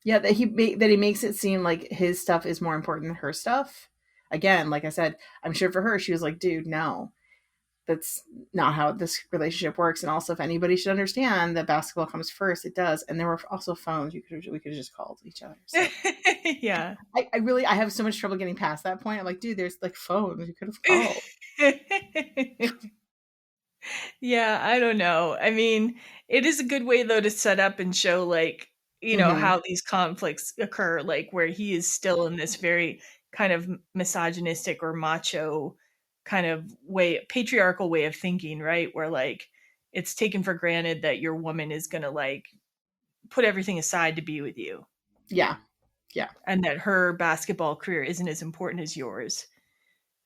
Yeah, that he makes it seem like his stuff is more important than her stuff. Again, like I said, I'm sure for her, she was like, dude, no, that's not how this relationship works. And also, if anybody should understand that basketball comes first, it does. And there were also phones we could have just called each other. So Yeah. I have so much trouble getting past that point. I'm like, dude, there's like phones you could have called. Yeah, I don't know. I mean, it is a good way though to set up and show like, how these conflicts occur, like where he is still in this very kind of misogynistic or macho kind of patriarchal way of thinking, right? Where like it's taken for granted that your woman is going to like put everything aside to be with you. Yeah. Yeah. And that her basketball career isn't as important as yours.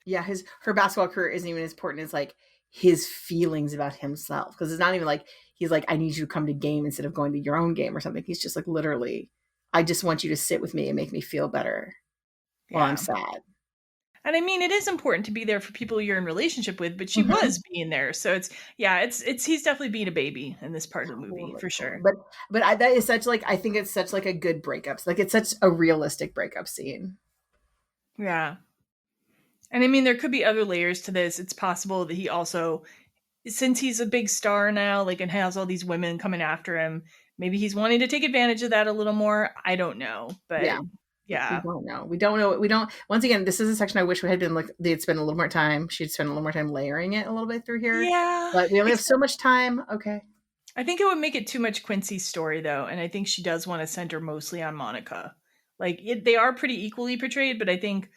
Yeah, her basketball career isn't even as important as like his feelings about himself, because it's not even like he's like, I need you to come to game instead of going to your own game or something. He's just like, literally, I just want you to sit with me and make me feel better while I'm sad. And I mean, it is important to be there for people you're in relationship with, but she was being there. So it's he's definitely being a baby in this part of the movie for sure. But that is such like, I think it's such like a good breakup. Like it's such a realistic breakup scene. Yeah. And I mean, there could be other layers to this. It's possible that he also, since he's a big star now, like, and has all these women coming after him, maybe he's wanting to take advantage of that a little more. I don't know, but yeah. We don't know. Once again, this is a section I wish we had been like, they'd spend a little more time. She'd spend a little more time layering it a little bit through here. Yeah. But we only have so much time. Okay. I think it would make it too much Quincy's story though. And I think she does want to center mostly on Monica. Like they are pretty equally portrayed, but I think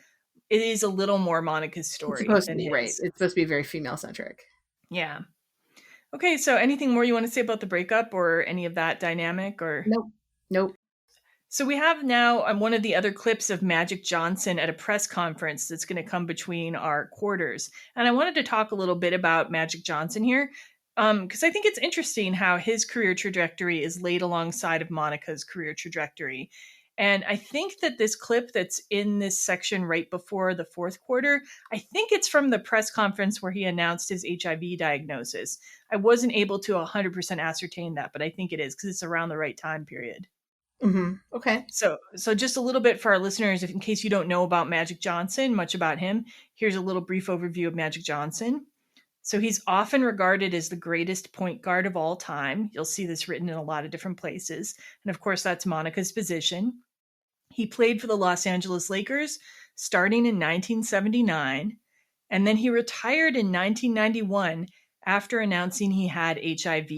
it is a little more Monica's story. It's supposed to be, right. It's supposed to be very female centric. Yeah. Okay. So anything more you want to say about the breakup or any of that dynamic or? Nope. So we have now one of the other clips of Magic Johnson at a press conference that's going to come between our quarters. And I wanted to talk a little bit about Magic Johnson here because I think it's interesting how his career trajectory is laid alongside of Monica's career trajectory. And I think that this clip that's in this section right before the fourth quarter, I think it's from the press conference where he announced his HIV diagnosis. I wasn't able to 100% ascertain that, but I think it is because it's around the right time period. Mm-hmm. Okay. So just a little bit for our listeners, if in case you don't know about Magic Johnson, much about him, here's a little brief overview of Magic Johnson. So he's often regarded as the greatest point guard of all time. You'll see this written in a lot of different places. And of course, that's Monica's position. He played for the Los Angeles Lakers starting in 1979, and then he retired in 1991 after announcing he had HIV.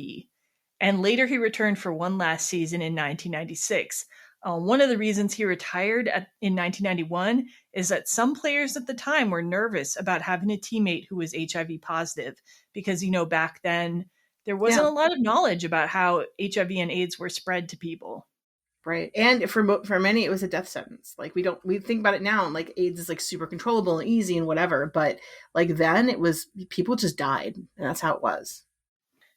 And later he returned for one last season in 1996. One of the reasons he retired in 1991 is that some players at the time were nervous about having a teammate who was HIV positive because, back then there wasn't a lot of knowledge about how HIV and AIDS were spread to people. Right. And for many, it was a death sentence. Like we think about it now and like AIDS is like super controllable and easy and whatever. But like then it was, people just died and that's how it was.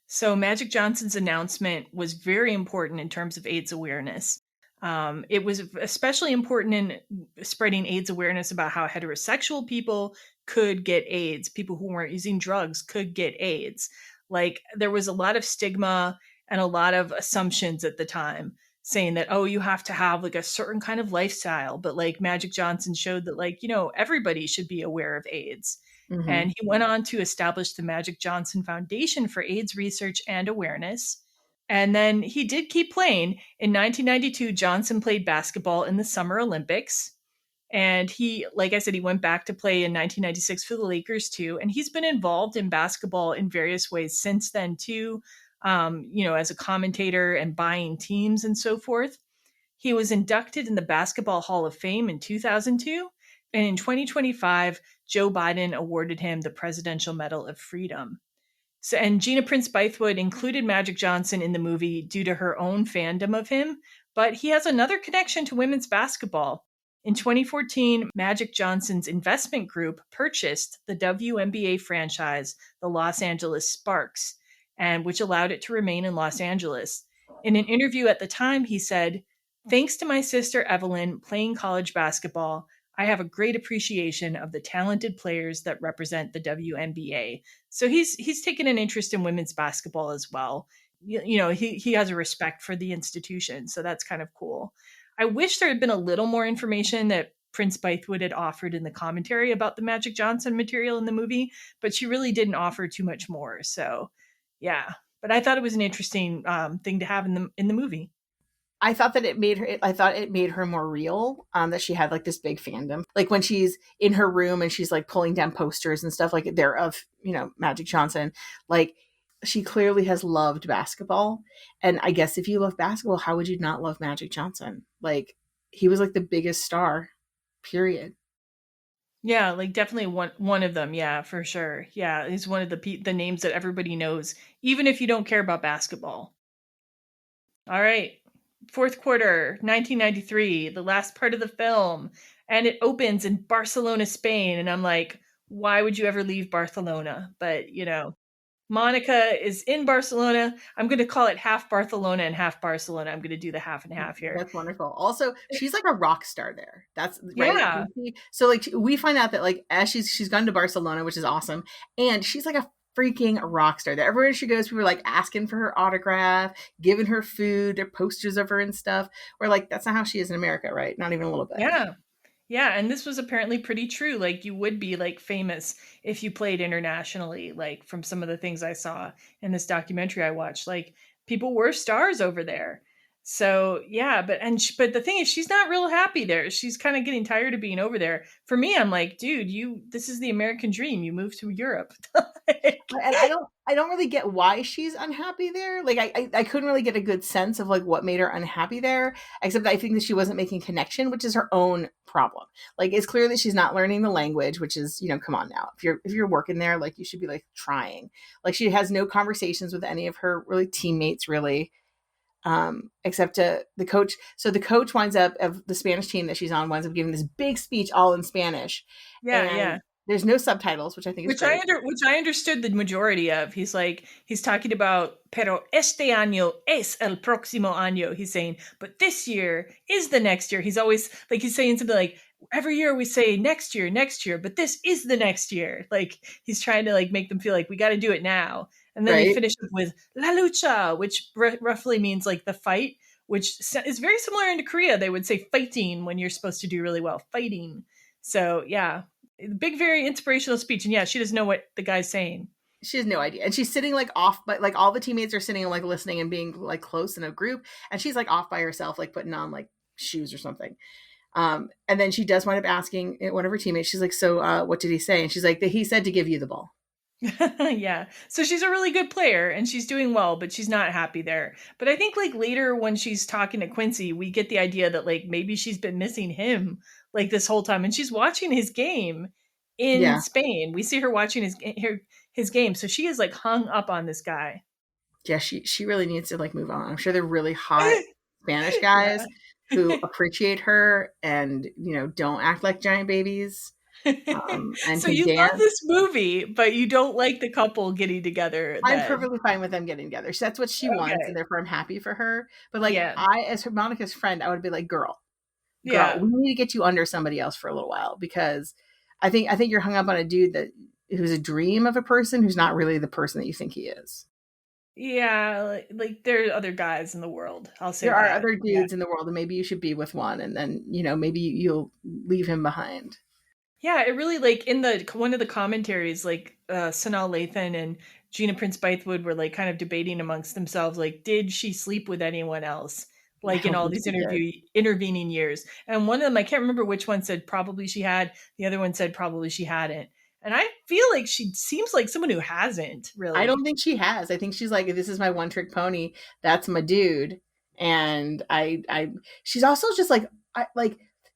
So Magic Johnson's announcement was very important in terms of AIDS awareness. It was especially important in spreading AIDS awareness about how heterosexual people could get AIDS. People who weren't using drugs could get AIDS. Like there was a lot of stigma and a lot of assumptions at the time saying that, oh, you have to have like a certain kind of lifestyle. But like Magic Johnson showed that like, everybody should be aware of AIDS. Mm-hmm. And he went on to establish the Magic Johnson Foundation for AIDS Research and Awareness. And then he did keep playing. In 1992, Johnson played basketball in the Summer Olympics. And he, like I said, he went back to play in 1996 for the Lakers too. And he's been involved in basketball in various ways since then too, as a commentator and buying teams and so forth. He was inducted in the Basketball Hall of Fame in 2002. And in 2025, Joe Biden awarded him the Presidential Medal of Freedom. So, and Gina Prince-Bythewood included Magic Johnson in the movie due to her own fandom of him, but he has another connection to women's basketball. In 2014, Magic Johnson's investment group purchased the WNBA franchise, the Los Angeles Sparks, and which allowed it to remain in Los Angeles. In an interview at the time, he said, "Thanks to my sister Evelyn playing college basketball, I have a great appreciation of the talented players that represent the WNBA. So he's taken an interest in women's basketball as well. He has a respect for the institution, so that's kind of cool. I wish there had been a little more information that Prince-Bythewood had offered in the commentary about the Magic Johnson material in the movie, but she really didn't offer too much more. So, yeah. But I thought it was an interesting thing to have in the movie. I thought that it made her. I thought it made her more real. That she had like this big fandom. Like when she's in her room and she's like pulling down posters and stuff like they're of Magic Johnson. Like she clearly has loved basketball. And I guess if you love basketball, how would you not love Magic Johnson? Like he was like the biggest star. Period. Yeah, like definitely one of them. Yeah, for sure. Yeah, he's one of the names that everybody knows, even if you don't care about basketball. All right. Fourth quarter, 1993, the last part of the film, and it opens in Barcelona, Spain. And I'm like, why would you ever leave Barcelona? But, Monica is in Barcelona. I'm going to call it half Barcelona and half Barcelona. I'm going to do the half and half here. That's wonderful. Also, she's like a rock star there. That's right. Yeah. So like we find out that like as she's gone to Barcelona, which is awesome, and she's like a freaking rock star there. Everywhere she goes, people are like asking for her autograph, giving her food, or posters of her and stuff. We're like, that's not how she is in America, right? Not even a little bit. Yeah. Yeah, and this was apparently pretty true. Like you would be like famous if you played internationally, like from some of the things I saw in this documentary I watched. Like people were stars over there. So, yeah, but the thing is she's not real happy there. She's kind of getting tired of being over there. For me, I'm like, dude, this is the American dream. You moved to Europe. And I don't really get why she's unhappy there. Like I couldn't really get a good sense of like what made her unhappy there, except I think that she wasn't making connection, which is her own problem. Like it's clear that she's not learning the language, which is, come on now. If you're working there, like you should be like trying. Like she has no conversations with any of her really teammates really. Except the coach. So the coach winds up of the Spanish team that she's on winds up giving this big speech all in Spanish. Yeah. There's no subtitles, which I think is great. Which I understood the majority of. He's talking about, pero este año es el próximo año. He's saying, but this year is the next year. He's always like, he's saying something like, every year we say next year, but this is the next year. Like he's trying to like make them feel like we got to do it now. And then they finish up with la lucha, which roughly means like the fight, which is very similar into Korea. They would say fighting when you're supposed to do really well, fighting. So yeah, big, very inspirational speech. And yeah, she doesn't know what the guy's saying. She has no idea. And she's sitting like off, but like all the teammates are sitting and like listening and being like close in a group. And she's like off by herself, like putting on like shoes or something. And then she does wind up asking one of her teammates, she's like, so what did he say? And she's like, he said to give you the ball. Yeah. So she's a really good player and she's doing well, but she's not happy there. But I think like later when she's talking to Quincy, we get the idea that like maybe she's been missing him like this whole time and she's watching his game in Spain. We see her watching his game. So she is like hung up on this guy. Yeah, she really needs to like move on. I'm sure they're really hot Spanish guys who appreciate her and, don't act like giant babies. And so you love this movie, but you don't like the couple getting together. I'm perfectly fine with them getting together. So that's what she wants, and therefore I'm happy for her. But like I, as her Monica's friend, I would be like, girl, we need to get you under somebody else for a little while because I think you're hung up on a dude who's a dream of a person who's not really the person that you think he is. Yeah, like there are other guys in the world. I'll say there are other dudes in the world, and maybe you should be with one, and then maybe you'll leave him behind. Yeah, it really like in one of the commentaries, like Sanaa Lathan and Gina Prince-Bythewood were like kind of debating amongst themselves, like, did she sleep with anyone else? Like in all these intervening years. And one of them, I can't remember which one said probably she had. The other one said probably she hadn't. And I feel like she seems like someone who hasn't really. I don't think she has. I think she's like, this is my one trick pony. That's my dude. And she's also just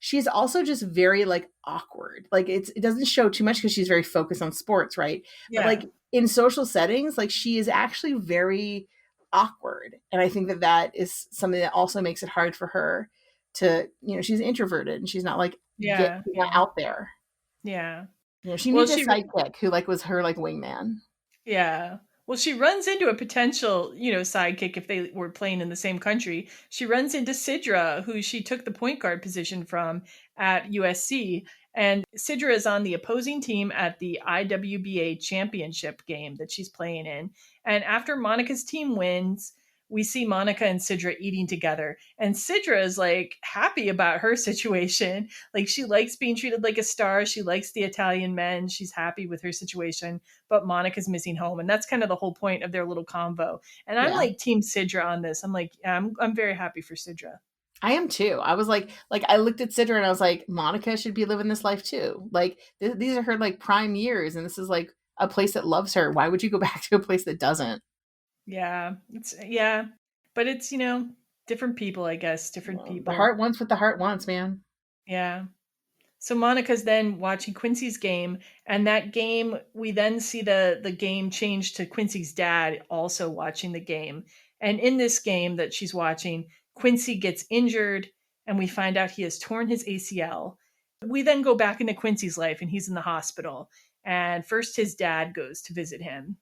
she's also just very like awkward. Like it doesn't show too much because she's very focused on sports, right? Yeah. But like in social settings, like she is actually very awkward. And I think that is something that also makes it hard for her to, she's introverted and she's not like out there. Yeah. She needs a sidekick who like was her like wingman. Yeah. Well, she runs into a potential, sidekick if they were playing in the same country. She runs into Sidra, who she took the point guard position from at USC. And Sidra is on the opposing team at the IWBA championship game that she's playing in. And after Monica's team wins, we see Monica and Sidra eating together. And Sidra is like happy about her situation. Like she likes being treated like a star. She likes the Italian men. She's happy with her situation, but Monica's missing home. And that's kind of the whole point of their little convo. And I'm like team Sidra on this. I'm like, yeah, I'm very happy for Sidra. I am too. I was like I looked at Sidra and I was like, Monica should be living this life too. Like these are her like prime years. And this is like a place that loves her. Why would you go back to a place that doesn't? Yeah, but it's different people, I guess, different people. The heart wants what the heart wants, man. Yeah. So Monica's then watching Quincy's game, and that game we then see the game change to Quincy's dad also watching the game. And in this game that she's watching, Quincy gets injured, and we find out he has torn his ACL. We then go back into Quincy's life, and he's in the hospital. And first his dad goes to visit him.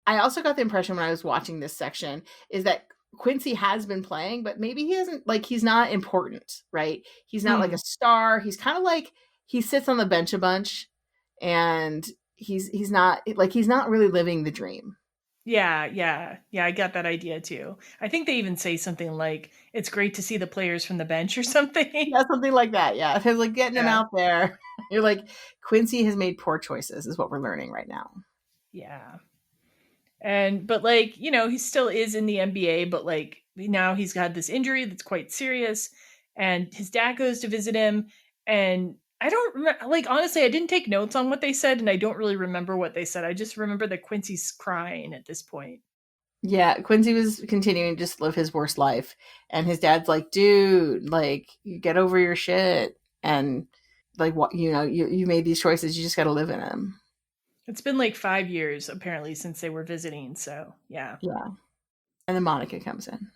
I also got the impression when I was watching this section is that Quincy has been playing, but maybe he isn't he's not important, right? He's not like a star. He's kind of like he sits on the bench a bunch and he's not really living the dream. Yeah, I got that idea too. I think they even say something like it's great to see the players from the bench or something. Yeah, something like that. Yeah. It's like getting him out there. You're like, Quincy has made poor choices is what we're learning right now. Yeah. But he still is in the NBA, but now he's got this injury that's quite serious, and his dad goes to visit him. And I don't remember, honestly, I didn't take notes on what they said, and I don't really remember what they said. I just remember that Quincy's crying at this point. Yeah, Quincy was continuing to just live his worst life, and his dad's like, dude, you get over your shit, and what, you made these choices, you just got to live in them. It's been 5 years, apparently, since they were visiting, so, yeah. Yeah. And then Monica comes in.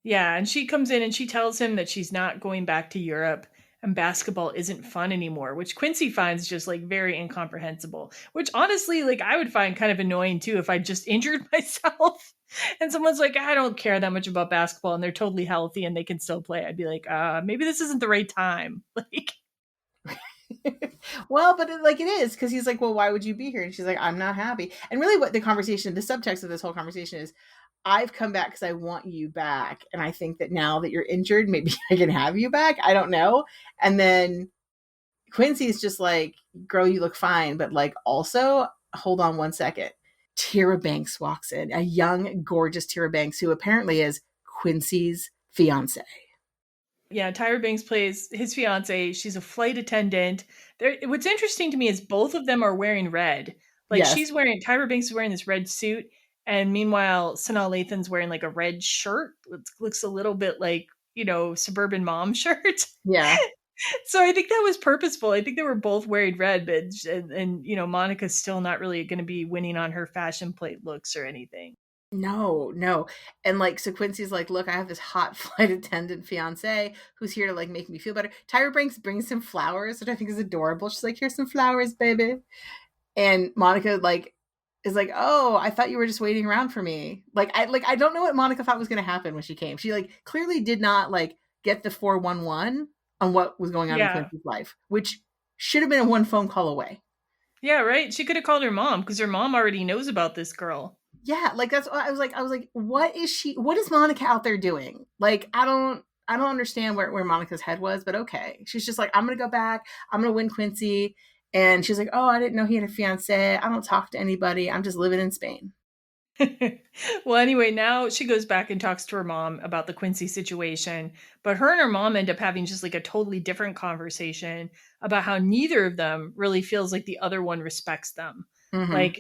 Yeah, and she comes in and she tells him that she's not going back to Europe and basketball isn't fun anymore, which Quincy finds just, very incomprehensible. Which, honestly, I would find kind of annoying, too, if I just injured myself and someone's like, I don't care that much about basketball, and they're totally healthy and they can still play. I'd be like, maybe this isn't the right time. Well, but it is, because he's like, well, why would you be here? And she's like, I'm not happy. And really what the subtext of this whole conversation is, I've come back because I want you back. And I think that now that you're injured, maybe I can have you back. I don't know. And then Quincy's just like, girl, you look fine. But also, hold on one second. Tyra Banks walks in, a young, gorgeous Tyra Banks, who apparently is Quincy's fiance. Yeah, Tyra Banks plays his fiance. She's a flight attendant. What's interesting to me is both of them are wearing red. Yes. Tyra Banks is wearing this red suit, and meanwhile, Sanaa Lathan's wearing a red shirt. It looks a little bit like, suburban mom shirt. Yeah. So I think that was purposeful. I think they were both wearing red, but and Monica's still not really going to be winning on her fashion plate looks or anything. No. And so Quincy's like, look, I have this hot flight attendant fiance who's here to make me feel better. Tyra Banks brings him flowers, which I think is adorable. She's like, here's some flowers, baby. And Monica is like, oh, I thought you were just waiting around for me. I don't know what Monica thought was going to happen when she came. She clearly did not get the 411 on what was going on in Quincy's life, which should have been a one phone call away. Yeah, right. She could have called her mom because her mom already knows about this girl. Yeah, that's what I was like, what is Monica out there doing? I don't understand where Monica's head was, but okay. She's just like, I'm going to go back. I'm going to win Quincy. And she's like, oh, I didn't know he had a fiance. I don't talk to anybody. I'm just living in Spain. Well, anyway, now she goes back and talks to her mom about the Quincy situation. But her and her mom end up having just a totally different conversation about how neither of them really feels like the other one respects them. Mm-hmm.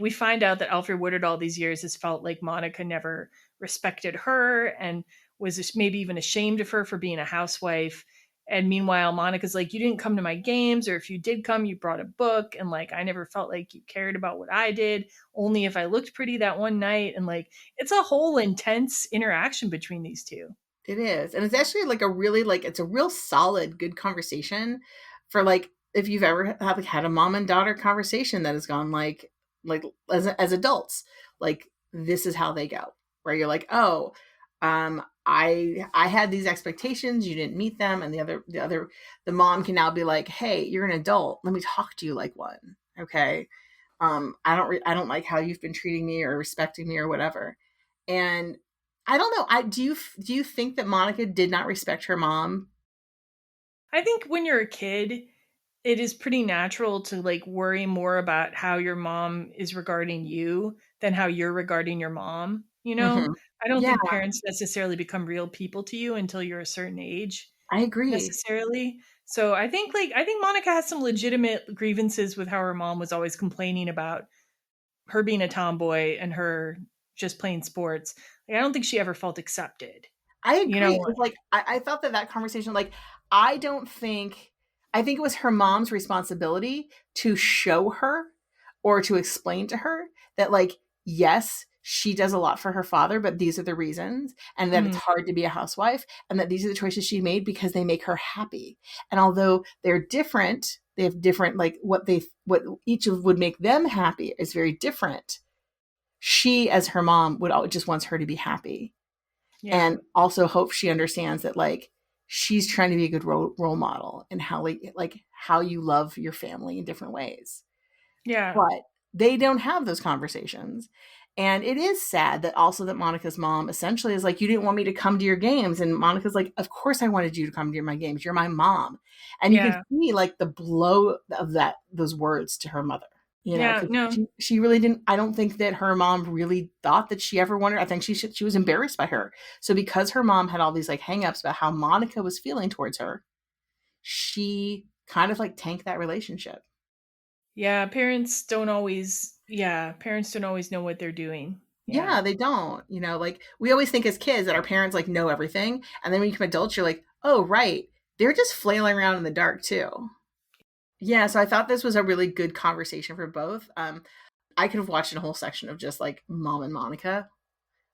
We find out that Alfred Woodard all these years has felt like Monica never respected her and was just maybe even ashamed of her for being a housewife. And meanwhile, Monica's like, you didn't come to my games, or if you did come, you brought a book. And I never felt like you cared about what I did, only if I looked pretty that one night. And it's a whole intense interaction between these two. It is. And it's actually a really, it's a real solid, good conversation for if you've ever had a mom and daughter conversation that has gone as adults. like this is how they go, where you're like, oh, I had these expectations, you didn't meet them, and the mom can now be like, hey, you're an adult, let me talk to you like one, okay? I don't like how you've been treating me or respecting me or whatever. And I don't know. Do you think that Monica did not respect her mom? I think when you're a kid, it is pretty natural to like worry more about how your mom is regarding you than how you're regarding your mom. You know, Mm-hmm. I don't Yeah, think parents necessarily become real people to you until you're a certain age I agree. necessarily. So I think Monica has some legitimate grievances with how her mom was always complaining about her being a tomboy and her just playing sports. Like, I don't think she ever felt accepted. I You agree. know, It's like I thought that conversation, like, I don't think I think it was her mom's responsibility to show her or to explain to her that, like, yes, she does a lot for her father, but these are the reasons, and that it's mm, hard to be a housewife, and that these are the choices she made because they make her happy. And although they're different, they have different, like, what each of would make them happy is very different. She, as her mom, just wants her to be happy, yeah, and also hope she understands that, like, she's trying to be a good role model and how, like how you love your family in different ways. yeah, But they don't have those conversations. And it is sad that also that Monica's mom essentially is like, you didn't want me to come to your games. And Monica's like, of course I wanted you to come to my games. You're my mom. And you can yeah, see like the blow of those words to her mother, yeah. because No, she really didn't. I don't think that her mom really thought that she ever wanted. I think she was embarrassed by her. So because her mom had all these like hangups about how Monica was feeling towards her, she kind of like tanked that relationship. yeah. Parents don't always know what they're doing. Yeah, Yeah, they don't. Like, we always think as kids that our parents like know everything, and then when you become adults, you're like, oh right, they're just flailing around in the dark too. Yeah, so I thought this was a really good conversation for both. I could have watched a whole section of just like mom and Monica.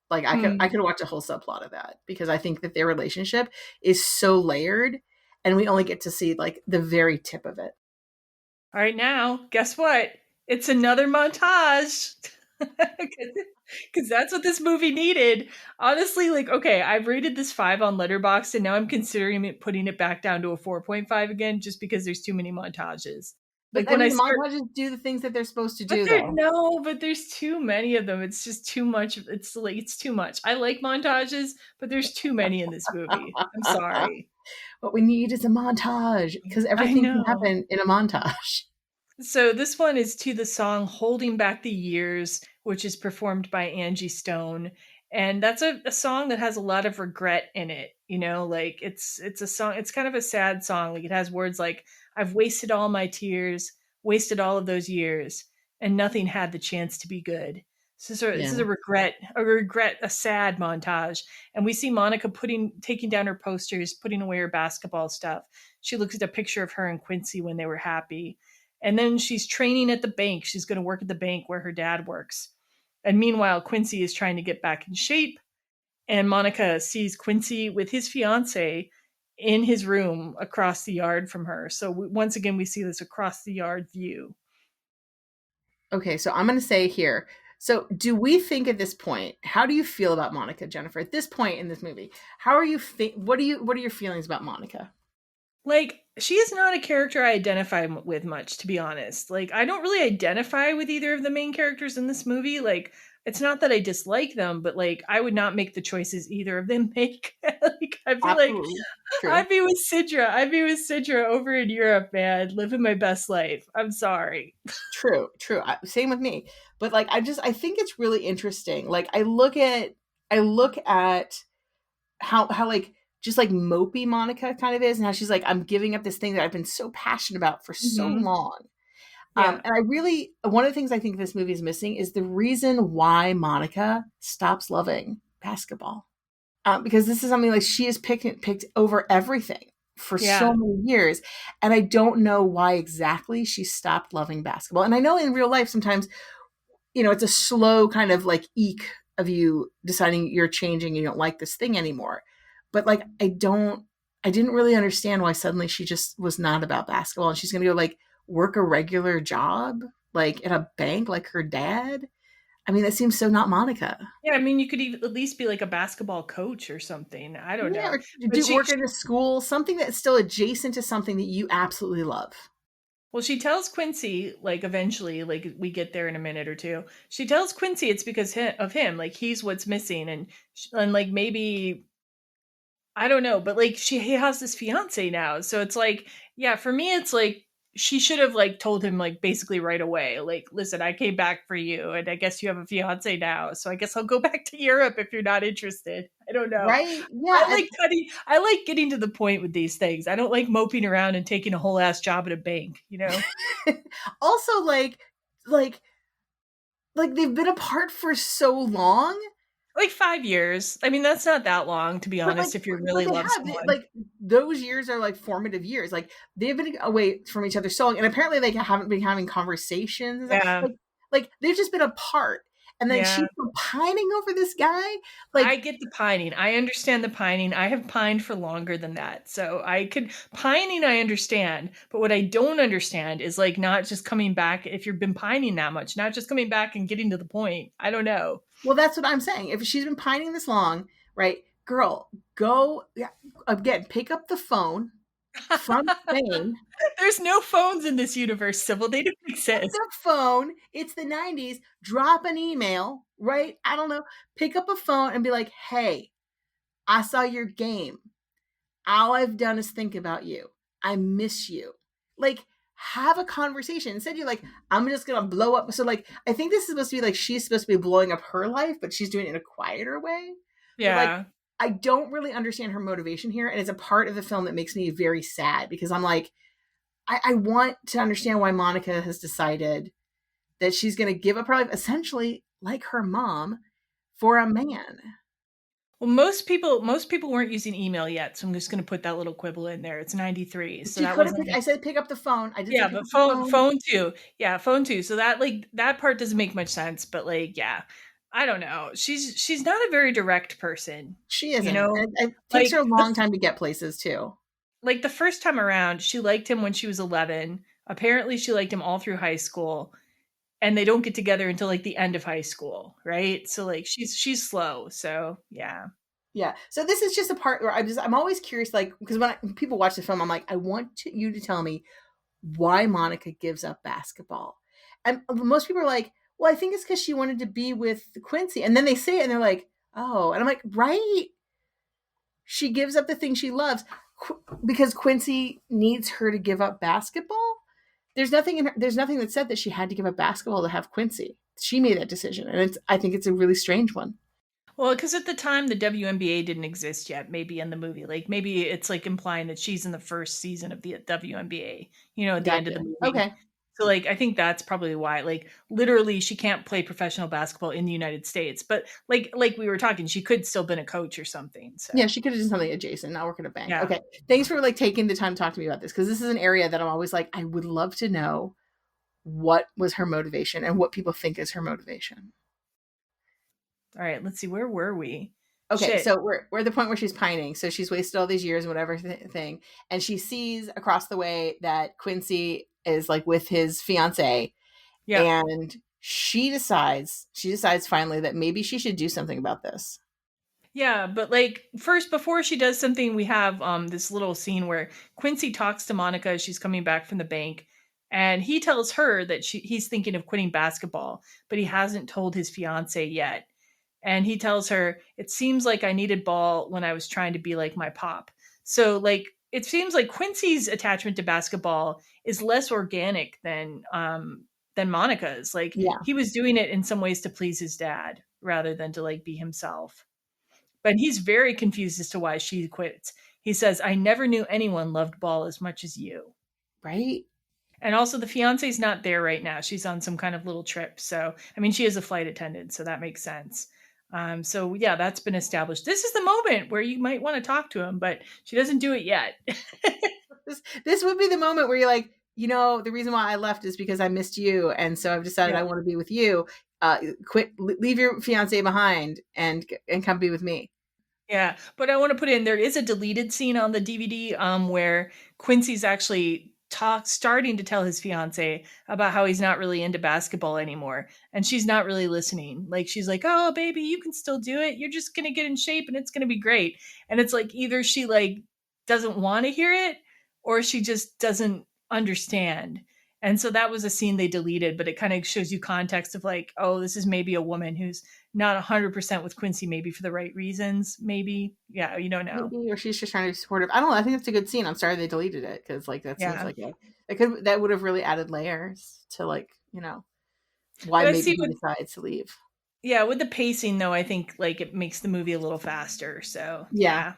Like, I mm. could watch a whole subplot of that, because I think that their relationship is so layered, and we only get to see like the very tip of it. All right, now, guess what? It's another montage. Because that's what this movie needed. Honestly, like, okay, I've rated this 5 on Letterboxd, and now I'm considering putting it back down to a 4.5 again, just because there's too many montages. But Like I when I mean, the start, montages do the things that they're supposed to but do, there though. no, but there's too many of them. It's just too much. It's like it's too much. I like montages, but there's too many in this movie. I'm sorry. What we need is a montage, because I everything can know. happen in a montage. So this one is to the song Holding Back the Years, which is performed by Angie Stone. And that's a song that has a lot of regret in it. You know, like it's a song, it's kind of a sad song. Like it has words like, I've wasted all my tears, wasted all of those years, and nothing had the chance to be good. So this Yeah. is a sad montage. And we see Monica taking down her posters, putting away her basketball stuff. She looks at a picture of her and Quincy when they were happy. And then she's training at the bank. She's going to work at the bank where her dad works. And meanwhile, Quincy is trying to get back in shape. And Monica sees Quincy with his fiance in his room across the yard from her. So once again, we see this across the yard view. Okay, so I'm going to say here. So, do we think at this point? How do you feel about Monica, Jennifer? At this point in this movie, how are you? What are your feelings about Monica? Like, she is not a character I identify with much, to be honest. Like, I don't really identify with either of the main characters in this movie. Like, it's not that I dislike them, but like, I would not make the choices either of them make. Like, I'd be like, Absolutely true. I'd be with Sidra. I'd be with Sidra over in Europe, man, living my best life. I'm sorry. True. Same with me. But like, I think it's really interesting. Like, I look at how like just like mopey Monica kind of is, and how she's like, I'm giving up this thing that I've been so passionate about for so Mm-hmm. long. Yeah. And I really, one of the things I think this movie is missing is the reason why Monica stops loving basketball. Because this is something like she has picked over everything for so Yeah. many years. And I don't know why exactly she stopped loving basketball. And I know in real life, sometimes, it's a slow kind of like eek of you deciding you're changing, you don't like this thing anymore. But like, I didn't really understand why suddenly she just was not about basketball, and she's going to go like work a regular job, like at a bank, like her dad. I mean, that seems so not Monica. Yeah, I mean, you could even at least be like a basketball coach or something. I don't Yeah, know. or But do work in a school, something that's still adjacent to something that you absolutely love. well, she tells Quincy, like eventually, like we get there in a minute or two. She tells Quincy it's because of him, like he's what's missing, and like maybe I don't know, but like he has this fiance now, so it's like, yeah, for me, it's like she should have like told him like basically right away, like, listen, I came back for you, and I guess you have a fiance now, so I guess I'll go back to Europe if you're not interested. I don't know. Right? Yeah. I like getting to the point with these things. I don't like moping around and taking a whole ass job at a bank, you know? Also, like they've been apart for so long. Like 5 years. I mean, that's not that long, to be But honest, if you really they love have someone. those years are like formative years. Like they've been away from each other so long, and apparently they haven't been having conversations. And Yeah. stuff. Like they've just been apart, and then Yeah. she's pining over this guy. I get the pining. I understand the pining. I have pined for longer than that. So pining I understand, but what I don't understand is like not just coming back if you've been pining that much, not just coming back and getting to the point. I don't know. Well, that's what I'm saying. If she's been pining this long, right, girl, go again, pick up the phone from Spain. There's no phones in this universe, Sybil. They don't exist. The phone. It's the 90s. Drop an email, right? I don't know. Pick up a phone and be like, hey, I saw your game. All I've done is think about you. I miss you. Like, have a conversation. Instead, you're like, I'm just going to blow up. So, like, I think this is supposed to be like she's supposed to be blowing up her life, but she's doing it in a quieter way. Yeah. But, like, I don't really understand her motivation here. And it's a part of the film that makes me very sad because I'm like, I want to understand why Monica has decided that she's going to give up her life, essentially like her mom, for a man. Well, most people weren't using email yet, so I'm just going to put that little quibble in there. It's 93, so that wasn't. I said pick up the phone. I did. Yeah, but phone too. Yeah, phone too. So that part doesn't make much sense. But like, yeah, I don't know. She's not a very direct person. She isn't. You know, it takes her a long time to get places too. Like the first time around, she liked him when she was 11. Apparently, she liked him all through high school. And they don't get together until like the end of high school, right? So like she's slow. So yeah. Yeah. So this is just a part where I'm always curious, like, because when people watch the film, I'm like, I want you to tell me why Monica gives up basketball. And most people are like, well, I think it's because she wanted to be with Quincy. And then they say it and they're like, oh, and I'm like, right. She gives up the thing she loves because Quincy needs her to give up basketball. There's nothing that said that she had to give up basketball to have Quincy. She made that decision, and I think it's a really strange one. Well, because at the time the WNBA didn't exist yet. Maybe in the movie, like maybe it's like implying that she's in the first season of the WNBA. You know, at the end of the movie. Okay. So like I think that's probably why. Like literally, she can't play professional basketball in the United States, but like we were talking, she could still been a coach or something. So. Yeah, she could have done something adjacent, not work at a bank. Yeah. Okay, thanks for like taking the time to talk to me about this because this is an area that I'm always like, I would love to know what was her motivation and what people think is her motivation. All right, let's see. Where were we? Okay, Shit. so we're at the point where she's pining. So she's wasted all these years, whatever thing, and she sees across the way that Quincy is like with his fiance, and she decides finally that maybe she should do something about this. Yeah, but like first, before she does something, we have this little scene where Quincy talks to Monica as she's coming back from the bank, and he tells her that he's thinking of quitting basketball, but he hasn't told his fiance yet. And he tells her, it seems like I needed ball when I was trying to be like my pop. So like it seems like Quincy's attachment to basketball is less organic than Monica's. Like he was doing it in some ways to please his dad rather than to like be himself. But he's very confused as to why she quits. He says, I never knew anyone loved ball as much as you. Right. And also the fiance's not there right now. She's on some kind of little trip. So, I mean, she is a flight attendant, so that makes sense. So yeah, that's been established. This is the moment where you might want to talk to him, but she doesn't do it yet. This would be the moment where you're like, you know, the reason why I left is because I missed you. And so I've decided I want to be with you. Leave your fiance behind and come be with me. Yeah. But I want to put in, there is a deleted scene on the DVD where Quincy's actually starting to tell his fiance about how he's not really into basketball anymore. And she's not really listening. Like, she's like, oh, baby, you can still do it. You're just going to get in shape and it's going to be great. And it's like, either she like doesn't want to hear it or she just doesn't understand. And so that was a scene they deleted, but it kind of shows you context of like, oh, this is maybe a woman who's not 100% with Quincy, maybe for the right reasons, maybe. Yeah, you don't know. Maybe, or she's just trying to be supportive. I don't know. I think it's a good scene. I'm sorry they deleted it because like that seems Yeah. like that would have really added layers to like, you know, why maybe he decides to leave. Yeah, with the pacing though, I think like it makes the movie a little faster. So Yeah.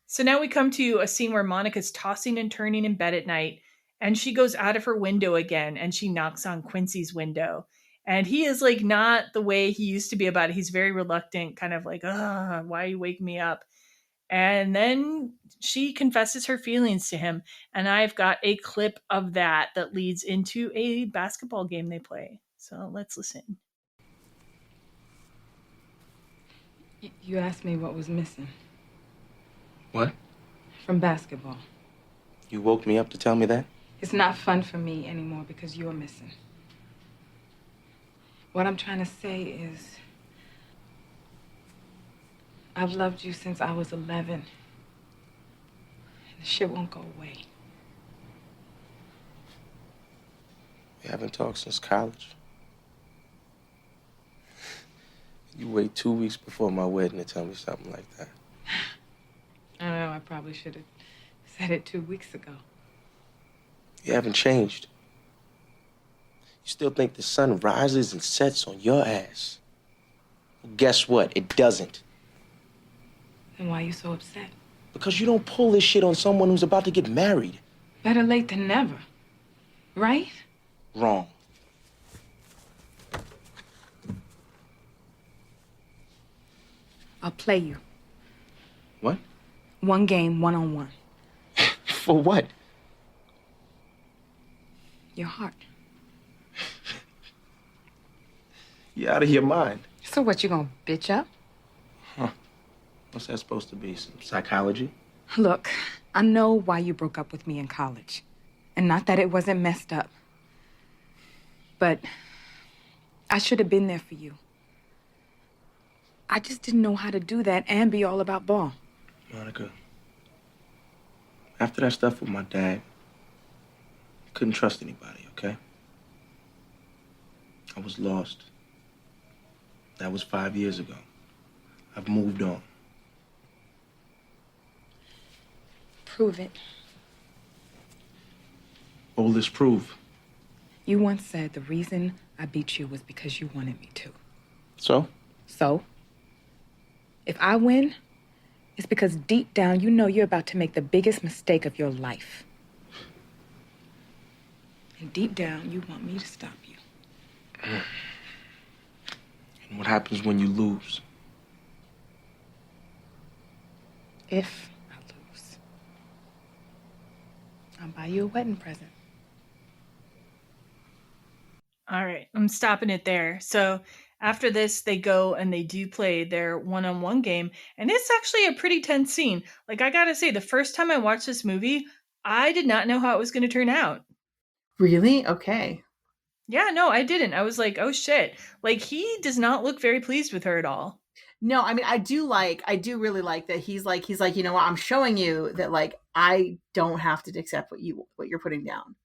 So now we come to a scene where Monica's tossing and turning in bed at night, and she goes out of her window again and she knocks on Quincy's window. And he is like not the way he used to be about it. He's very reluctant, kind of like, why are you waking me up? And then she confesses her feelings to him. And I've got a clip of that leads into a basketball game they play. So let's listen. You asked me what was missing. What? From basketball. You woke me up to tell me that? It's not fun for me anymore because you're missing. What I'm trying to say is, I've loved you since I was 11. And the shit won't go away. We haven't talked since college. You wait 2 weeks before my wedding to tell me something like that. I don't know, I probably should have said it 2 weeks ago. You haven't changed. You still think the sun rises and sets on your ass. Well, guess what? It doesn't. Then why are you so upset? Because you don't pull this shit on someone who's about to get married. Better late than never, right? Wrong. I'll play you. What? One game, one-on-one. For what? Your heart. You're out of your mind. So what, you gonna bitch up? Huh. What's that supposed to be? Some psychology? Look, I know why you broke up with me in college. And not that it wasn't messed up. But I should have been there for you. I just didn't know how to do that and be all about ball. Monica, after that stuff with my dad, I couldn't trust anybody, okay? I was lost. That was 5 years ago. I've moved on. Prove it. Oldest proof. You once said the reason I beat you was because you wanted me to. So? So? If I win, it's because deep down you know you're about to make the biggest mistake of your life. And deep down you want me to stop you. And what happens when you lose? If I lose, I'll buy you a wedding present. All right, I'm stopping it there. So after this, they go and they do play their one-on-one game. And it's actually a pretty tense scene. Like, I gotta say, the first time I watched this movie, I did not know how it was going to turn out. Really? Okay. Yeah, no, I didn't. I was like, oh shit. Like, he does not look very pleased with her at all. No, I mean, I do really like that he's like, you know what, I'm showing you that like I don't have to accept what you're putting down.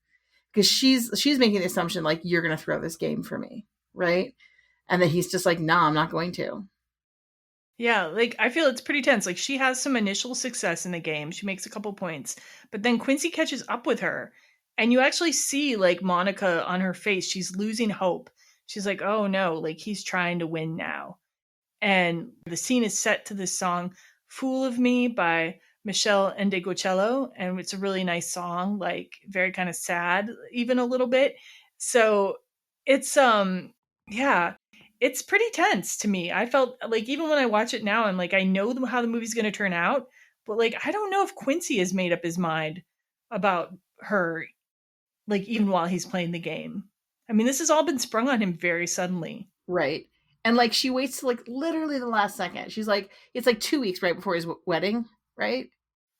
Because she's making the assumption like you're gonna throw this game for me, right? And then he's just like, nah, I'm not going to. Yeah, like I feel it's pretty tense. Like she has some initial success in the game. She makes a couple points, but then Quincy catches up with her. And you actually see like Monica on her face. She's losing hope. She's like, oh no, like he's trying to win now. And the scene is set to this song, Fool of Me by Michelle Ndegeocello. And it's a really nice song, like very kind of sad, even a little bit. So it's, yeah, it's pretty tense to me. I felt like even when I watch it now, I'm like, I know how the movie's going to turn out, but like, I don't know if Quincy has made up his mind about her, like even while he's playing the game. I mean, this has all been sprung on him very suddenly. Right. And like she waits to like literally the last second. She's like, it's like 2 weeks right before his wedding, right?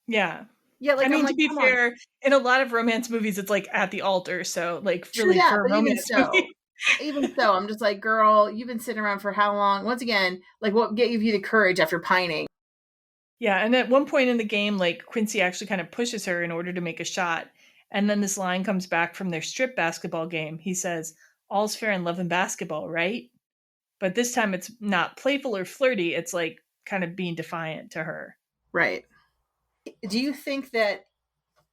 Yeah. Yeah, like I I'm mean, to like, be come on. fair, in a lot of romance movies, it's like at the altar. So, like, True really, that, for a but romance movie. even so, I'm just like, girl, you've been sitting around for how long? Once again, like, what gave you the courage after pining? Yeah, and at one point in the game, like Quincy actually kind of pushes her in order to make a shot. And then this line comes back from their strip basketball game. He says, "All's fair in love and basketball, right?" But this time it's not playful or flirty. It's like kind of being defiant to her. Right. Do you think that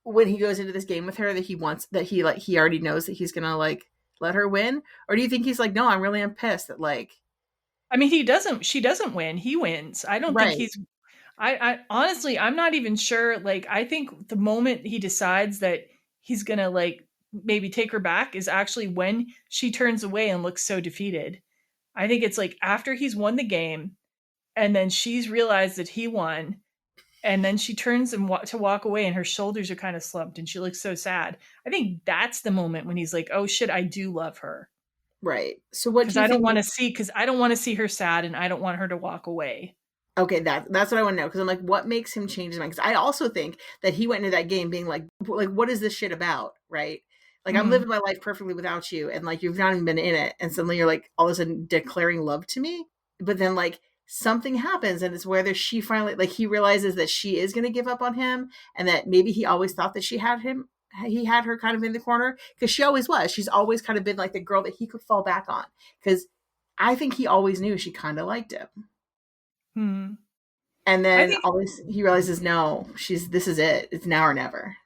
when he goes into this game with her that he already knows that he's gonna like let her win? Or do you think he's like, no, I'm pissed that like I mean, she doesn't win. He wins. I don't think right. he's I honestly, I'm not even sure. Like, I think the moment he decides that he's gonna like maybe take her back is actually when she turns away and looks so defeated. I think it's like after he's won the game, and then she's realized that he won, and then she turns and to walk away, and her shoulders are kind of slumped, and she looks so sad. I think that's the moment when he's like, "Oh shit, I do love her." Right. So what Because do you I don't think? want to see, because I don't want to see her sad, and I don't want her to walk away. Okay, that's what I want to know because I'm like, what makes him change his mind? Because I also think that he went into that game being like, what is this shit about, right? Like I'm Mhm. living my life perfectly without you, and like you've not even been in it, and suddenly you're like all of a sudden declaring love to me. But then like something happens, and it's whether she finally like he realizes that she is going to give up on him, and that maybe he always thought that he had her kind of in the corner because she always was. She's always kind of been like the girl that he could fall back on because I think he always knew she kind of liked him. Hmm. And I then think always he realizes, no, this is it. It's now or never.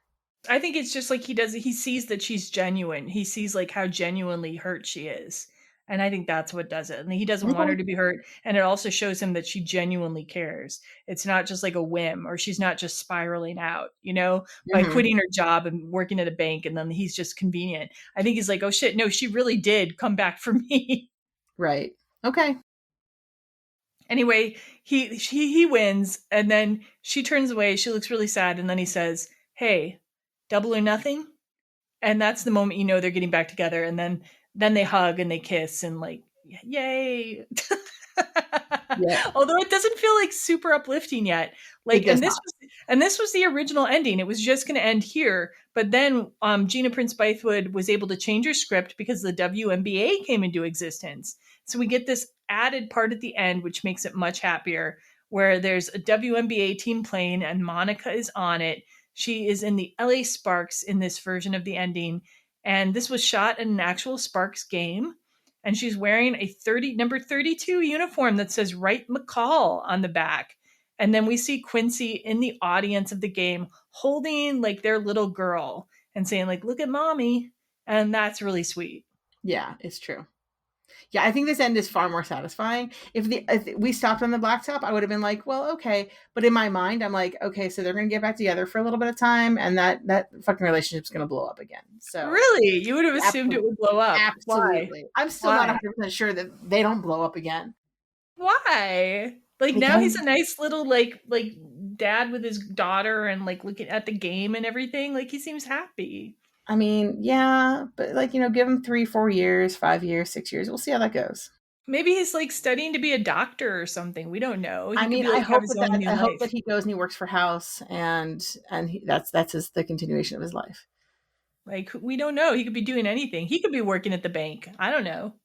I think it's just like he sees that she's genuine. He sees like how genuinely hurt she is. And I think that's what does it. And he doesn't want her Okay. to be hurt. And it also shows him that she genuinely cares. It's not just like a whim, or she's not just spiraling out, by Mm-hmm. quitting her job and working at a bank, and then he's just convenient. I think he's like, oh shit, no, she really did come back for me. Right. Okay. Anyway, he wins, and then she turns away. She looks really sad, and then he says, "Hey, double or nothing." And that's the moment they're getting back together, and then they hug and they kiss and like, yay. Yeah. Although it doesn't feel like super uplifting yet. It Like, does not. and this was the original ending. It was just going to end here, but then Gina Prince-Bythewood was able to change her script because the WNBA came into existence. So we get this added part at the end, which makes it much happier, where there's a WNBA team playing and Monica is on it. She is in the LA Sparks in this version of the ending, and this was shot in an actual Sparks game. And she's wearing a number 32 uniform that says Wright McCall on the back. And then we see Quincy in the audience of the game holding like their little girl and saying like, "Look at mommy." And that's really sweet. Yeah, it's true. Yeah, I think this end is far more satisfying. If we stopped on the blacktop, I would have been like, well, okay. But in my mind, I'm like, okay, so they're gonna get back together for a little bit of time, and that fucking relationship's gonna blow up again. So Really? You would have assumed it would blow up. Why? absolutely. I'm still Why? not 100% sure that they don't blow up again. Why? Like now Because he's a nice little like dad with his daughter and like looking at the game and everything. Like he seems happy. I mean, yeah, but like, give him 3, 4 years, 5 years, 6 years. We'll see how that goes. Maybe he's like studying to be a doctor or something. We don't know. He I could mean, be like have his own new I hope life. that he goes and he works for House and that's the continuation of his life. Like we don't know. He could be doing anything. He could be working at the bank. I don't know.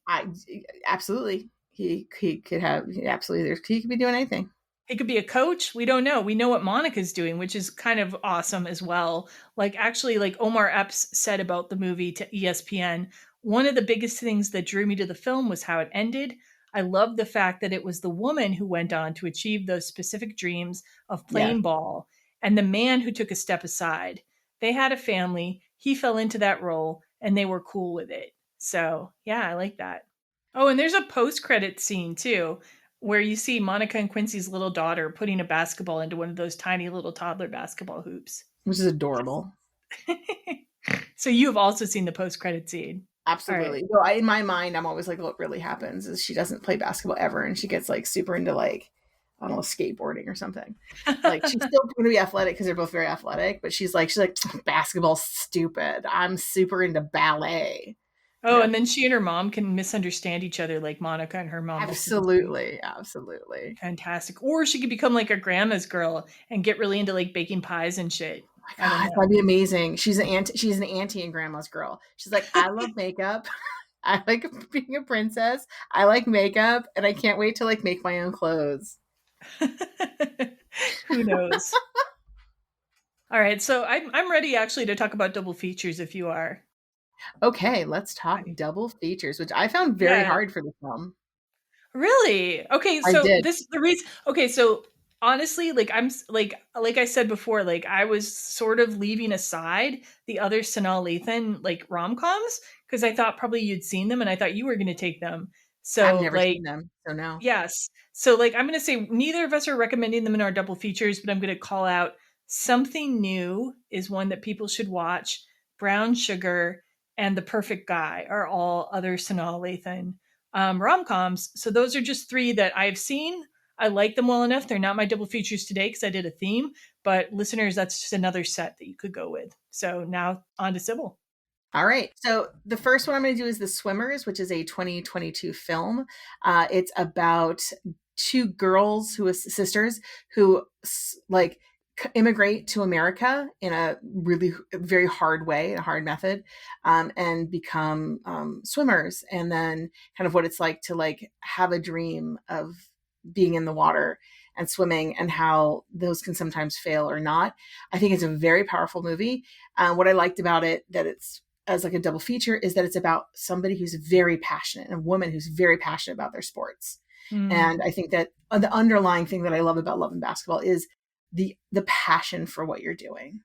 Absolutely. He could have absolutely he could be doing anything. He could be a coach. We don't know. We know what Monica's doing, which is kind of awesome as well. Like actually, like Omar Epps said about the movie to ESPN, one of the biggest things that drew me to the film was how it ended. I love the fact that it was the woman who went on to achieve those specific dreams of Yeah. playing ball, and the man who took a step aside. They had a family. He fell into that role, and they were cool with it. So yeah, I like that. Oh, and there's a post-credit scene too, where you see Monica and Quincy's little daughter putting a basketball into one of those tiny little toddler basketball hoops. Which is adorable. So you have also seen the post-credit scene. Absolutely. So in my mind, I'm always like, what really happens is she doesn't play basketball ever, and she gets like super into like, I don't know, skateboarding or something. Like she's still going to be athletic because they're both very athletic, but she's like, basketball's stupid. I'm super into ballet. Oh, and then she and her mom can misunderstand each other like Monica and her mom. Absolutely. Fantastic. Or she could become like a grandma's girl and get really into like baking pies and shit. I don't God, know. that'd be amazing. She's an auntie. She's an auntie in Grandma's Girl. She's like, I love makeup. I like being a princess. I like makeup, and I can't wait to like make my own clothes. Who knows? All right, so I'm ready actually to talk about double features if you are. Okay, let's talk double features, which I found very Yeah. hard for the film. Really? Okay, I so did. this the reason. Okay, so honestly, like like I said before, like I was sort of leaving aside the other Sanaa Lathan like rom-coms because I thought probably you'd seen them and I thought you were going to take them. I've So never like seen them, so no. yes. So like I'm going to say neither of us are recommending them in our double features, but I'm going to call out Something New is one that people should watch. Brown Sugar and The Perfect Guy are all other Sanaa Lathan rom-coms. So those are just three that I've seen. I like them well enough. They're not my double features today because I did a theme, but listeners, that's just another set that you could go with. So now on to Sybil. All right. So the first one I'm going to do is The Swimmers, which is a 2022 film. It's about two girls who are sisters who like immigrate to America in a really very hard way, a hard method, and become swimmers. And then kind of what it's like to like have a dream of being in the water and swimming and how those can sometimes fail or not. I think it's a very powerful movie. What I liked about it, that it's as like a double feature, is that it's about somebody who's very passionate, a woman who's very passionate about their sports. And I think that the underlying thing that I love about Love and Basketball is the passion for what you're doing,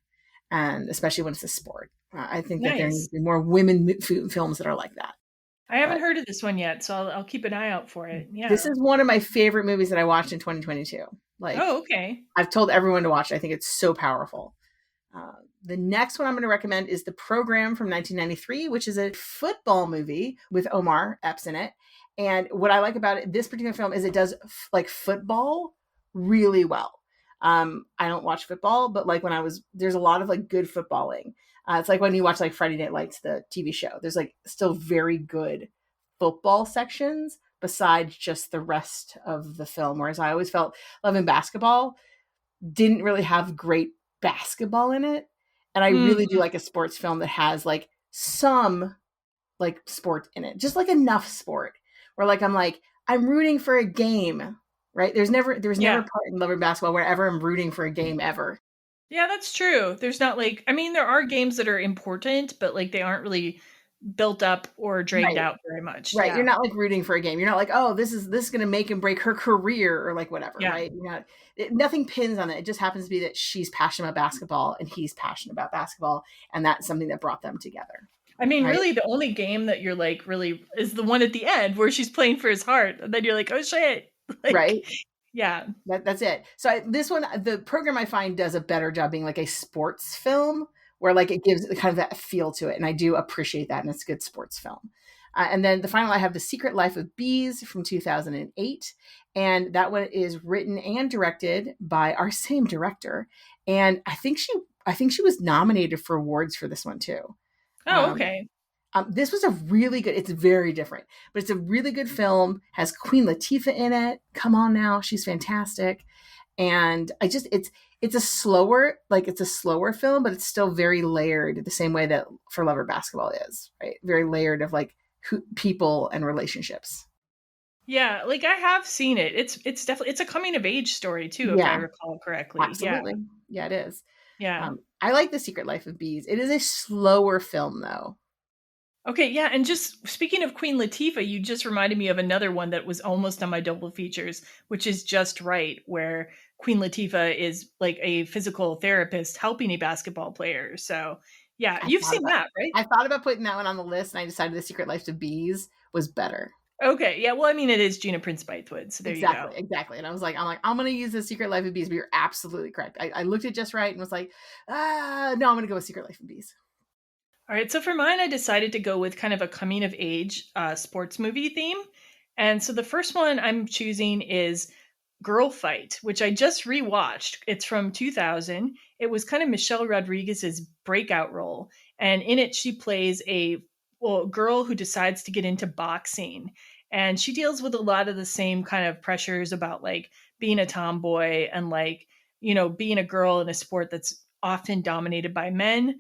and especially when it's a sport. I think that there needs to be more women films that are like that. I haven't heard of this one yet, so I'll keep an eye out for it. Yeah. This is one of my favorite movies that I watched in 2022. Like, oh, okay. I've told everyone to watch it. I think it's so powerful. The next one I'm going to recommend is The Program from 1993, which is a football movie with Omar Epps in it. And what I like about it, this particular film, is it does like football really well. I don't watch football, but like there's a lot of like good footballing. It's like when you watch like Friday Night Lights, the TV show, there's like still very good football sections besides just the rest of the film. Whereas I always felt Love and Basketball didn't really have great basketball in it. And I really do like a sports film that has like some like sport in it, just like enough sport where like I'm rooting for a game, right? There's never part in Love and Basketball wherever I'm rooting for a game ever. Yeah, that's true. There's not like, I mean, there are games that are important, but like they aren't really built up or dragged out very much. Right. Yeah. You're not like rooting for a game. You're not like, oh, this is going to make and break her career or like whatever. Yeah. Right. You're not, nothing pins on it. It just happens to be that she's passionate about basketball and he's passionate about basketball. And that's something that brought them together. I mean, really, the only game that you're like really is the one at the end where she's playing for his heart. And then you're like, oh shit. Like, right. Yeah. That's it. So this one, the program I find does a better job being like a sports film where like it gives kind of that feel to it. And I do appreciate that. And it's a good sports film. And then the final, I have The Secret Life of Bees from 2008. And that one is written and directed by our same director. And I think she was nominated for awards for this one too. Oh, okay. This was a really good, it's very different, but it's a really good film, has Queen Latifah in it. Come on now. She's fantastic. And it's a slower film, but it's still very layered the same way that For Love or Basketball is, right? Very layered of like people and relationships. Yeah. Like I have seen it. It's definitely, it's a coming of age story too, if I recall correctly. Absolutely. Yeah, it is. Yeah. I like The Secret Life of Bees. It is a slower film though. Okay, yeah, and just speaking of Queen Latifah, you just reminded me of another one that was almost on my double features, which is Just Right, where Queen Latifah is like a physical therapist helping a basketball player. So, yeah, you've seen that, right? I thought about putting that one on the list, and I decided The Secret Life of Bees was better. Okay, yeah, well, I mean, it is Gina Prince-Bythewood, so there you go. Exactly. And I'm going to use The Secret Life of Bees, but you're absolutely correct. I looked at Just Right and was like, no, I'm going to go with Secret Life of Bees. All right, so for mine, I decided to go with kind of a coming of age sports movie theme. And so the first one I'm choosing is Girl Fight, which I just rewatched. It's from 2000. It was kind of Michelle Rodriguez's breakout role. And in it, she plays a girl who decides to get into boxing. And she deals with a lot of the same kind of pressures about like being a tomboy and like, you know, being a girl in a sport that's often dominated by men.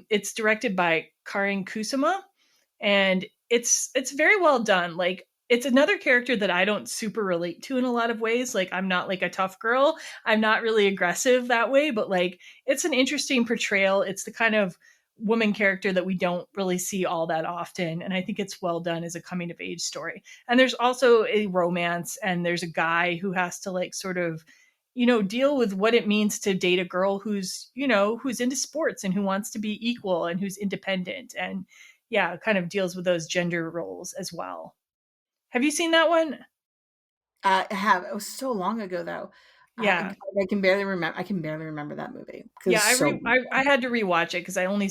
It's directed by Karin Kusama, and it's very well done. Like, it's another character that I don't super relate to in a lot of ways. Like, I'm not like a tough girl. I'm not really aggressive that way, but like, it's an interesting portrayal. It's the kind of woman character that we don't really see all that often. And I think it's well done as a coming of age story. And there's also a romance, and there's a guy who has to like sort of, deal with what it means to date a girl who's, who's into sports and who wants to be equal and who's independent. And yeah, kind of deals with those gender roles as well. Have you seen that one? I have. It was so long ago, though. Yeah. I can barely remember. I can barely remember that movie. Yeah, I had to rewatch it because I only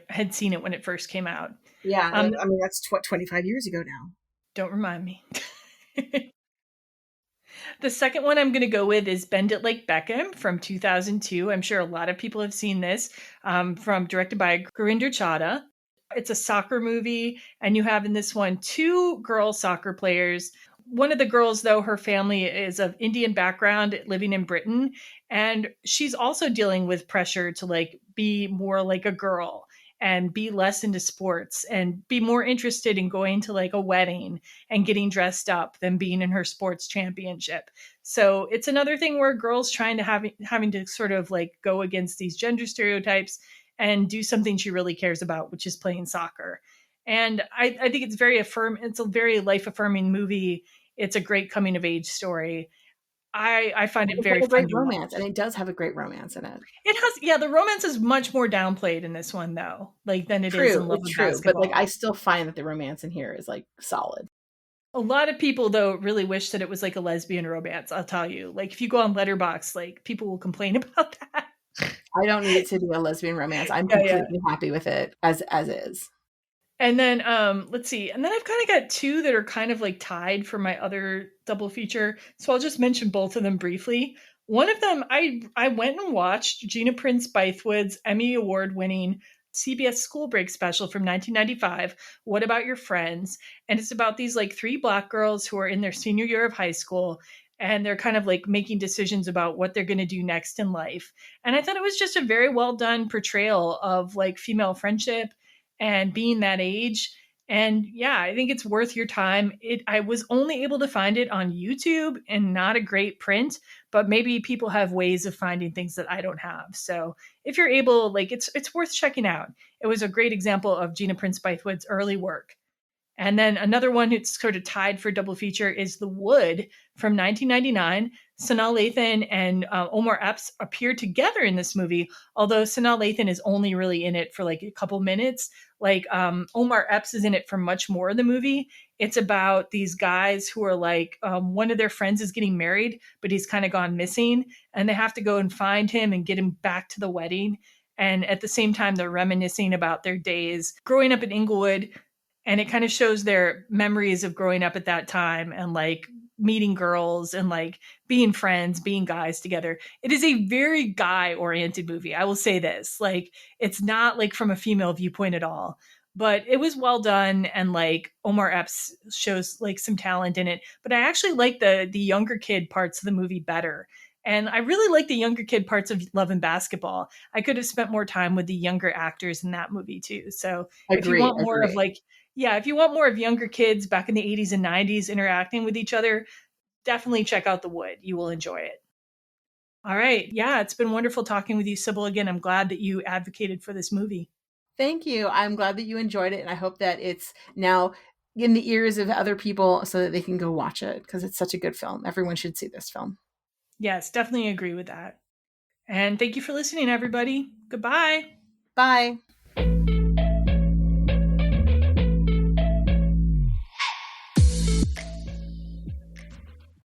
had seen it when it first came out. Yeah, I mean that's 25 years ago now. Don't remind me. The second one I'm going to go with is Bend It Like Beckham from 2002. I'm sure a lot of people have seen this, directed by Gurinder Chadha. It's a soccer movie, and you have in this one two girl soccer players. One of the girls, though, her family is of Indian background, living in Britain, and she's also dealing with pressure to like be more like a girl and be less into sports and be more interested in going to like a wedding and getting dressed up than being in her sports championship. So it's another thing where girls trying to having to sort of like go against these gender stereotypes and do something she really cares about, which is playing soccer. And I think it's it's a very life affirming movie. It's a great coming of age story. I find it very a great fun to romance, watch. and it does have a great romance in it. It has, yeah. The romance is much more downplayed in this one, though, like than it is in Love and Basketball. But like I still find that the romance in here is like solid. A lot of people, though, really wish that it was like a lesbian romance. I'll tell you, like if you go on Letterboxd, like people will complain about that. I don't need it to be a lesbian romance. I'm completely happy with it as is. And then let's see. And then I've kind of got two that are kind of like tied for my other double feature. So I'll just mention both of them briefly. One of them, I went and watched Gina Prince-Bythewood's Emmy Award-winning CBS School Break special from 1995, What About Your Friends? And it's about these like three Black girls who are in their senior year of high school, and they're kind of like making decisions about what they're going to do next in life. And I thought it was just a very well done portrayal of like female friendship and being that age. And yeah, I think it's worth your time. I was only able to find it on YouTube and not a great print, but maybe people have ways of finding things that I don't have. So if you're able, like it's worth checking out. It was a great example of Gina Prince-Bythewood's early work. And then another one who's sort of tied for double feature is The Wood from 1999. Sanaa Lathan and Omar Epps appear together in this movie, although Sanaa Lathan is only really in it for like a couple minutes. Like Omar Epps is in it for much more of the movie. It's about these guys who are like, one of their friends is getting married, but he's kind of gone missing, and they have to go and find him and get him back to the wedding. And at the same time, they're reminiscing about their days growing up in Inglewood. And it kind of shows their memories of growing up at that time and like meeting girls and like being friends, being guys together. It is a very guy oriented movie. I will say this, like, it's not like from a female viewpoint at all, but it was well done. And like Omar Epps shows like some talent in it, but I actually like the younger kid parts of the movie better. And I really like the younger kid parts of Love and Basketball. I could have spent more time with the younger actors in that movie too. So if you want more of like, yeah, if you want more of younger kids back in the 80s and 90s interacting with each other, definitely check out The Wood. You will enjoy it. All right. Yeah, it's been wonderful talking with you, Sybil. Again, I'm glad that you advocated for this movie. Thank you. I'm glad that you enjoyed it, and I hope that it's now in the ears of other people so that they can go watch it, because it's such a good film. Everyone should see this film. Yes, definitely agree with that. And thank you for listening, everybody. Goodbye. Bye.